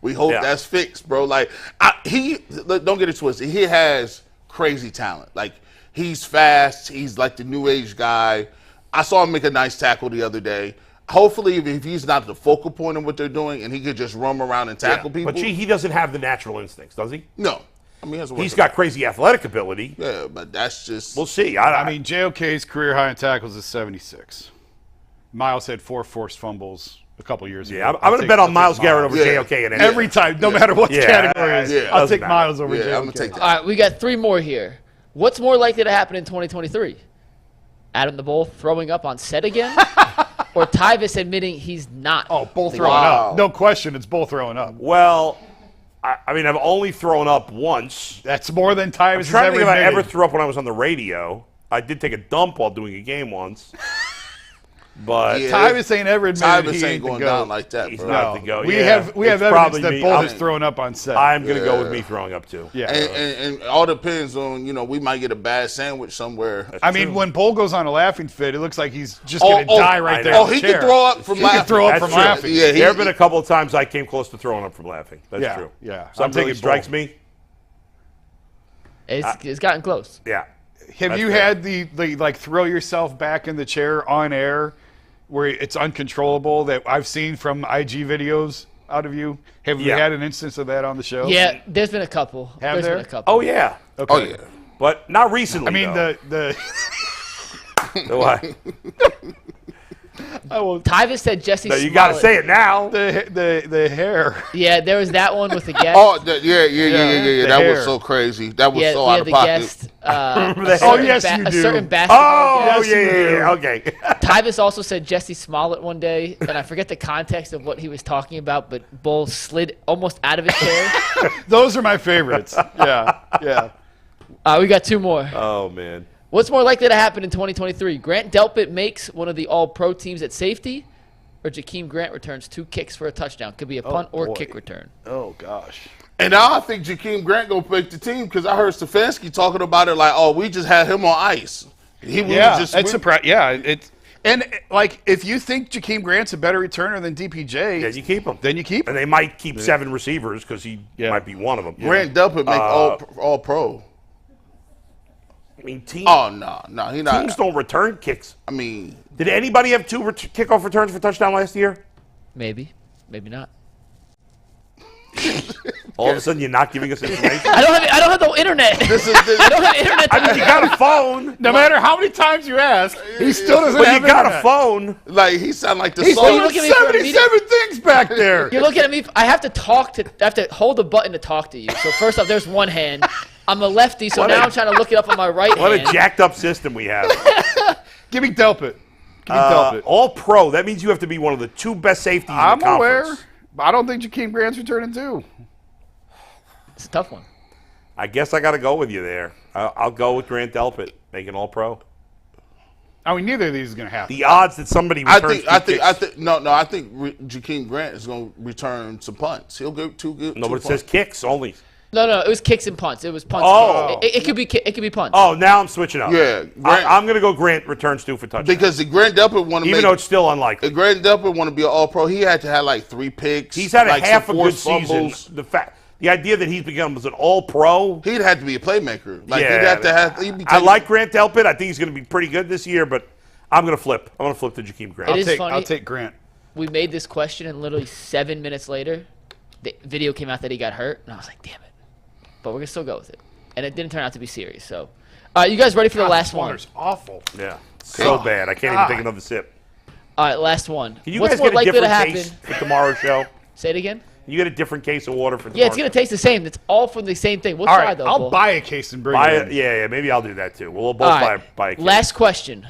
we hope that's fixed, bro. Like don't get it twisted. He has crazy talent. Like he's fast. He's like the new age guy. I saw him make a nice tackle the other day. Hopefully, if he's not the focal point of what they're doing and he could just roam around and tackle people. But he doesn't have the natural instincts, does he? No. I mean, he's got crazy athletic ability. Yeah, but that's just. We'll see. I mean, JOK's career high in tackles is 76. Miles had 4 forced fumbles a couple years ago. Yeah, I'm going to bet on Myles Garrett over JOK every time, no matter what the category is. Yeah, I'll take Myles over JOK. I'm going to take that. All right, we got 3 more here. What's more likely to happen in 2023? Adam the Bull throwing up on set again? Or Tyvis admitting he's not? Oh, both throwing up. No question, it's both throwing up. Well, I mean, I've only thrown up once. That's more than Tyvis has trying to ever think if I admitted. ever threw up when I was on the radio. I did take a dump while doing a game once. But Yeah. Tyvus ain't ever admitted Tyvus he ain't going the down GOAT. like that, He's bro. not the GOAT. We Yeah, have it's evidence probably that me. Bull I'm- has thrown up on set. I'm going to go with me throwing up too. yeah. And all depends on, we might get a bad sandwich somewhere. I mean, when Bull goes on a laughing fit, it looks like he's just going to die right I there. know. in the he chair. can throw up from He laughing. can throw up That's from true. laughing. Yeah, There have been a couple of times I came close to throwing up from laughing. That's Yeah, true. yeah. Some I'm taking really strikes Bull. me. It's gotten close. Yeah. Have That's you fair. had the like throw yourself back in the chair on air where it's uncontrollable that I've seen from IG videos out of you? Have you Yeah. had an instance of that on the show? Yeah, there's been a couple. Have There's there? been a couple. Oh, yeah. Okay. Oh, yeah. But not recently, I mean though. the Why? I will, Tyvus said Jesse No, you Smollett. got to say it now. the hair. Yeah, there was that one with the guest. Oh, yeah. The That hair. was so crazy. That was yeah, so we out had of the pocket. guest. A that? certain Oh, yes, you a do. certain basketball Oh, guest. yeah, yeah. Okay. Tyvus also said Jesse Smollett one day, and I forget the context of what he was talking about, but Bull slid almost out of his chair. Those are my favorites. Yeah, yeah. We got two more. Oh, man. What's more likely to happen in 2023? Grant Delpit makes one of the all-pro teams at safety, or Jakeem Grant returns 2 kicks for a touchdown? Could be a punt or boy. kick return. Oh gosh. And now I think Jakeem Grant gonna pick the team because I heard Stefanski talking about it like, oh, we just had him on ice. He was Yeah, just it's surprising. Yeah, it's like if you think Jakeem Grant's a better returner than DPJ, Yeah, you keep him. then you keep And him. they might keep 7 receivers because he Yeah. might be one of them. Grant Delpit make all pro. I mean, Oh no, he not. teams don't return kicks. I mean, Did anybody have 2 kickoff returns for touchdown last year? Maybe. Maybe not. All of a sudden, you're not giving us information? I don't have the internet. I don't have internet. I mean, you got a phone. No matter how many times you ask, he still doesn't But have you got internet. a phone. like he sound like the He's song. you look doing at me for a meeting. 77 things back there. You're looking at me. I have to hold the button to talk to you. So first off, there's one hand. I'm a lefty, so now I'm trying to look it up on my right What hand. a jacked up system we have. Give me Delpit. Give me Delpit. All pro. That means you have to be one of the 2 best safeties in I'm the conference. aware. I don't think Jakeem Grant's returning too. It's a tough one. I guess I got to go with you there. I'll go with Grant Delpit, making all pro. I mean, neither of these is going to happen. The odds that somebody I returns think Jakeem Grant is going to return some punts. He'll get 2 good. No, but it says kicks only. No, it was kicks and punts. It was punts. Oh. It could be punts. Oh, now I'm switching up. Yeah, Grant- I'm going to go Grant returns 2 for touchdown. because the Grant Delpit want to Even make. though it's still unlikely. The Grant Delpit want to be an all pro. He had to have like 3 picks. He's had like half a some good forced season. fumbles. The idea that he's become as an all pro. He'd have to be a playmaker. Like Yeah, he'd have to have. He'd be I taking- like Grant Delpit. I think he's going to be pretty good this year, but I'm going to flip. I'm going to flip to Jakeem Grant. It is funny. I'll take Grant. We made this question, and literally 7 minutes later, the video came out that he got hurt, and I was like, damn it. But we're going to still go with it. And it didn't turn out to be serious. So, you guys ready for the last one? Water's awful. Yeah. So bad. I can't even take another sip. All right, last one. Can you What's guys more get a likely to different happen? case for tomorrow's show? Say it again. You get a different case of water for tomorrow. Yeah, it's going to taste the same. It's all from the same thing. We'll All try, right, though. I'll Bull. buy a case and bring buy it it. in. Yeah, maybe I'll do that too. We'll both All right, buy a case. last question.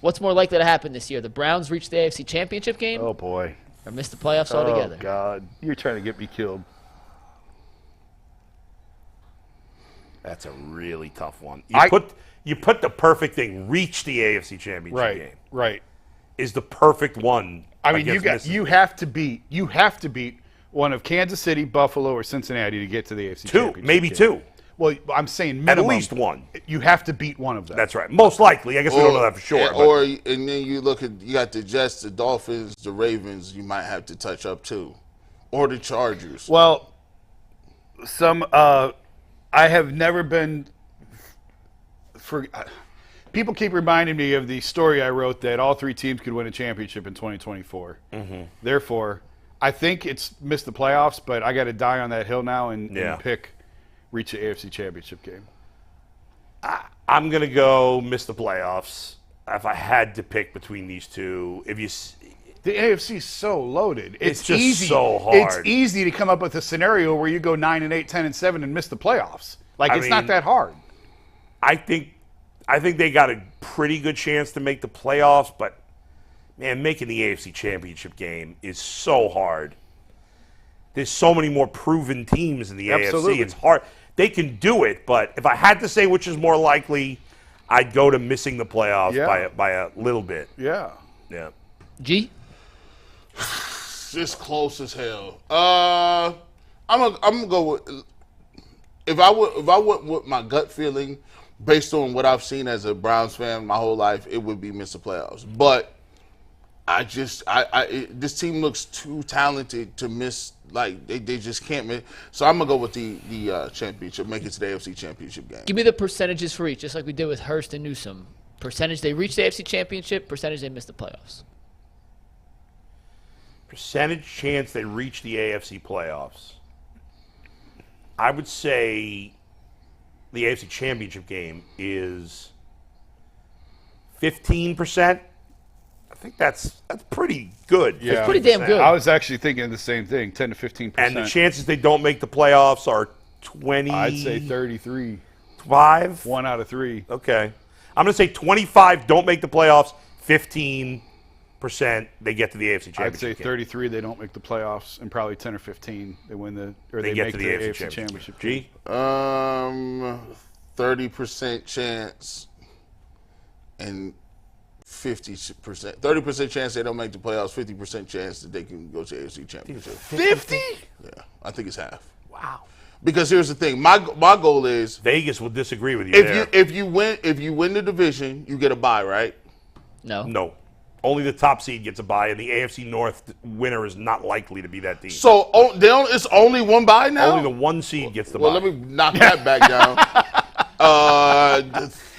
What's more likely to happen this year? The Browns reach the AFC Championship game Oh, boy. or miss the playoffs Oh, altogether? God. You're trying to get me killed. That's a really tough one. I- You put the perfect thing. Reach the AFC Championship Right, game right. is the perfect one. I mean, against you missing. have to beat one of Kansas City, Buffalo, or Cincinnati to get to the AFC 2, Championship maybe game. 2. Well, I'm saying At minimum. least 1. You have to beat one of them. That's right. Most likely. I guess we don't know that for sure. but- And then you look at you got the Jets, the Dolphins, the Ravens. You might have to touch up too, or the Chargers. Well, I have never been. People keep reminding me of the story I wrote that all 3 teams could win a championship in 2024. Mm-hmm. Therefore, I think it's missed the playoffs, but I got to die on that hill now and pick reach the AFC Championship game. I'm going to go miss the playoffs. If I had to pick between these two, The AFC is so loaded. It's just easy. so hard. It's easy to come up with a scenario where you go 9-8, 10-7, and miss the playoffs. Like it's not mean, that hard. I think they got a pretty good chance to make the playoffs, but man, making the AFC Championship game is so hard. There's so many more proven teams in the Absolutely. AFC. It's hard. They can do it, but if I had to say which is more likely, I'd go to missing the playoffs by a little bit. Yeah. Yeah. G? It's close as hell. I'm gonna go with if I went with my gut feeling based on what I've seen as a Browns fan my whole life, it would be miss the playoffs. But this team looks too talented to miss. Like they just can't miss. So I'm gonna go with the championship, make it to the AFC Championship game. Give me the percentages for each, just like we did with Hurst and Newsome. Percentage they reach the AFC Championship, percentage they miss the playoffs. Percentage chance they reach the AFC playoffs. I would say the AFC Championship game is 15%. I think that's pretty good. Yeah. It's pretty damn good. I was actually thinking the same thing, 10 to 15%. And the chances they don't make the playoffs are 20. I'd say 33. 5? 1 out of 3. Okay. I'm going to say 25 don't make the playoffs, 15% they get to the AFC Championship I'd say game. 33 they don't make the playoffs, and probably 10 or 15 they win they get make to the the AFC Championship. G? 30% chance and 50%. 30% chance they don't make the playoffs, 50% chance that they can go to the AFC Championship. 50? Yeah, I think it's half. Wow. Because here's the thing, my goal is Vegas will disagree with you there. if you win the division, you get a bye, right? No. No. Only the top seed gets a bye, and the AFC North winner is not likely to be that team. So it's only one bye now? Only the 1 seed gets the Well, bye. let me knock that back down.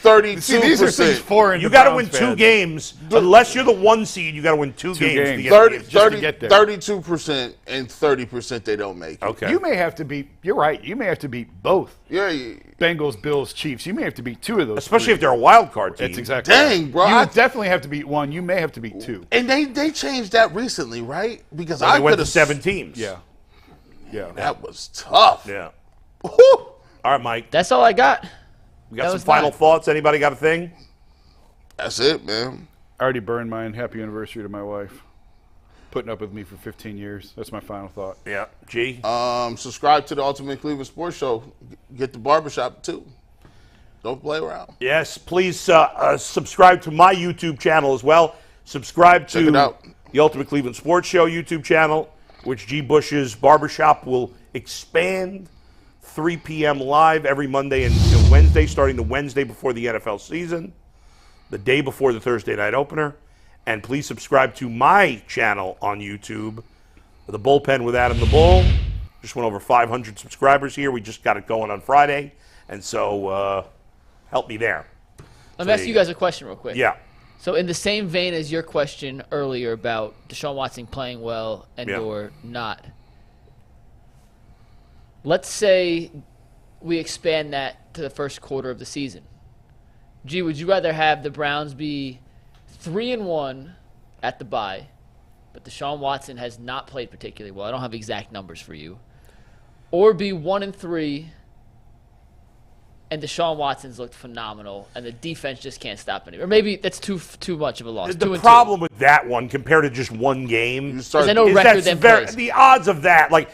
32%. See, these are things foreign You to got to Browns win 2 fans. games. Unless you're the 1 seed, you got to win 2 games. To get 30, to the AFC. 30, get there. 32% and 30% they don't make it. Okay. You may have to beat, you're right, you may have to beat both. Yeah. Bengals, Bills, Chiefs. You may have to beat 2 of those. Especially 3. if they're a wild card team. That's exactly Dang, right. bro. You I- definitely have to beat 1. You may have to beat 2. And they changed that recently, right? Because They I went could to have 7 teams. Yeah. That was tough. Yeah. Whew. All right, Mike. That's all I got. We got That some was final mine. thoughts. Anybody got a thing? That's it, man. I already burned mine. Happy anniversary to my wife. Putting up with me for 15 years. That's my final thought. Yeah. G? Subscribe to the Ultimate Cleveland Sports Show. Get the barbershop, too. Don't play around. Yes, please subscribe to my YouTube channel as well. Subscribe Check to it out. the Ultimate Cleveland Sports Show YouTube channel, which G. Bush's Barbershop will expand 3 p.m. live every Monday until Wednesday, starting the Wednesday before the NFL season, the day before the Thursday night opener. And please subscribe to my channel on YouTube, The Bullpen with Adam the Bull. Just went over 500 subscribers here. We just got it going on Friday. And so help me there. Let me ask you guys a question real quick. Yeah. So in the same vein as your question earlier about Deshaun Watson playing well and or not, let's say we expand that to the first quarter of the season. Gee, would you rather have the Browns be 3-1 at the bye, but Deshaun Watson has not played particularly well? I don't have exact numbers for you. Or be 1-3 and Deshaun Watson's looked phenomenal, and the defense just can't stop anyone. Or maybe that's too much of a loss. The problem with that one compared to just one game is I know record then plays. The odds of that, like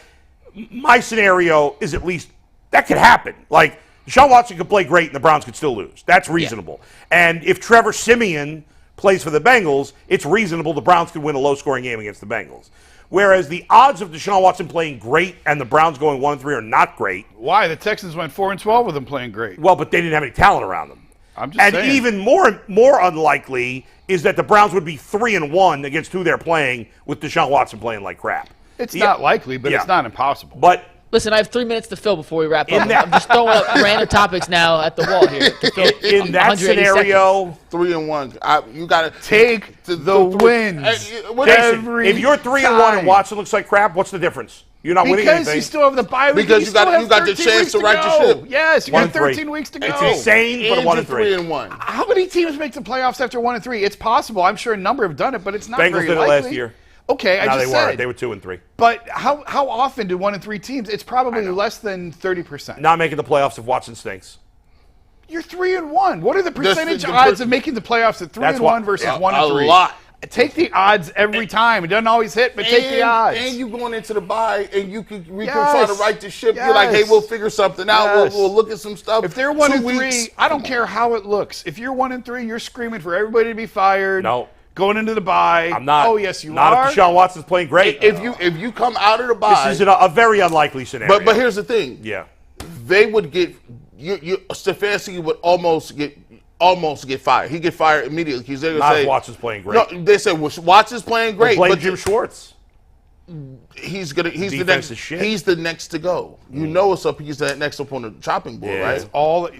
my scenario is at least that could happen. Like Deshaun Watson could play great and the Browns could still lose. That's reasonable. Yeah. And if Trevor Siemian plays for the Bengals, it's reasonable the Browns could win a low-scoring game against the Bengals. Whereas the odds of Deshaun Watson playing great and the Browns going 1-3 are not great. Why? The Texans went 4-12 with them playing great. Well, but they didn't have any talent around them. I'm just saying. And even more unlikely is that the Browns would be 3-1 against who they're playing with Deshaun Watson playing like crap. It's not likely, but it's not impossible. But listen, I have 3 minutes to fill before we wrap up. that- I'm just throwing up random topics now at the wall here. To fill in that 180 scenario, 3-1. You got to take the wins. Jason, Every if you're 3-1 time. and Watson looks like crap, what's the difference? You're not winning Because anything. you still have the bye week. Because you you got still have the 13 chance weeks to right go. your ship. Yes, you got 1-3. 13 weeks to go. It's insane, but a 1-3. 3-1. How many teams make the playoffs after 1-3? It's possible. I'm sure a number have done it, but it's not Bengals very did it likely. last year. Okay, I No, just they said. weren't. They were 2-3. But how often do 1-3 teams? It's probably less than 30%. Not making the playoffs if Watson stinks. You're 3-1. What are the percentage the odds of making the playoffs at That's 3-1 what- versus a 1-3? lot. Take the odds every time. It doesn't always hit, but take the odds. And you going into the bye, and we can Yes. try to right the ship. You're like, hey, Yes. we'll figure something out. Yes. We'll look at some stuff. If they're 2 1-3, weeks. I don't care how it looks. If you're 1-3, you're screaming for everybody to be fired. No. going into the bye. I'm not. Oh, yes, you not are. Not if Deshaun Watson's playing great. If you come out of the bye, this is a very unlikely scenario. But here's the thing. Yeah. They would get Stefanski would almost get fired. He'd get fired immediately because they're gonna say Watson's playing great. No, they said Watson's playing great. Blame but Jim Schwartz. He's the Defense next. is shit. He's the next to go. You know what's up. He's the next up on the chopping board, Yeah. right? It's all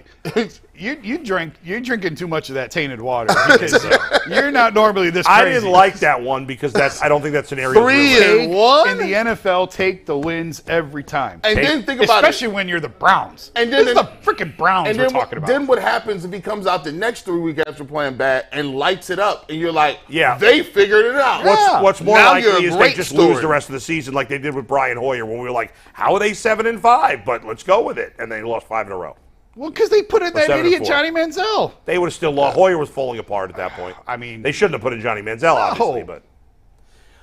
you're drinking too much of that tainted water because you're not normally this crazy. I didn't like that one because I don't think that scenario. 3-1 in the NFL. Take the wins every time. And then think about especially when you're the Browns. And then this is the freaking Browns and we're then talking about. Then what happens if he comes out the next 3 weeks after playing bad and lights it up, and you're like, Yeah. they figured it out. What's more Now you're likely a is they great just story. lose the rest of the season like they did with Brian Hoyer when we were like, how are they 7-5? But let's go with it. And they lost 5 in a row. Well, because they put in that 7-4. idiot Johnny Manziel. They would have still lost. Hoyer was falling apart at that point. I mean, they shouldn't have put in Johnny Manziel, obviously. But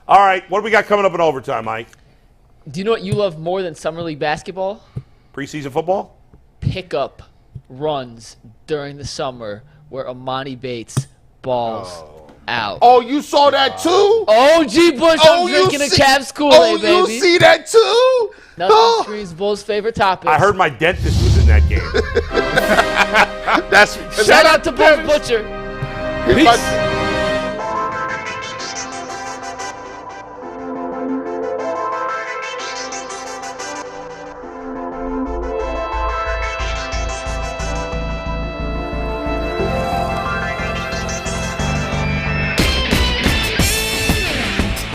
all right, what do we got coming up in overtime, Mike? Do you know what you love more than Summer League basketball? Preseason football? Pickup runs during the summer where Amani Bates balls out. Oh, you saw that too? OG Bush, I'm drinking a Cavs Kool-Aid, baby. Oh, you see that too? Nothing screams Bull's favorite topic. I heard my dentist was in that game. That's Shout out to Bull Butcher. Peace.